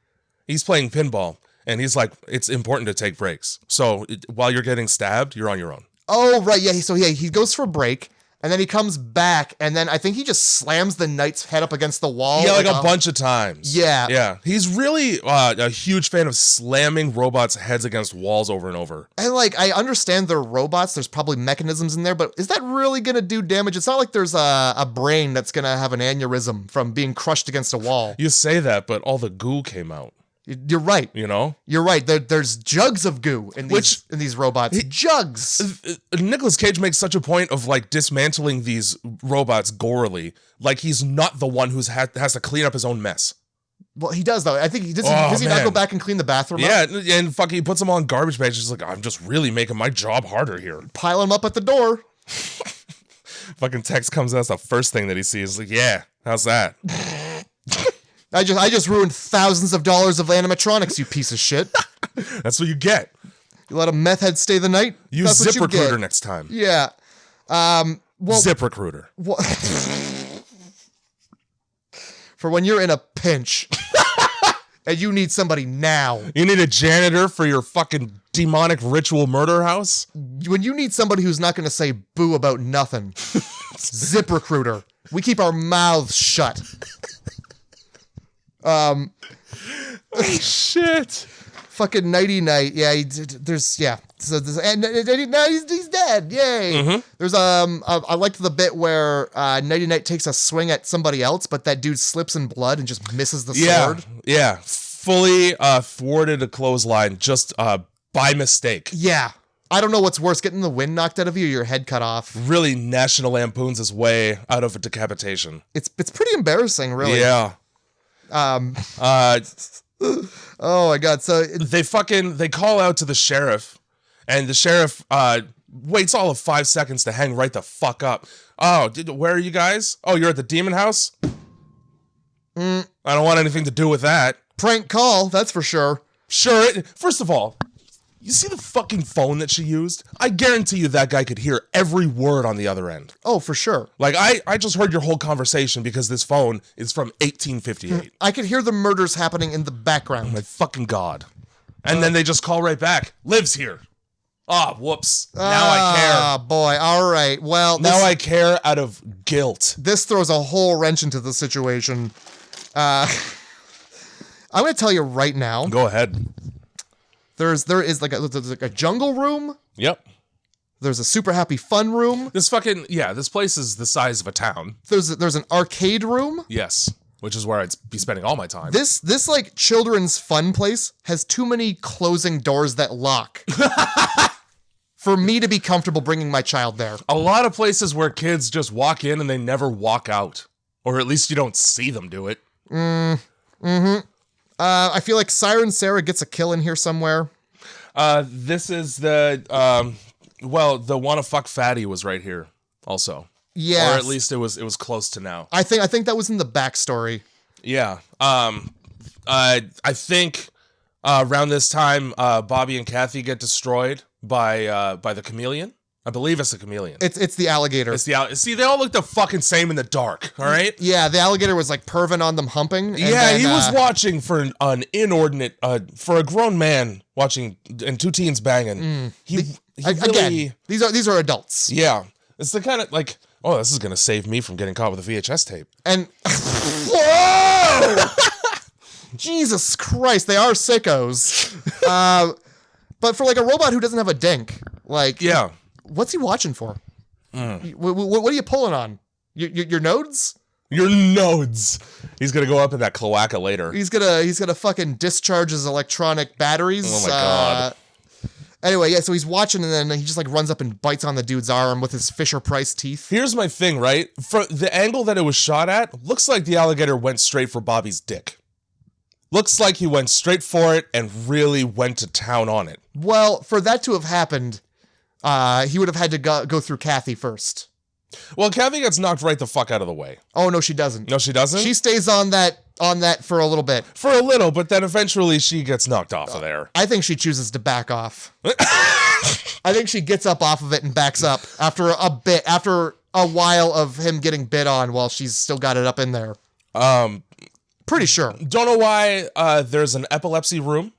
He's playing pinball, and he's like, it's important to take breaks. So while you're getting stabbed, you're on your own. Oh, right, yeah, so he goes for a break, and then he comes back, and then I think he just slams the knight's head up against the wall. Yeah, like a bunch of times. Yeah. Yeah. He's really a huge fan of slamming robots' heads against walls over and over. And, like, I understand they're robots. There's probably mechanisms in there, but is that really going to do damage? It's not like there's a brain that's going to have an aneurysm from being crushed against a wall. You say that, but all the goo came out. You're right. You know? You're right. There's jugs of goo in these robots. Jugs. Nicolas Cage makes such a point of like dismantling these robots gorily, like he's not the one who's has to clean up his own mess. Well, he does though. I think does he not go back and clean the bathroom? Yeah, and fucking he puts them on garbage bags. He's like, I'm just really making my job harder here. Pile them up at the door. Fucking text comes out. That's the first thing that he sees. Like, yeah, how's that? I just ruined thousands of dollars of animatronics, you piece of shit. That's what you get. You let a meth head stay the night? Use ZipRecruiter next time. Yeah. Well, ZipRecruiter. For when you're in a pinch and you need somebody now. You need a janitor for your fucking demonic ritual murder house? When you need somebody who's not going to say boo about nothing. ZipRecruiter. We keep our mouths shut. Oh, shit. Fucking Nighty Night. Yeah, So and now he's dead. Yay. Mm-hmm. There's I liked the bit where Nighty Night takes a swing at somebody else, but that dude slips in blood and just misses the sword. Yeah. Fully thwarted a clothesline just by mistake. Yeah. I don't know what's worse, getting the wind knocked out of you or your head cut off. Really National Lampoon's his way out of a decapitation. It's pretty embarrassing, really. Yeah. Oh my god. So they call out to the sheriff, and the sheriff waits all of 5 seconds to hang right the fuck up. Oh, where are you guys? Oh, you're at the demon house? I don't want anything to do with that. Prank call, that's for sure. Sure. First of all, you see the fucking phone that she used? I guarantee you that guy could hear every word on the other end. Oh, for sure. Like, I just heard your whole conversation because this phone is from 1858. I could hear the murders happening in the background. My fucking God. And then they just call right back. Lives here. Ah, whoops. Now I care. Ah, boy. All right. Well, now I care out of guilt. This throws a whole wrench into the situation. I'm going to tell you right now. Go ahead. There is like a jungle room. Yep. There's a super happy fun room. This place is the size of a town. There's an arcade room. Yes, which is where I'd be spending all my time. This like children's fun place has too many closing doors that lock. For me to be comfortable bringing my child there. A lot of places where kids just walk in and they never walk out. Or at least you don't see them do it. I feel like Siren Sarah gets a kill in here somewhere. This is the the wanna fuck fatty was right here also. Yeah. Or at least it was close to now. I think that was in the backstory. Yeah. I think around this time, Bobby and Kathy get destroyed by the chameleon. I believe it's the chameleon. It's the alligator. See, they all look the fucking same in the dark. All right. Yeah, the alligator was like perving on them, humping. And Yeah, then, he was watching for an inordinate for a grown man watching and two teens banging. He really, again, these are adults. yeah. It's the kind of like, oh, this is gonna save me from getting caught with a VHS tape. And whoa, Jesus Christ, they are sickos. But for like a robot who doesn't have a dink, like, Yeah. what's he watching for? What are you pulling on? Your nodes? Your nodes. He's gonna go up in that cloaca later. He's gonna fucking discharge his electronic batteries. Oh my God. Anyway, yeah, so he's watching and then he just like runs up and bites on the dude's arm with his Fisher-Price teeth. Here's my thing, right? For the angle that it was shot at, looks like the alligator went straight for Bobby's dick. Looks like he went straight for it and really went to town on it. Well, for that to have happened, he would have had to go through Kathy first. Well, Kathy gets knocked right the fuck out of the way. Oh no, she doesn't. No, she doesn't? She stays on that for a little bit. For a little, but then eventually she gets knocked off of there. I think she chooses to back off. I think she gets up off of it and backs up after a while of him getting bit on while she's still got it up in there. Pretty sure. Don't know why there's an epilepsy room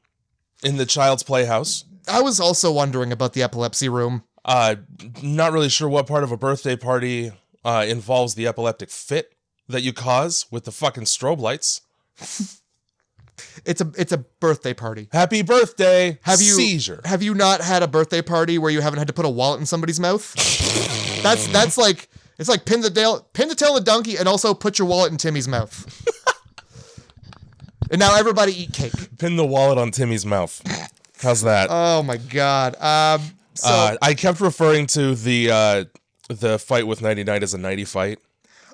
in the child's playhouse. I was also wondering about the epilepsy room. Not really sure what part of a birthday party involves the epileptic fit that you cause with the fucking strobe lights. It's a birthday party. Happy birthday, seizure. Have you not had a birthday party where you haven't had to put a wallet in somebody's mouth? That's like, it's like pin the tail of the donkey and also put your wallet in Timmy's mouth. And now everybody eat cake. Pin the wallet on Timmy's mouth. How's that? Oh my God. So I kept referring to the fight with 99 as a 90 fight.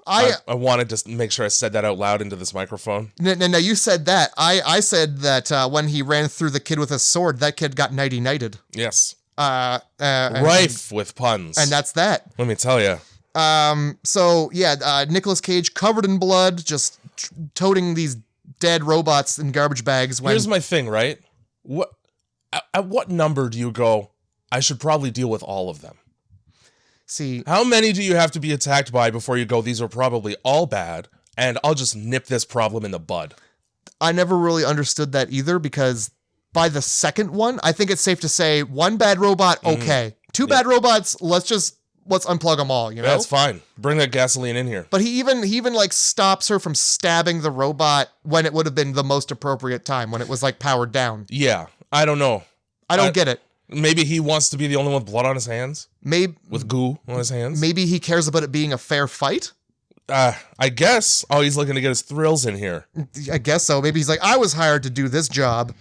I wanted to make sure I said that out loud into this microphone. No, you said that. I said that when he ran through the kid with a sword, that kid got nighty-nighted. Yes. Rife with puns. And that's that. Let me tell you. So, yeah, Nicolas Cage covered in blood, just toting these dead robots in garbage bags. Here's my thing, right? At what number do you go, I should probably deal with all of them? See, how many do you have to be attacked by before you go, these are probably all bad, and I'll just nip this problem in the bud? I never really understood that either, because by the second one, I think it's safe to say one bad robot, okay. Two bad robots, let's unplug them all, you know? That's fine. Bring that gasoline in here. But he even like stops her from stabbing the robot when it would have been the most appropriate time, when it was like powered down. Yeah, I don't know. I don't get it. Maybe he wants to be the only one with blood on his hands? Maybe with goo on his hands? Maybe he cares about it being a fair fight? I guess. Oh, he's looking to get his thrills in here. I guess so. Maybe he's like, I was hired to do this job.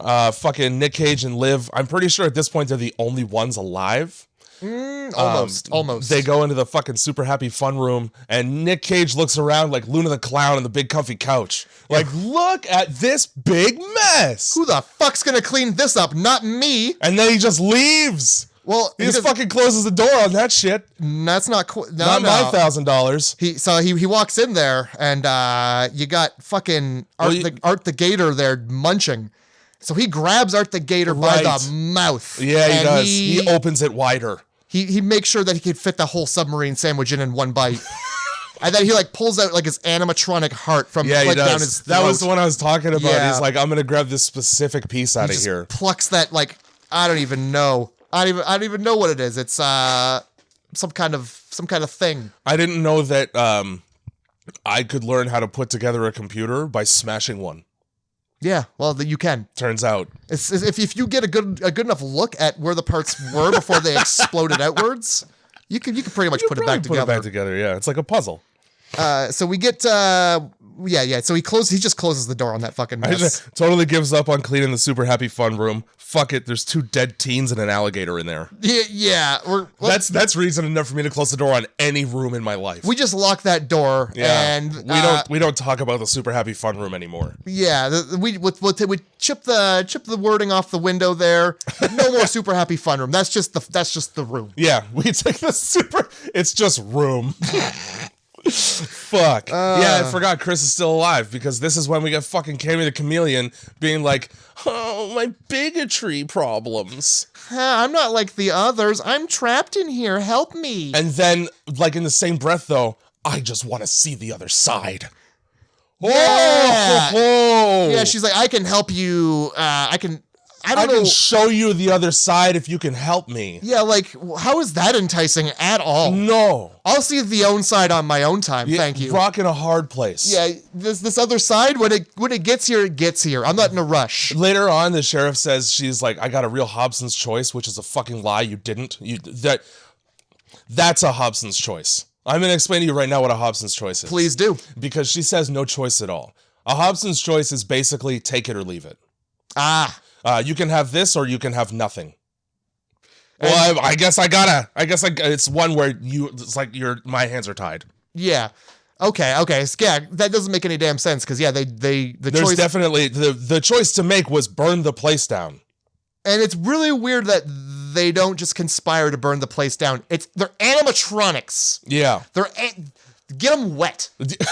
Fucking Nic Cage and Liv, I'm pretty sure at this point they're the only ones alive. Almost. They go into the fucking super happy fun room, and Nic Cage looks around like Luna the Clown on the big comfy couch. Like, look at this big mess. Who the fuck's gonna clean this up? Not me. And then he just leaves. Well, he just fucking closes the door on that shit. That's not not my $1,000. He walks in there, and you got fucking Art the Gator there munching. So he grabs Art the Gator by the mouth. Yeah, he does. He opens it wider. He makes sure that he could fit the whole submarine sandwich in one bite. And then he like pulls out like his animatronic heart from down his throat. That was the one I was talking about. Yeah. He's like, I'm gonna grab this specific piece out of here. Plucks that, like, I don't even know. I don't even know what it is. It's some kind of thing. I didn't know that I could learn how to put together a computer by smashing one. Yeah, well, you can. Turns out, if you get a good enough look at where the parts were before they exploded outwards, you can pretty much put it back together. Yeah, it's like a puzzle. So we get yeah. So he just closes the door on that fucking I mess. just totally gives up on cleaning the super happy fun room. Fuck it. There's 2 dead teens and an alligator in there. Yeah. That's reason enough for me to close the door on any room in my life. We just lock that door, and we don't talk about the super happy fun room anymore. Yeah, we chip the wording off the window there. No more super happy fun room. That's just the room. Yeah, we take the super. It's just room. Fuck. Yeah, I forgot Chris is still alive because this is when we get fucking Cammy the Chameleon being like, oh, my bigotry problems. I'm not like the others. I'm trapped in here. Help me. And then, like in the same breath, though, I just want to see the other side. Yeah. Oh, Yeah, she's like, I can help you. I don't know. can show you the other side if you can help me. Yeah, like, how is that enticing at all? No. I'll see the own side on my own time. Yeah, Thank you. Rock in a hard place. Yeah, this other side, when it gets here, it gets here. I'm not in a rush. Later on, the sheriff says she's like, I got a real Hobson's choice, which is a fucking lie. You didn't. That's a Hobson's choice. I'm going to explain to you right now what a Hobson's choice is. Please do. Because she says no choice at all. A Hobson's choice is basically take it or leave it. You can have this or you can have nothing. Well, I guess it's one where it's like my hands are tied. Yeah. Okay. Yeah, that doesn't make any damn sense because the choice Definitely the choice to make was burn the place down. And it's really weird that they don't just conspire to burn the place down. They're animatronics. Yeah. Get them wet. Use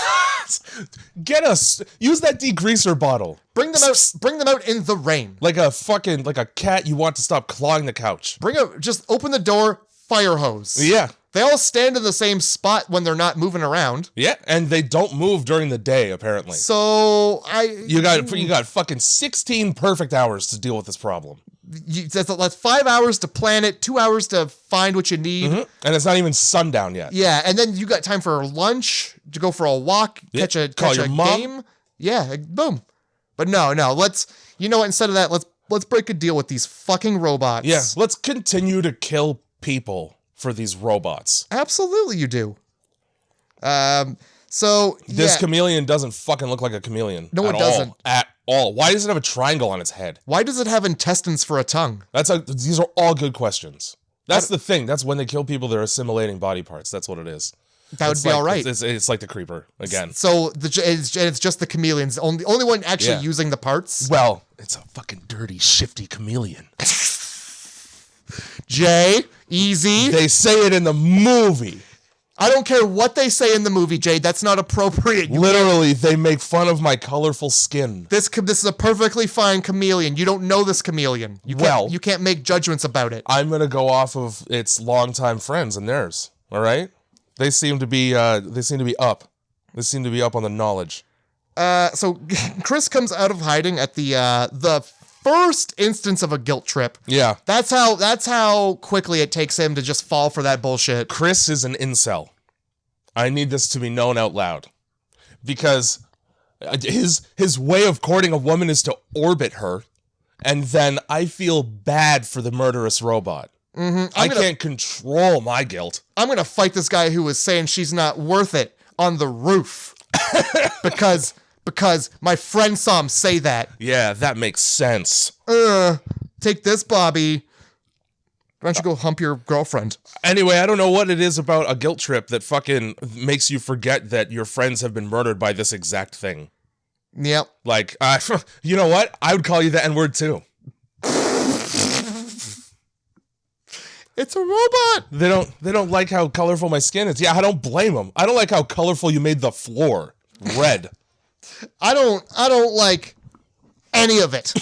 that degreaser bottle. Bring them out in the rain. Like a cat you want to stop clawing the couch. Just open the door, fire hose. Yeah. They all stand in the same spot when they're not moving around. Yeah, and they don't move during the day, apparently. So You got fucking 16 perfect hours to deal with this problem. That's 5 hours to plan it, 2 hours to find what you need. Mm-hmm. And it's not even sundown yet. Yeah, and then you got time for lunch, to go for a walk, catch a game. Yeah, boom. But no, instead of that, let's break a deal with these fucking robots. Yeah, let's continue to kill people for these robots. Absolutely you do. So this chameleon doesn't fucking look like a chameleon. No, it doesn't. At all. Why does it have a triangle on its head? Why does it have intestines for a tongue? These are all good questions. That's the thing. That's when they kill people, they're assimilating body parts. That's what it is. That would be all right. It's like the creeper again. So it's just the chameleons. Only one actually using the parts. Well, it's a fucking dirty, shifty chameleon. Jay, easy. They say it in the movie. I don't care what they say in the movie, Jay. That's not appropriate. Literally, they make fun of my colorful skin. This is a perfectly fine chameleon. You don't know this chameleon. You can't make judgments about it. I'm gonna go off of its longtime friends and theirs. All right, they seem to be up. They seem to be up on the knowledge. So Chris comes out of hiding at the first instance of a guilt trip. Yeah. That's how quickly it takes him to just fall for that bullshit. Chris is an incel. I need this to be known out loud. Because his way of courting a woman is to orbit her, and then I feel bad for the murderous robot. Mm-hmm. I can't control my guilt. I'm going to fight this guy who was saying she's not worth it on the roof. Because my friend saw him say that. Yeah, that makes sense. Take this, Bobby. Why don't you go hump your girlfriend? Anyway, I don't know what it is about a guilt trip that fucking makes you forget that your friends have been murdered by this exact thing. Yep. Like, you know what? I would call you the N-word too. It's a robot. They don't like how colorful my skin is. Yeah, I don't blame them. I don't like how colorful you made the floor red. I don't like any of it.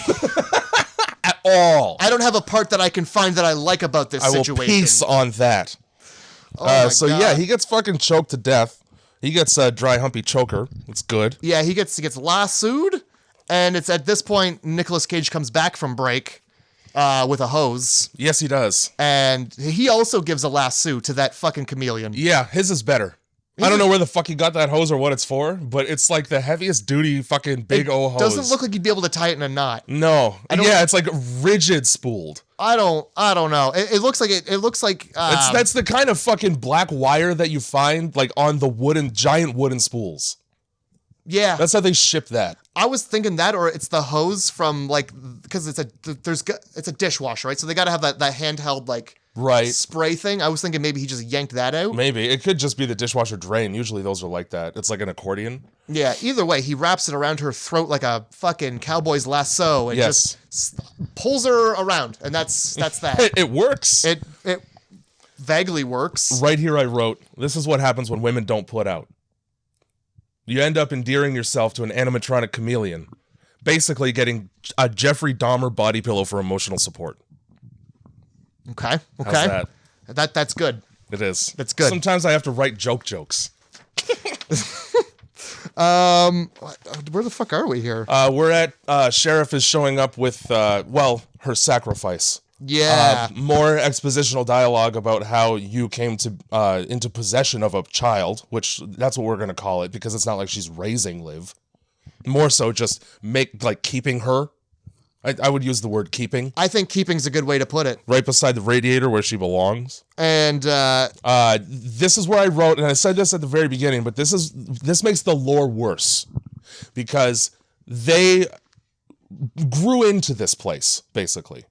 At all. I don't have a part that I can find that I like about this situation. I will peace on that. So God. Yeah, he gets fucking choked to death. He gets a dry humpy choker. It's good. Yeah, he gets lassoed, and it's at this point Nicolas Cage comes back from break with a hose. Yes, he does. And he also gives a lasso to that fucking chameleon. Yeah, his is better. I don't know where the fuck he got that hose or what it's for, but it's like the heaviest duty fucking big O hose. Doesn't look like you'd be able to tie it in a knot. No. Yeah, it's like rigid spooled. I don't know. It looks like it looks like That's the kind of fucking black wire that you find like on the giant wooden spools. Yeah, That's how they ship that. I was thinking that, or it's the hose from like, because it's a dishwasher, right? So they got to have that handheld like spray thing. I was thinking maybe he just yanked that out. Maybe it could just be the dishwasher drain. Usually those are like that. It's like an accordion. Yeah. Either way, he wraps it around her throat like a fucking cowboy's lasso and just pulls her around, and that's that. It works. It vaguely works. Right here, I wrote, "This is what happens when women don't put out. You end up endearing yourself to an animatronic chameleon, basically getting a Jeffrey Dahmer body pillow for emotional support." Okay. How's that? That's good. It is. That's good. Sometimes I have to write jokes. Where the fuck are we here? We're at Sheriff is showing up with her sacrifice. Yeah. More expositional dialogue about how you came to into possession of a child, which that's what we're going to call it, because it's not like she's raising Liv. More so just keeping her. I would use the word keeping. I think keeping's a good way to put it. Right beside the radiator where she belongs. And this is where I wrote, and I said this at the very beginning, but this makes the lore worse because they grew into this place, basically.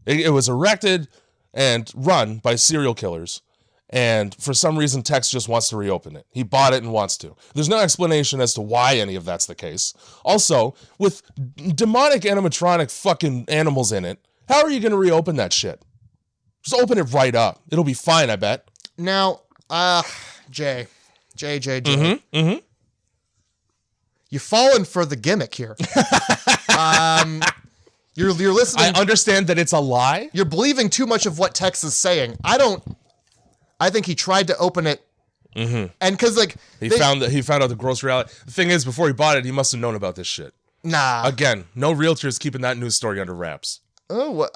It was erected and run by serial killers, and for some reason Tex just wants to reopen it. He bought it and wants to. There's no explanation as to why any of that's the case. Also, with demonic animatronic fucking animals in it, how are you going to reopen that shit? Just open it right up. It'll be fine, I bet. Now, Jay. Mm-hmm. You've fallen for the gimmick here. You're listening. I understand that it's a lie. You're believing too much of what Tex is saying. I think he tried to open it, and because he found out the gross reality. The thing is, before he bought it, he must have known about this shit. Nah. Again, no realtor is keeping that news story under wraps. Oh,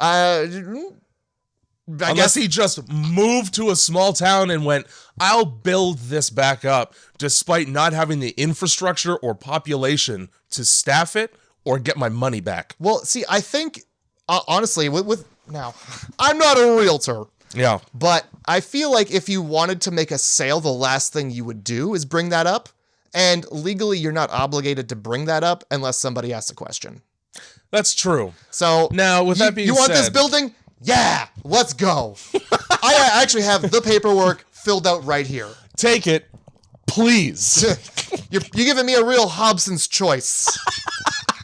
Unless he just moved to a small town and went, "I'll build this back up," despite not having the infrastructure or population to staff it or get my money back. Well, see, I think honestly, with now, I'm not a realtor. Yeah. But I feel like if you wanted to make a sale, the last thing you would do is bring that up. And legally, you're not obligated to bring that up unless somebody asks a question. That's true. So now, with that being said, you want this building? Yeah, let's go. I actually have the paperwork filled out right here. Take it, please. You're giving me a real Hobson's choice.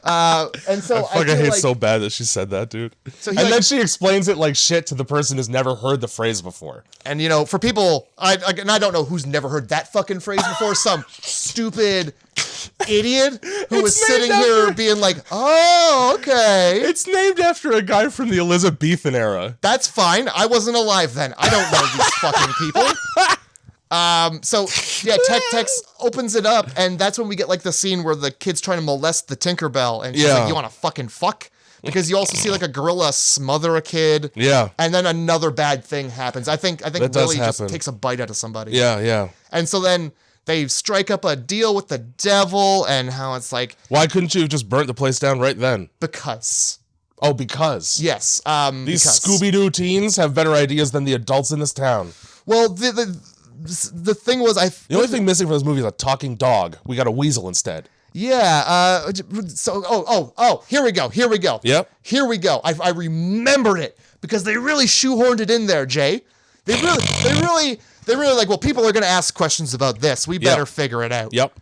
And so I fucking hate so bad that she said that, dude. So then she explains it like shit to the person who's never heard the phrase before. And for people, I don't know who's never heard that fucking phrase before. Some stupid idiot who was sitting here being like, "Oh, okay." It's named after a guy from the Elizabethan era. That's fine. I wasn't alive then. I don't know these fucking people. So yeah, Tex opens it up, and that's when we get the scene where the kid's trying to molest the Tinkerbell, and she's like, "You want to fucking fuck?" Because you also see a gorilla smother a kid. Yeah. And then another bad thing happens. I think Willy just takes a bite out of somebody. Yeah. And so then they strike up a deal with the devil, and how it's like, why couldn't you have just burnt the place down right then? Because. Oh, because. Yes. These Scooby-Doo teens have better ideas than the adults in this town. Well, the thing was, the only thing missing from this movie is a talking dog. We got a weasel instead. Yeah. So here we go. Yep. Here we go. I remembered it because they really shoehorned it in there, Jay. They really well, people are going to ask questions about this. We better figure it out. Yep.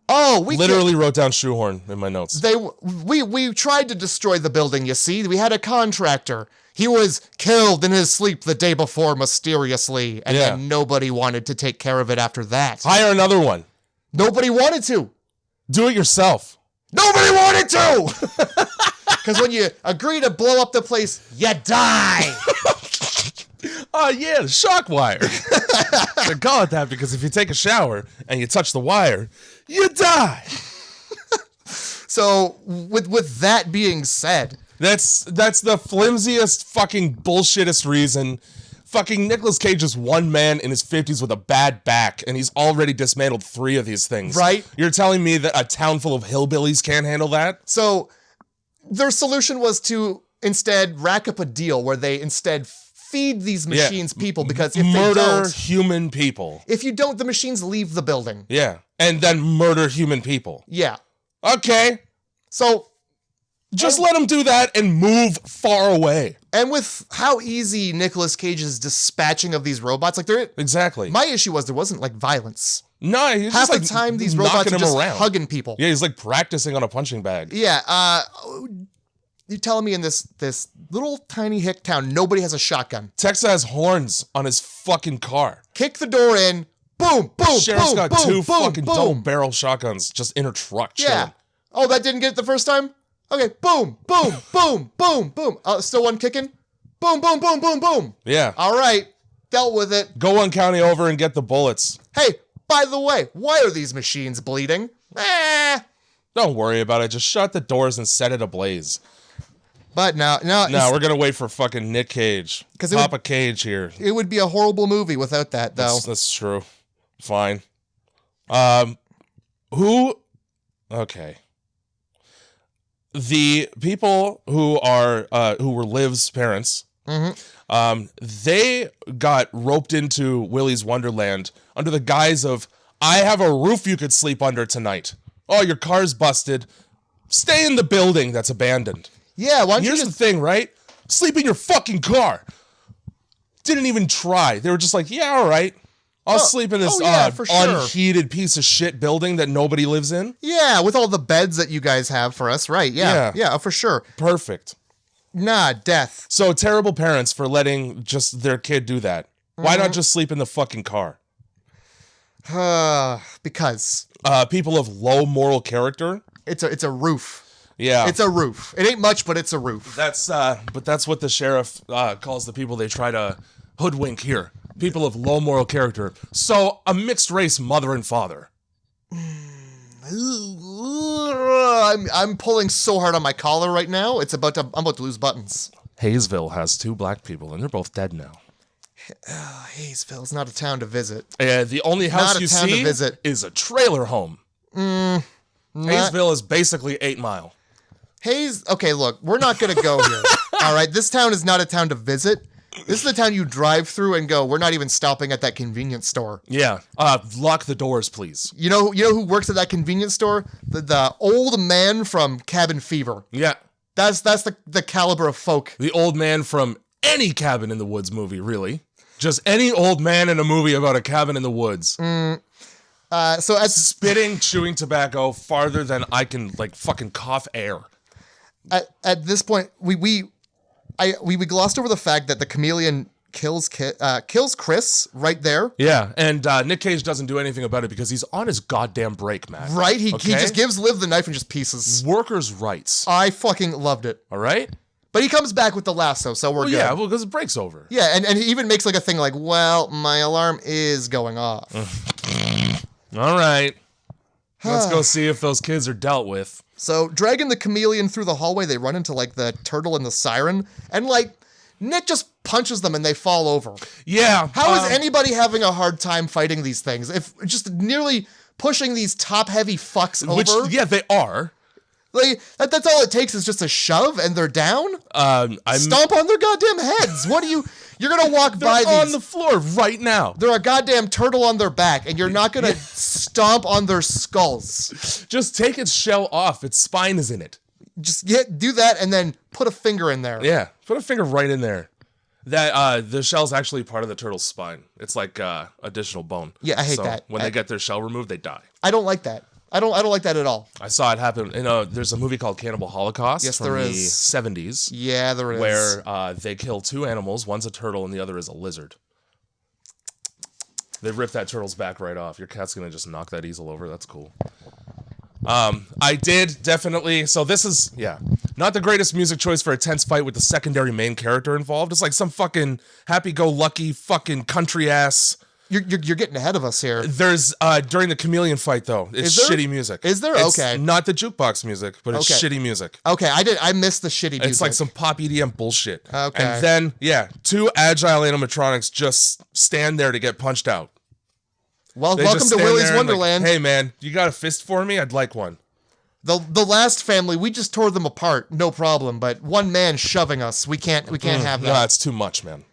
Oh, we literally wrote down shoehorn in my notes. We tried to destroy the building, you see. We had a contractor. He was killed in his sleep the day before mysteriously, and then nobody wanted to take care of it after that. Hire another one. Nobody wanted to. Do it yourself. Nobody wanted to! Because when you agree to blow up the place, you die! Oh, yeah, the shock wire. They call it that because if you take a shower and you touch the wire, you die. So, with that being said... That's the flimsiest fucking bullshittest reason. Fucking Nicolas Cage is one man in his 50s with a bad back, and he's already dismantled 3 of these things. Right? You're telling me that a town full of hillbillies can't handle that? So, their solution was to instead rack up a deal where they instead feed these machines people, because if murder they don't, human people. if you don't, the machines leave the building. Yeah, and then murder human people. Yeah. Okay. So just let them do that and move far away. And with how easy Nicolas Cage's dispatching of these robots, like Exactly. my issue was there wasn't like violence. No, he's Half just like the time these robots are just hugging people. Yeah, he's like practicing on a punching bag. Yeah. You telling me in this little tiny hick town, nobody has a shotgun? Tex has horns on his fucking car. Kick the door in. Boom, boom, Sheriff's boom, got boom, two boom, fucking boom. double barrel shotguns just in her truck. Yeah. Chilling. Oh, that didn't get it the first time? Okay. Boom, boom, boom, boom, boom. Still one kicking? Boom, boom, boom, boom, boom. Yeah. All right. Dealt with it. Go one county over and get the bullets. Hey, by the way, why are these machines bleeding? Don't worry about it. Just shut the doors and set it ablaze. But now we're gonna wait for fucking Nic Cage. Papa Cage here. It would be a horrible movie without that, though. That's true. Fine. Okay. The people who were Liv's parents, they got roped into Willy's Wonderland under the guise of, I have a roof you could sleep under tonight. Oh, your car's busted. Stay in the building that's abandoned. Yeah, why don't Here's you the thing, right? Sleep in your fucking car. Didn't even try. They were just like, yeah, all right. I'll sleep in this for sure. unheated piece of shit building that nobody lives in. Yeah, with all the beds that you guys have for us, right? Yeah, for sure. Perfect. Nah, death. So terrible parents for letting just their kid do that. Why not just sleep in the fucking car? Because people of low moral character. it's a roof. Yeah, It's a roof. It ain't much, but it's a roof. that's what the sheriff calls the people they try to hoodwink here. People of low moral character. So a mixed race mother and father. I'm pulling so hard on my collar right now. I'm about to lose buttons. Hayesville has 2 black people, and they're both dead now. Hayesville's not a town to visit. The only house you town to see visit. is a trailer home. Hayesville is basically 8 Mile. Okay, look, we're not going to go here. All right, this town is not a town to visit. This is the town you drive through and go, we're not even stopping at that convenience store. Yeah, lock the doors, please. You know who works at that convenience store? The old man from Cabin Fever. Yeah. That's the caliber of folk. The old man from any Cabin in the Woods movie, really. Just any old man in a movie about a cabin in the woods. So as Spitting, chewing tobacco farther than I can, like, fucking cough air. at this point, we glossed over the fact that the chameleon kills Chris right there. Yeah, and Nic Cage doesn't do anything about it because he's on his goddamn break, man. Right? He Okay? just gives Liv the knife and just pieces. Workers' rights. I fucking loved it. All right? But he comes back with the lasso, so we're good. Yeah, well, because the break's over. Yeah, and he even makes like a thing like, well, my alarm is going off. All right. Let's go see if those kids are dealt with. So dragging the chameleon through the hallway, they run into like the turtle and the siren, and like Nick just punches them and they fall over. Yeah. How is anybody having a hard time fighting these things? If just nearly pushing these top-heavy fucks over. Yeah, they are. Like that's all it takes is just a shove and they're down. I'm Stomp on their goddamn heads. What do you? You're gonna walk by on these. the floor right now. They're a goddamn turtle on their back, and you're not gonna stomp on their skulls. Just take its shell off. Its spine is in it. Just do that, and then put a finger in there. Yeah, put a finger right in there. That the shell's actually part of the turtle's spine. It's like additional bone. Yeah, I hate that. When they get their shell removed, they die. I don't like that. I don't like that at all. I saw it happen. There's a movie called Cannibal Holocaust Yes, from there the is. 70s. Yeah, there is. Where they kill 2 animals. One's a turtle and the other is a lizard. They rip that turtle's back right off. Your cat's gonna just knock that easel over. That's cool. I did definitely. So this is, not the greatest music choice for a tense fight with the secondary main character involved. It's like some fucking happy-go-lucky fucking country ass. You're getting ahead of us here. There's during the chameleon fight though, it's Is there? shitty music. Is there? It's Okay. not the jukebox music, but it's Okay. shitty music. Okay, I missed the shitty music. It's like some pop EDM bullshit. Okay. And then 2 agile animatronics just stand there to get punched out. Well, They welcome just to stand Willy's there and like, Wonderland. hey man, you got a fist for me? I'd like one. The last family, we just tore them apart, no problem. But one man shoving us, we can't have that. No, it's too much, man.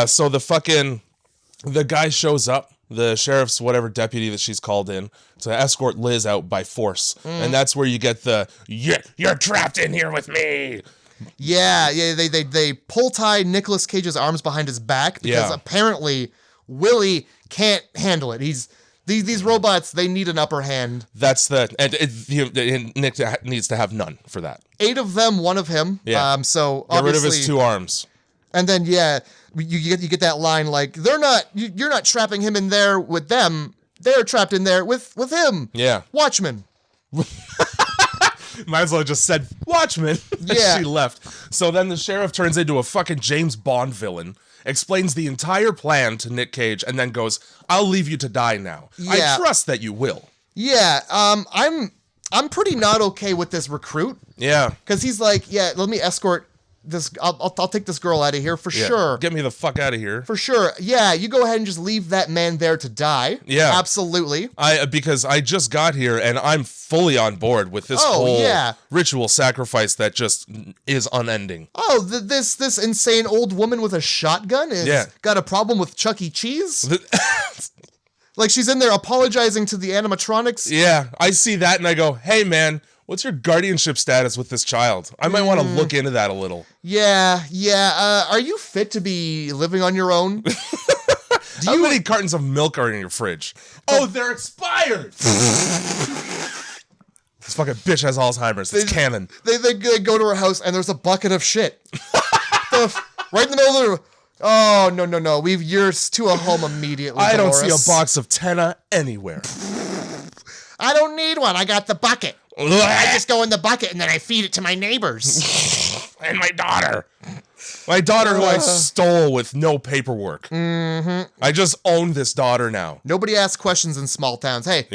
So the guy shows up, the sheriff's whatever deputy that she's called in to escort Liz out by force, and that's where you get the you're trapped in here with me. Yeah. They pull tie Nicolas Cage's arms behind his back because apparently Willy can't handle it. These robots, they need an upper hand. That's and Nick needs to have none for that. 8 of them, 1 of him. Yeah. So get rid of obviously, his 2 arms. And then you get that line like you're not trapping him in there with them. They're trapped in there with him. Yeah. Watchmen. Might as well have just said Watchmen. Yeah. She left. So then the sheriff turns into a fucking James Bond villain, explains the entire plan to Nic Cage, and then goes, I'll leave you to die now. Yeah. I trust that you will. Yeah. I'm pretty not okay with this recruit. Yeah. Because he's like, yeah, let me escort this. I'll take this girl out of here for sure. Get me the fuck out of here. For sure. Yeah, you go ahead and just leave that man there to die. Yeah. Absolutely. Because I just got here and I'm fully on board with this whole ritual sacrifice that just is unending. Oh, this insane old woman with a shotgun is got a problem with Chuck E. Cheese? Like she's in there apologizing to the animatronics? Yeah, I see that and I go, hey man, what's your guardianship status with this child? I might want to look into that a little. Yeah. Are you fit to be living on your own? How many cartons of milk are in your fridge? Oh, they're expired! This fucking bitch has Alzheimer's. It's canon. They go to her house and there's a bucket of shit. Right in the middle of the room. Oh, no. You're to a home immediately, I don't Dolores. see a box of Tenna anywhere. I don't need one. I got the bucket. I just go in the bucket and then I feed it to my neighbors. And my daughter. My daughter who I stole with no paperwork. Mm-hmm. I just own this daughter now. Nobody asks questions in small towns. Hey,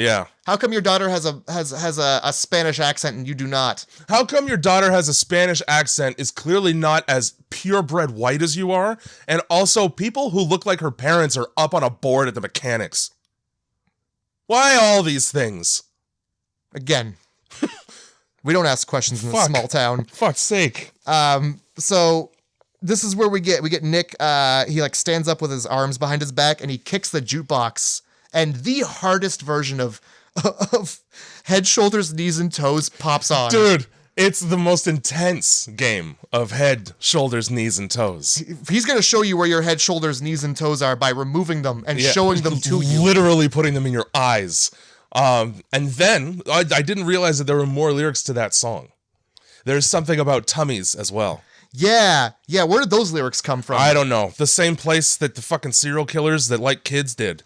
how come your daughter has a Spanish accent and you do not? How come your daughter has a Spanish accent, is clearly not as purebred white as you are, and also people who look like her parents are up on a board at the mechanics? Why all these things? Again, we don't ask questions in a small town. Fuck's sake. So this is where we get Nick. He like stands up with his arms behind his back and he kicks the jukebox. And the hardest version of Head, Shoulders, Knees, and Toes pops on. Dude, it's the most intense game of Head, Shoulders, Knees, and Toes. He's going to show you where your head, shoulders, knees, and toes are by removing them and showing them to you. Literally putting them in your eyes. And then I didn't realize that there were more lyrics to that song. There's something about tummies as well. Yeah. Where did those lyrics come from? I don't know. The same place that the fucking serial killers that like kids did.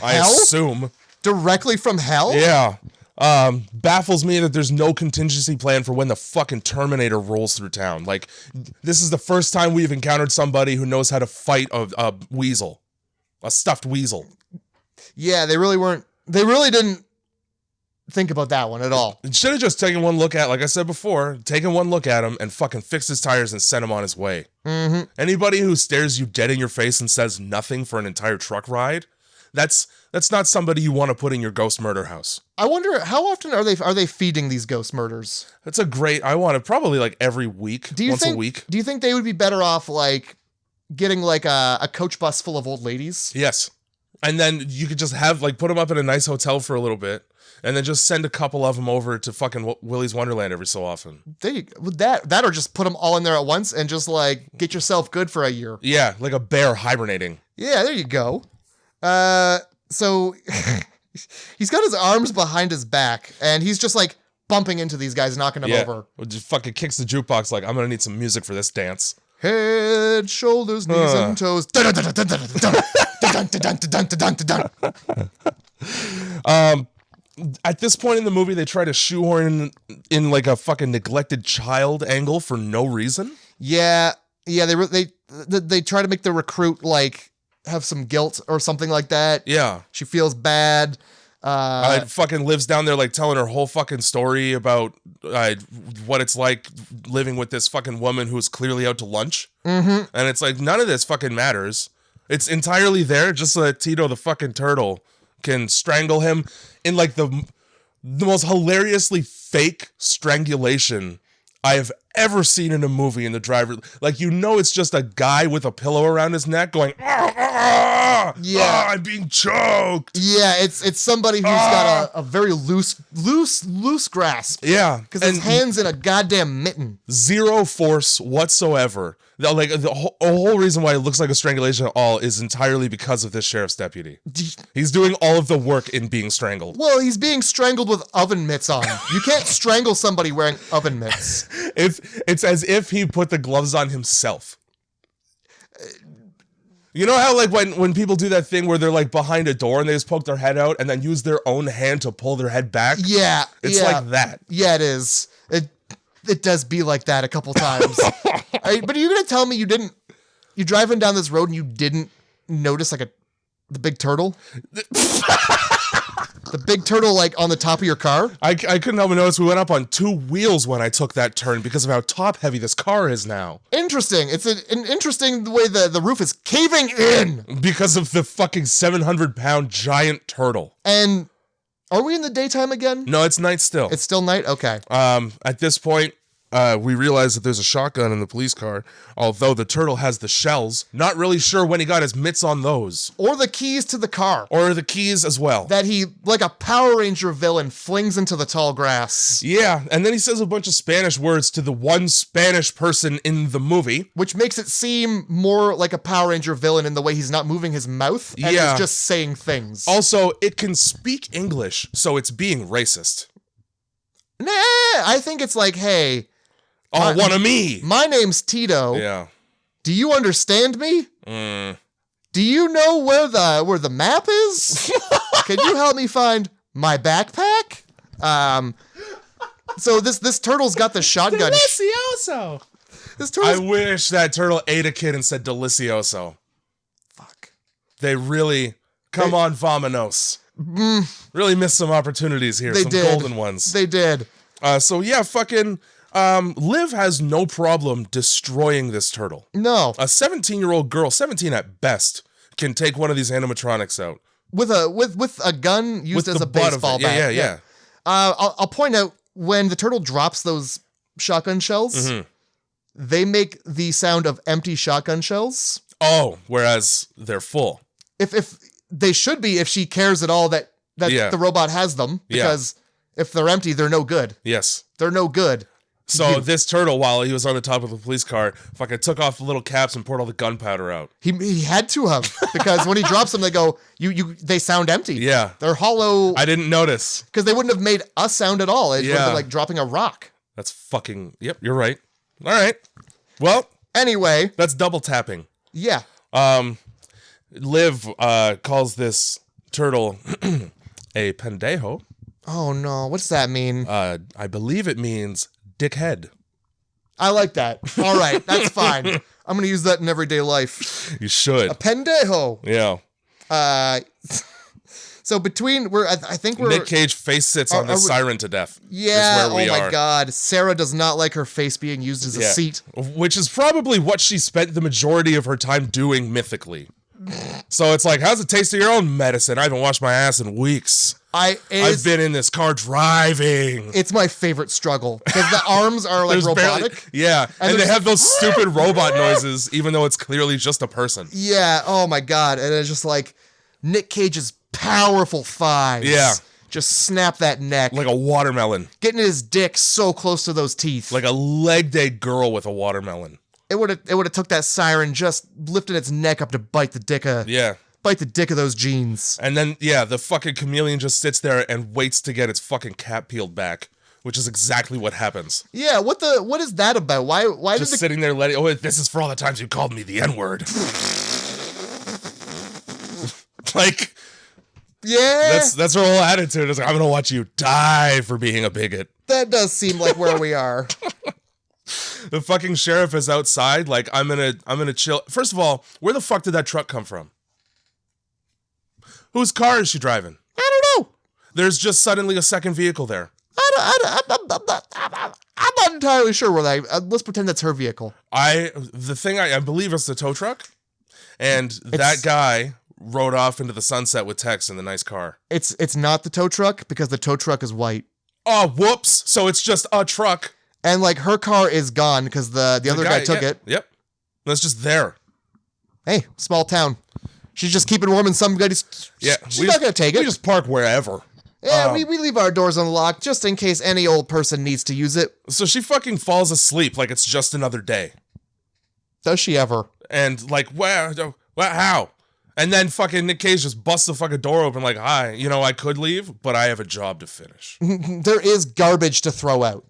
I assume. Directly from hell? Yeah. Baffles me that there's no contingency plan for when the fucking Terminator rolls through town. Like, this is the first time we've encountered somebody who knows how to fight a weasel. A stuffed weasel. Yeah, they really didn't think about that one at all. Should have just taken one look at, like I said before, taken one look at him and fucking fixed his tires and sent him on his way. Mm-hmm. Anybody who stares you dead in your face and says nothing for an entire truck ride, that's not somebody you want to put in your ghost murder house. I wonder how often are they feeding these ghost murders? That's I want it probably like every week, once a week. Do you think they would be better off like getting like a coach bus full of old ladies? Yes. And then you could just have like put them up in a nice hotel for a little bit. And then just send a couple of them over to fucking Willy's Wonderland every so often. That or just put them all in there at once and just like get yourself good for a year. Yeah, like a bear hibernating. Yeah, there you go. So he's got his arms behind his back and he's just like bumping into these guys, knocking them over. Just fucking kicks the jukebox like, I'm gonna need some music for this dance. Head, shoulders, knees, and toes. At this point in the movie, they try to shoehorn in like a fucking neglected child angle for no reason. Yeah. They try to make the recruit like have some guilt or something like that. Yeah, she feels bad. Fucking lives down there like telling her whole fucking story about what it's like living with this fucking woman who's clearly out to lunch. Mm-hmm. And it's like none of this fucking matters. It's entirely there just so that Tito the fucking turtle can strangle him in like the the most hilariously fake strangulation I have ever seen in a movie in the driver. Like, you know, it's just a guy with a pillow around his neck going, I'm being choked. Yeah, it's somebody who's got a very loose grasp. Yeah. Because his hand's in a goddamn mitten. Zero force whatsoever. Like, the whole reason why it looks like a strangulation at all is entirely because of this sheriff's deputy. He's doing all of the work in being strangled. Well, he's being strangled with oven mitts on. You can't strangle somebody wearing oven mitts. It's as if he put the gloves on himself. You know how, like, when people do that thing where they're, like, behind a door and they just poke their head out and then use their own hand to pull their head back? Yeah. It's like that. Yeah, it is. It does be like that a couple times. But are you going to tell me you're driving down this road and you didn't notice, like, the big turtle? The big turtle, like, on the top of your car? I couldn't help but notice we went up on 2 wheels when I took that turn because of how top-heavy this car is now. Interesting. It's an interesting the way the roof is caving in. Because of the fucking 700-pound giant turtle. And are we in the daytime again? No, it's night still. It's still night? Okay. At this point, we realize that there's a shotgun in the police car, although the turtle has the shells. Not really sure when he got his mitts on those. Or the keys to the car. Or the keys as well. That he, like a Power Ranger villain, flings into the tall grass. Yeah, and then he says a bunch of Spanish words to the one Spanish person in the movie. Which makes it seem more like a Power Ranger villain in the way he's not moving his mouth and is just saying things. Also, it can speak English, so it's being racist. Nah, I think it's like, hey... one of me. My name's Tito. Yeah. Do you understand me? Do you know where the map is? Can you help me find my backpack? So this turtle's got the shotgun. Delicioso. I wish that turtle ate a kid and said delicioso. Fuck. They really come on, Vamonos. Really missed some opportunities here. Some golden ones. They did. So yeah, fucking. Liv has no problem destroying this turtle. No. A 17-year-old girl, 17 at best, can take one of these animatronics out. With a gun used as a baseball bat. Yeah. I'll point out, when the turtle drops those shotgun shells, they make the sound of empty shotgun shells. Oh, whereas they're full. If they should be, if she cares at all that the robot has them, because if they're empty, they're no good. Yes. They're no good. So this turtle, while he was on the top of the police car, fucking took off the little caps and poured all the gunpowder out. He had to have, because when he drops them, they go, they sound empty. Yeah. They're hollow. I didn't notice. Because they wouldn't have made a sound at all. It would have been like dropping a rock. That's fucking, yep, you're right. All right. Well. Anyway. That's double tapping. Yeah. Liv calls this turtle a pendejo. Oh no, what's that mean? I believe it means dickhead. I like that. All right, that's fine. I'm gonna use that in everyday life. You should. A pendejo. Yeah. So I think we're Nic Cage face sits on the siren to death. Yeah. Oh my God. Sarah does not like her face being used as a seat, which is probably what she spent the majority of her time doing mythically. So it's like, how's it taste of your own medicine? I haven't washed my ass in weeks. I've been in this car driving. It's my favorite struggle because the arms are like robotic. And they have those stupid robot noises, even though it's clearly just a person. Yeah. Oh my God. And it's just like Nic Cage's powerful thighs. Yeah. Just snap that neck. Like a watermelon. Getting his dick so close to those teeth. Like a leg day girl with a watermelon. It would have took that siren just lifting its neck up to bite the dick of those jeans. And then the fucking chameleon just sits there and waits to get its fucking cap peeled back, which is exactly what happens. Yeah, what is that about? Why just sitting there letting this is for all the times you called me the N-word. Like, yeah. That's her whole attitude. It's like, I'm gonna watch you die for being a bigot. That does seem like where we are. The fucking sheriff is outside, like, I'm gonna chill. First of all, where the fuck did that truck come from? Whose car is she driving? I don't know. There's just suddenly a second vehicle there. I'm not entirely sure where let's pretend that's her vehicle. I believe it's the tow truck, and that guy rode off into the sunset with Tex in the nice car. It's not the tow truck because the tow truck is white. Oh, whoops. So it's just a truck. And like her car is gone because the other guy took it. Yep. That's just there. Hey, small town. She's just keeping warm in some guy's. Yeah. She's not going to take it. We just park wherever. Yeah, we leave our doors unlocked just in case any old person needs to use it. So she fucking falls asleep like it's just another day. Does she ever? And like, how? And then fucking Nic Cage just busts the fucking door open like, hi, I could leave, but I have a job to finish. There is garbage to throw out.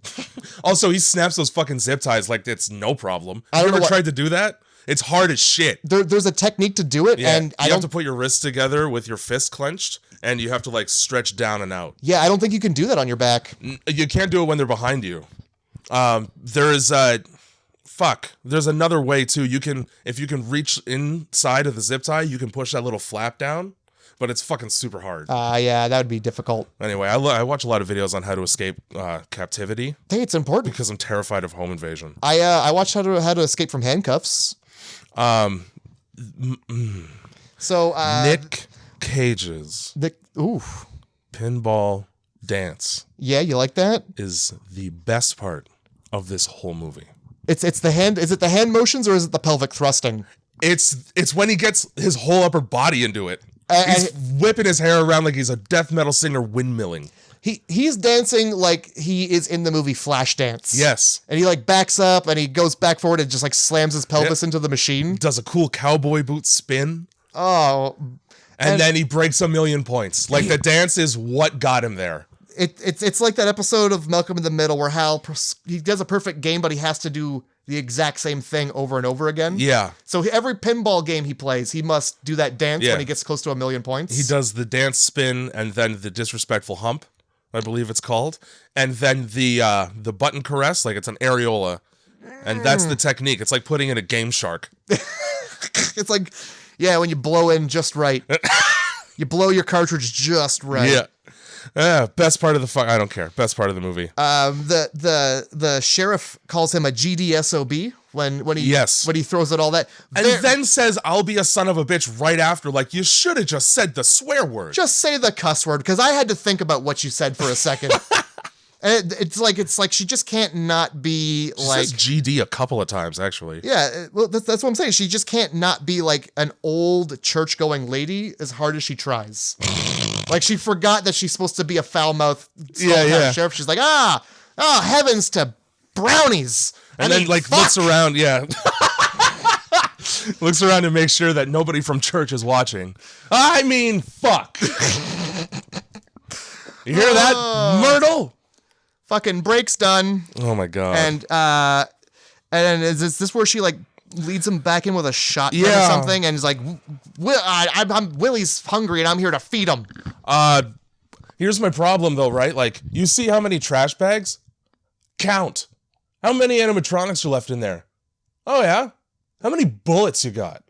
Also, he snaps those fucking zip ties like it's no problem. I don't You ever know tried to do that? It's hard as shit. There's a technique to do it, and you have to put your wrists together with your fist clenched, and you have to like stretch down and out. Yeah, I don't think you can do that on your back. You can't do it when they're behind you. There's another way too. If you can reach inside of the zip tie, you can push that little flap down, but it's fucking super hard. Yeah, that would be difficult. Anyway, I watch a lot of videos on how to escape captivity. Hey, it's important because I'm terrified of home invasion. I watched how to escape from handcuffs. So Nic Cage's pinball dance. Yeah, you like that? Is the best part of this whole movie. It's the hand. Is it the hand motions or is it the pelvic thrusting? It's when he gets his whole upper body into it. He's whipping his hair around like he's a death metal singer windmilling. He's dancing like he is in the movie Flashdance. Yes. And he like backs up and he goes back forward and just like slams his pelvis into the machine. Does a cool cowboy boot spin. Oh. And then he breaks 1,000,000 points. Like the dance is what got him there. It's like that episode of Malcolm in the Middle where Hal, he does a perfect game, but he has to do the exact same thing over and over again. Yeah. So every pinball game he plays, he must do that dance when he gets close to 1,000,000 points. He does the dance spin and then the disrespectful hump, I believe it's called. And then the button caress, like it's an areola. And that's the technique. It's like putting in a Game Shark. It's like, yeah, when you blow in just right. You blow your cartridge just right. Yeah. Best part of the I don't care. Best part of the movie. The sheriff calls him a GDSOB when he throws out all that, and then says, "I'll be a son of a bitch" right after. Like you should have just said the swear word. Just say the cuss word because I had to think about what you said for a second. And it's like she just can't not be she like says GD a couple of times actually. Yeah, well that's what I'm saying. She just can't not be like an old church going lady as hard as she tries. Like she forgot that she's supposed to be a foul mouth sheriff. She's like, heavens to brownies. And then like looks around, looks around to make sure that nobody from church is watching. I mean, fuck. You hear that, Myrtle? Fucking break's done. Oh my god. And is this where she like leads him back in with a shotgun or something, and he's like, Willy's hungry and I'm here to feed him. Here's my problem though, right? Like, you see how many trash bags? Count. How many animatronics are left in there? Oh yeah? How many bullets you got?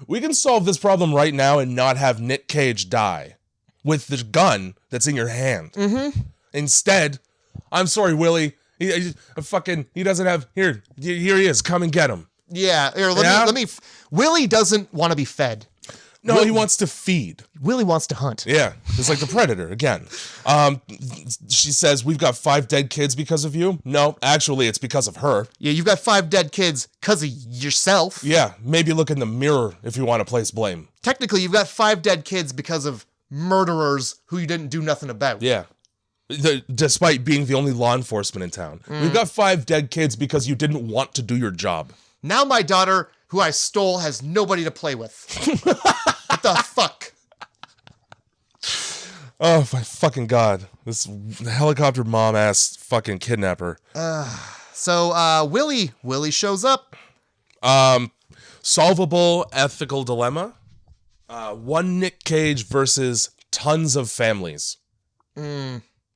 We can solve this problem right now and not have Nic Cage die with the gun that's in your hand. Mm-hmm. Instead, I'm sorry, Willy. He doesn't have. Here he is. Come and get him. Yeah. Here, let me. Willy doesn't want to be fed. No, he wants to feed. Willy wants to hunt. Yeah, it's like the Predator again. She says, "We've got 5 dead kids because of you." No, actually, it's because of her. Yeah, you've got 5 dead kids because of yourself. Yeah, maybe look in the mirror if you want to place blame. Technically, you've got 5 dead kids because of murderers who you didn't do nothing about. Yeah. Despite being the only law enforcement in town. We've got 5 dead kids because you didn't want to do your job. Now my daughter, who I stole, has nobody to play with. What the fuck? Oh my fucking god. This helicopter mom ass fucking kidnapper. So Willy shows up. Solvable ethical dilemma. One Nic Cage versus tons of families.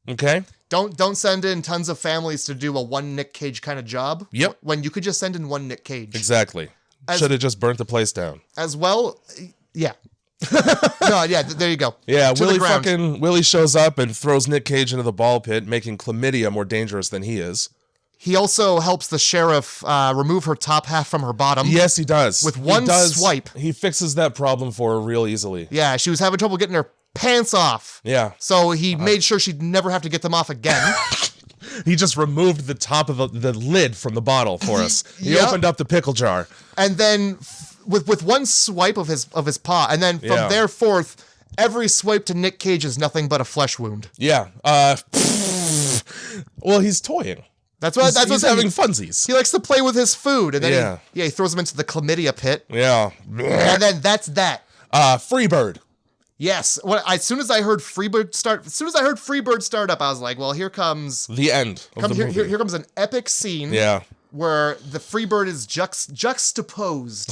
Okay? Don't send in tons of families to do a one Nic Cage kind of job. Yep. When you could just send in one Nic Cage. Exactly. Should have just burnt the place down. As well, yeah. No, yeah, there you go. Yeah, Willy shows up and throws Nic Cage into the ball pit, making chlamydia more dangerous than he is. He also helps the sheriff remove her top half from her bottom. Yes, he does. With one swipe. He fixes that problem for her real easily. Yeah, she was having trouble getting her pants off. Yeah. So he made sure she'd never have to get them off again. He just removed the top of the lid from the bottle for us. He opened up the pickle jar. And then with one swipe of his paw, and then from there forth, every swipe to Nic Cage is nothing but a flesh wound. Yeah. Well, he's toying. That's what he's having funsies. He likes to play with his food, and then Yeah. he throws him into the chlamydia pit. Yeah. And then that's that. Freebird. Yes. As soon as I heard Freebird start up, I was like, well, here comes The end of the movie. Here comes an epic scene. Yeah. Where the Freebird is juxtaposed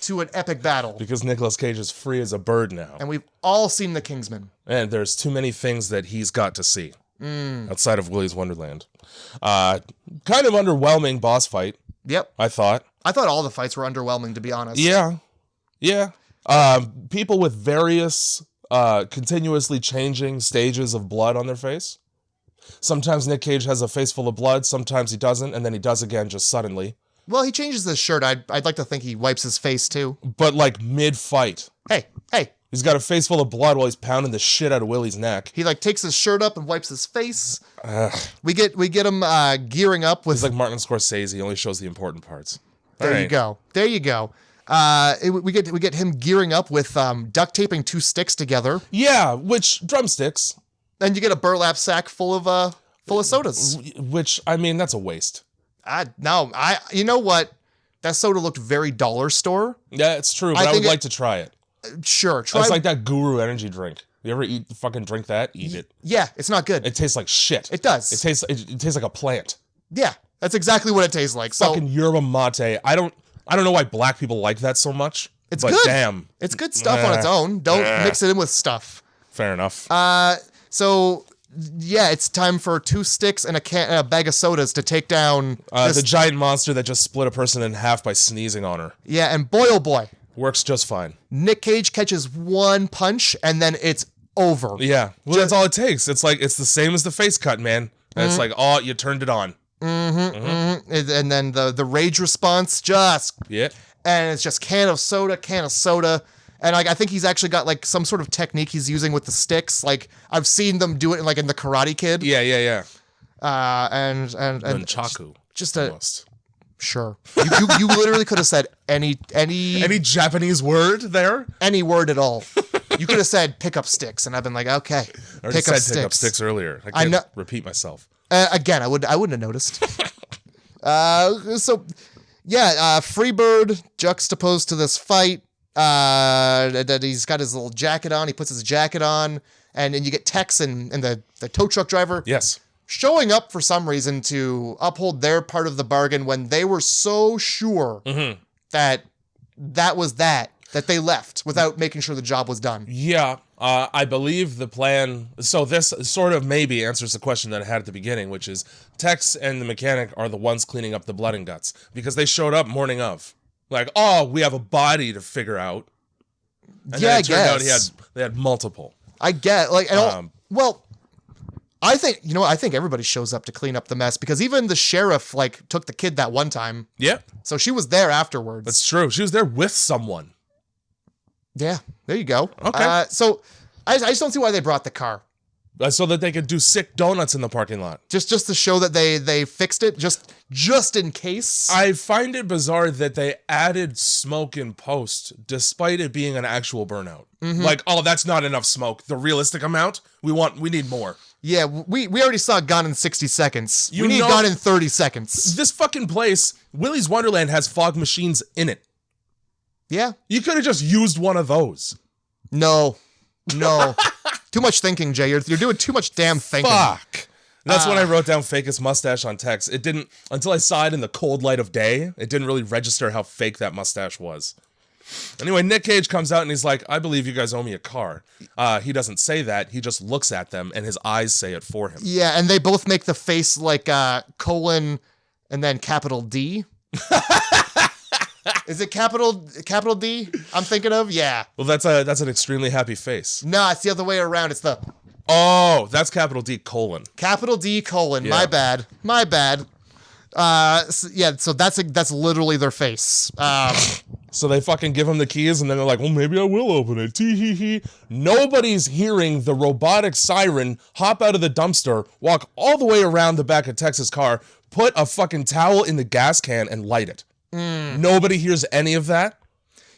to an epic battle. Because Nicolas Cage is free as a bird now. And we've all seen The Kingsman. And there's too many things that he's got to see outside of Willy's Wonderland. Kind of underwhelming boss fight. Yep. I thought all the fights were underwhelming, to be honest. Yeah. People with various continuously changing stages of blood on their face. Sometimes Nic Cage has a face full of blood, sometimes he doesn't, and then he does again just suddenly. Well, he changes his shirt. I'd like to think he wipes his face too. But like mid-fight. Hey. He's got a face full of blood while he's pounding the shit out of Willy's neck. He like takes his shirt up and wipes his face. We get him gearing up with. He's like Martin Scorsese. He only shows the important parts. There you go. We get him gearing up with duct taping two sticks together. Yeah, which drumsticks. Then you get a burlap sack full of sodas. Which, I mean, that's a waste. You know what? That soda looked very dollar store. Yeah, it's true, but I would like to try it. Sure, try. It's like that Guru energy drink. You ever fucking drink that? Eat it. Yeah, it's not good. It tastes like shit. It does. It tastes like a plant. Yeah, that's exactly what it tastes like. Fucking yerba mate. I don't know why black people like that so much. It's but good. Damn. It's good stuff on its own. Don't mix it in with stuff. Fair enough. So yeah, it's time for two sticks and a bag of sodas to take down the giant monster that just split a person in half by sneezing on her. Yeah, and boy oh boy, works just fine. Nic Cage catches one punch and then it's over. Yeah, well, that's all it takes. It's like it's the same as the face cut, man. And it's like, oh, you turned it on. And then the rage response and it's just can of soda. And like I think he's actually got like some sort of technique he's using with the sticks. Like I've seen them do it in the Karate Kid. Yeah. And Nunchaku. Just almost. Sure. You literally could have said any Japanese word there. Any word at all. You could have said pick up sticks, and I've been like, okay, I already said pick up sticks earlier. I can't repeat myself. Again, I wouldn't have noticed. Freebird juxtaposed to this fight. That he's got his little jacket on. He puts his jacket on, and you get Tex and the tow truck driver. Yes. Showing up for some reason to uphold their part of the bargain when they were so sure that was that they left without making sure the job was done. Yeah, I believe the plan. So this sort of maybe answers the question that I had at the beginning, which is Tex and the mechanic are the ones cleaning up the blood and guts because they showed up morning of. Like, oh, we have a body to figure out. And then it turned out they had multiple. I get I think everybody shows up to clean up the mess because even the sheriff took the kid that one time. Yeah. So she was there afterwards. That's true. She was there with someone. Yeah, there you go. Okay. So I just don't see why they brought the car. So that they could do sick donuts in the parking lot. Just to show that they fixed it, just in case. I find it bizarre that they added smoke in post, despite it being an actual burnout. Mm-hmm. Like, oh, that's not enough smoke. The realistic amount, we need more. Yeah, we already saw Gone in 60 seconds. We need Gone in 30 seconds. This fucking place, Willy's Wonderland, has fog machines in it. Yeah. You could have just used one of those. No. Too much thinking, Jay. You're doing too much damn thinking. Fuck. That's when I wrote down fakest mustache on text. It didn't, until I saw it in the cold light of day, it didn't really register how fake that mustache was. Anyway, Nic Cage comes out and he's like, I believe you guys owe me a car. He doesn't say that. He just looks at them and his eyes say it for him. Yeah, and they both make the face like colon and then capital D. Is it capital D I'm thinking of? Yeah. Well, that's an extremely happy face. No, it's the other way around. It's the... Oh, that's capital D colon. Capital D colon. Yeah. My bad. So that's literally their face. So they fucking give him the keys, and then they're like, well, maybe I will open it. Tee-hee-hee. Nobody's hearing the robotic siren hop out of the dumpster, walk all the way around the back of Tex's car, put a fucking towel in the gas can, and light it. Nobody hears any of that.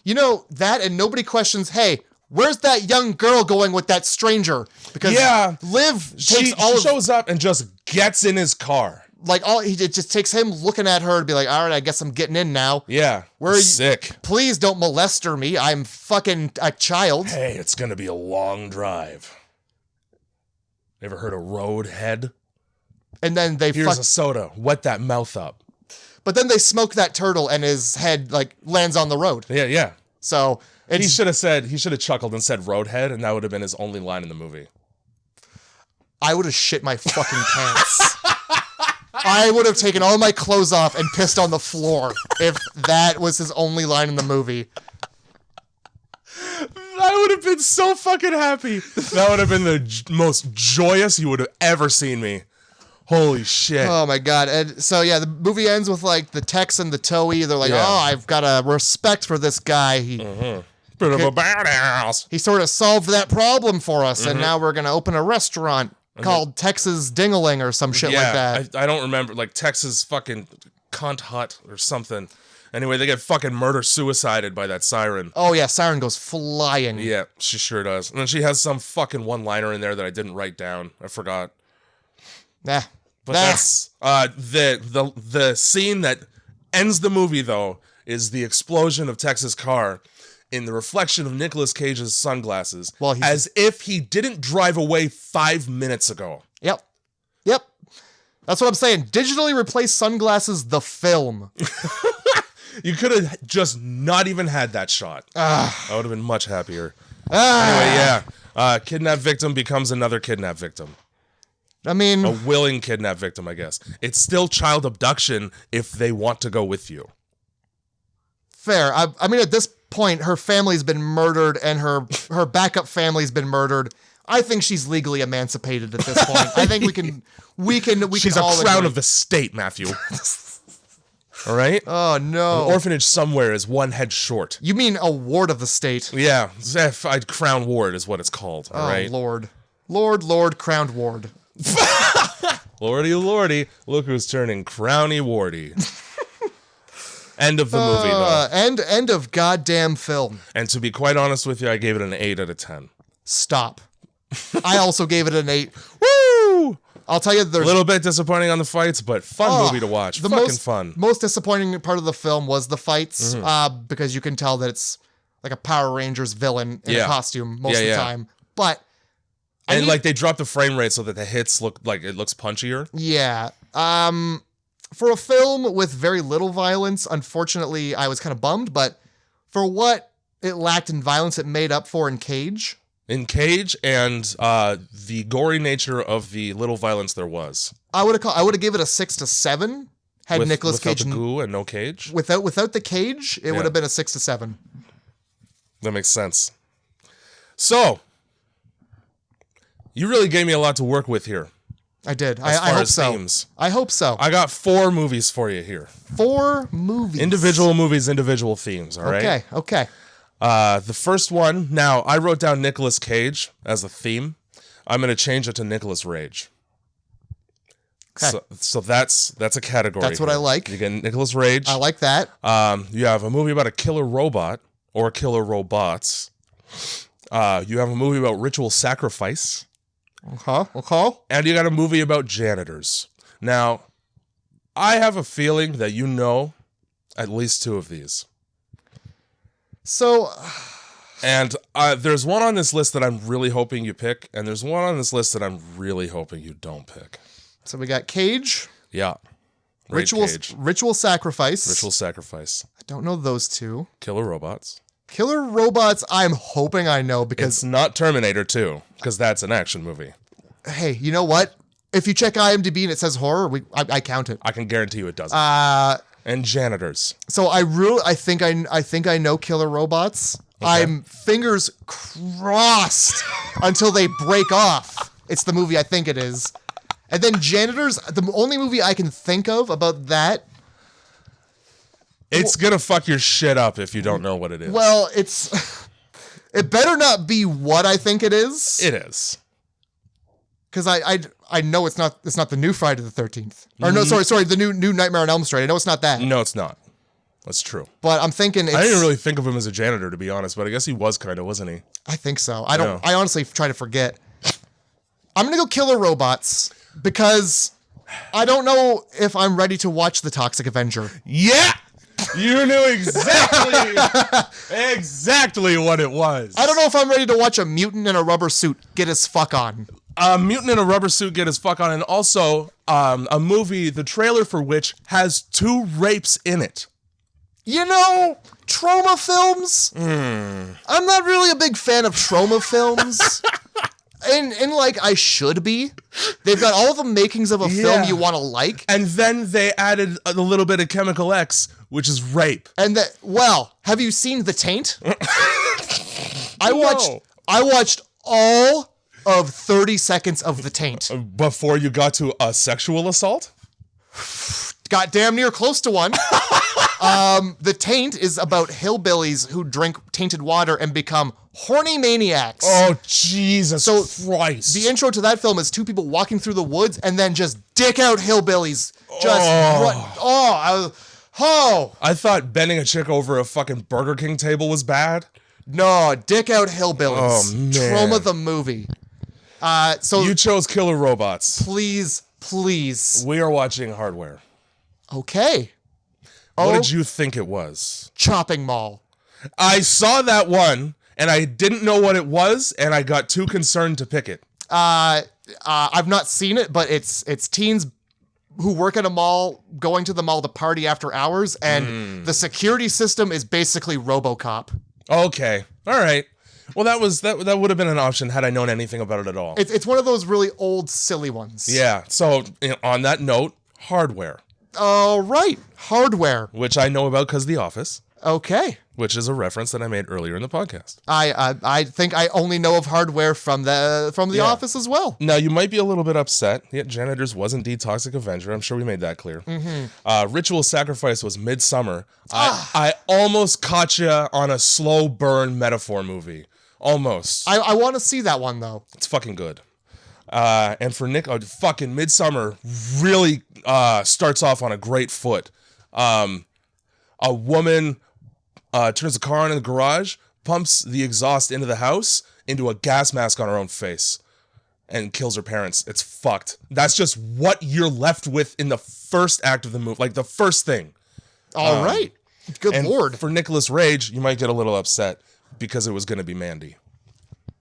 You know, that, and nobody questions, hey, where's that young girl going with that stranger? Because Liv takes she shows up and just gets in his car. Like, it just takes him looking at her to be like, all right, I guess I'm getting in now. Yeah. Where are you? Sick. Please don't molester me. I'm fucking a child. Hey, it's going to be a long drive. Ever heard of Roadhead? And then Here's a soda. Wet that mouth up. But then they smoke that turtle and his head, like, lands on the road. Yeah. So, he should have chuckled and said Roadhead, and that would have been his only line in the movie. I would have shit my fucking pants. I would have taken all my clothes off and pissed on the floor if that was his only line in the movie. I would have been so fucking happy. That would have been the most joyous you would have ever seen me. Holy shit. Oh my god. And so yeah, the movie ends with like the Tex and the Toei. They're like, oh, I've got a respect for this guy. Bit of a badass. He sort of solved that problem for us, and now we're gonna open a restaurant called Texas Dingaling or some shit like that. I don't remember, like Texas fucking cunt hut or something. Anyway, they get fucking murder-suicided by that siren. Oh yeah, siren goes flying. Yeah, she sure does. And then she has some fucking one-liner in there that I didn't write down. I forgot. Nah. But that's the scene that ends the movie, though, is the explosion of Tex's car in the reflection of Nicolas Cage's sunglasses, as if he didn't drive away 5 minutes ago. Yep. That's what I'm saying. Digitally replace sunglasses, the film. You could have just not even had that shot. I would have been much happier. Anyway, kidnapped victim becomes another kidnapped victim. I mean, a willing kidnapped victim, I guess. It's still child abduction if they want to go with you. Fair. I mean, at this point, her family's been murdered and her backup family's been murdered. I think she's legally emancipated at this point. I think we can She's all a crown agree. of the state, Matthew. All right? Oh, no. An orphanage somewhere is one head short. You mean a ward of the state? Yeah. Crown ward is what it's called. All right? Lord, crowned ward. Lordy, look who's turning crowny wardy. End of the movie, though. End of goddamn film. And to be quite honest with you, I gave it an 8 out of 10. Stop. I also gave it an 8. Woo! I'll tell you, there's a little bit disappointing on the fights, but fun movie to watch. Fucking fun. Most disappointing part of the film was the fights, because you can tell that it's like a Power Rangers villain in a costume most of the time. But they drop the frame rate so that the hits look like it looks punchier. Yeah. For a film with very little violence, unfortunately, I was kind of bummed, but for what it lacked in violence, it made up for in Cage. In Cage and the gory nature of the little violence there was. I would have given it a 6 to 7 had Nicolas Cage without the goo and no Cage. Without the Cage, it would have been a 6 to 7. That makes sense. So, you really gave me a lot to work with here. I did. I hope so. Themes. I hope so. I got 4 movies for you here. 4 movies. Individual movies, individual themes, all right? Okay. The first one, now, I wrote down Nicolas Cage as a theme. I'm going to change it to Nicolas Rage. Okay. So that's a category. That's what I like. You get Nicolas Rage. I like that. You have a movie about a killer robot or killer robots. You have a movie about ritual sacrifice. Okay. And you got a movie about janitors. Now, I have a feeling that you know at least 2 of these. So, and there's one on this list that I'm really hoping you pick, and there's one on this list that I'm really hoping you don't pick. So we got Cage. Yeah. Ritual sacrifice. Ritual sacrifice. I don't know those 2. Killer robots. Killer robots, I'm hoping I know because... It's not Terminator 2, because that's an action movie. Hey, you know what? If you check IMDb and it says horror, I count it. I can guarantee you it doesn't. And janitors. So I think I know killer robots. Okay. I'm fingers crossed until they break off. It's the movie I think it is. And then Janitors, the only movie I can think of about that. It's gonna fuck your shit up if you don't know what it is. Well, it better not be what I think it is. It is. Because I know it's not the new Friday the 13th. Or no, sorry, the new Nightmare on Elm Street. I know it's not that. No, it's not. That's true. But I'm thinking it's... I didn't really think of him as a janitor, to be honest, but I guess he was kind of, wasn't he? I think so. I honestly try to forget. I'm going to go Killer Robots because I don't know if I'm ready to watch The Toxic Avenger. Yeah! You knew exactly what it was. I don't know if I'm ready to watch a mutant in a rubber suit get his fuck on. A mutant in a rubber suit get his fuck on, and also a movie, the trailer for which has 2 rapes in it. You know, trauma films? I'm not really a big fan of trauma films. And like, I should be. They've got all the makings of a film you want to like. And then they added a little bit of Chemical X, which is rape. And have you seen The Taint? I watched all of 30 seconds of The Taint. Before you got to a sexual assault? Got damn near close to one. The Taint is about hillbillies who drink tainted water and become horny maniacs. Oh, Jesus Christ. The intro to that film is 2 people walking through the woods and then just dick out hillbillies. I thought bending a chick over a fucking Burger King table was bad. No, dick out hillbillies. Oh, man. Trauma the movie. So you chose Killer Robots. Please. We are watching Hardware. Okay. What did you think it was? Chopping Mall. I saw that one, and I didn't know what it was, and I got too concerned to pick it. I've not seen it, but it's teens who work at a mall going to the mall to party after hours, and the security system is basically RoboCop. Okay. All right. Well, that would have been an option had I known anything about it at all. It's one of those really old, silly ones. Yeah. So on that note, Hardware. All right. Hardware. Which I know about because The Office. Okay. Which is a reference that I made earlier in the podcast. I think I only know of Hardware from the Office as well. Now, you might be a little bit upset. Yeah, Janitors was indeed Toxic Avenger. I'm sure we made that clear. Ritual Sacrifice was Midsummer. I almost caught you on a slow burn metaphor movie. Almost. I want to see that one, though. It's fucking good. And for Nick, fucking Midsummer really starts off on a great foot. A woman turns the car on in the garage, pumps the exhaust into the house, into a gas mask on her own face, and kills her parents. It's fucked. That's just what you're left with in the first act of the movie. Like, the first thing. All right. Good Lord. For Nicolas Cage, you might get a little upset because it was going to be Mandy.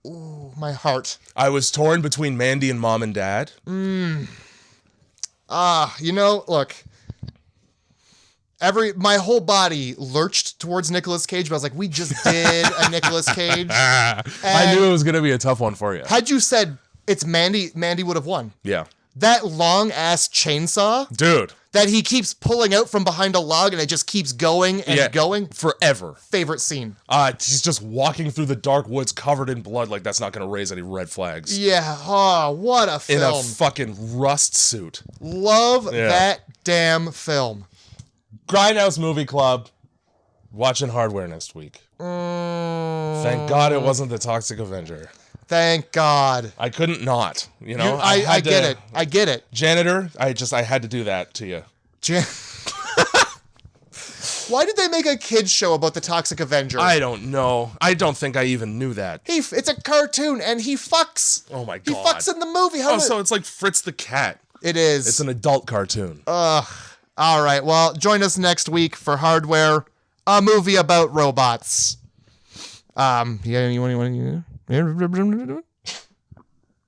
Ooh, my heart. I was torn between Mandy and Mom and Dad. Look. My whole body lurched towards Nicolas Cage, but I was like, we just did a Nicolas Cage. I knew it was going to be a tough one for you. Had you said it's Mandy would have won. Yeah. That long-ass chainsaw. Dude. That he keeps pulling out from behind a log and it just keeps going and going. Forever. Favorite scene. He's just walking through the dark woods covered in blood like that's not going to raise any red flags. Yeah. Oh, what a film. In a fucking rust suit. Love that damn film. Grindhouse Movie Club. Watching Hardware next week. Thank God it wasn't the Toxic Avenger. Thank God. I couldn't not. I get it. I get it. Janitor, I had to do that to you. Why did they make a kids show about the Toxic Avenger? I don't know. I don't think I even knew that. It's a cartoon and he fucks. Oh my God. He fucks in the movie. So it's like Fritz the Cat. It is. It's an adult cartoon. All right. Well, join us next week for Hardware, a movie about robots. You want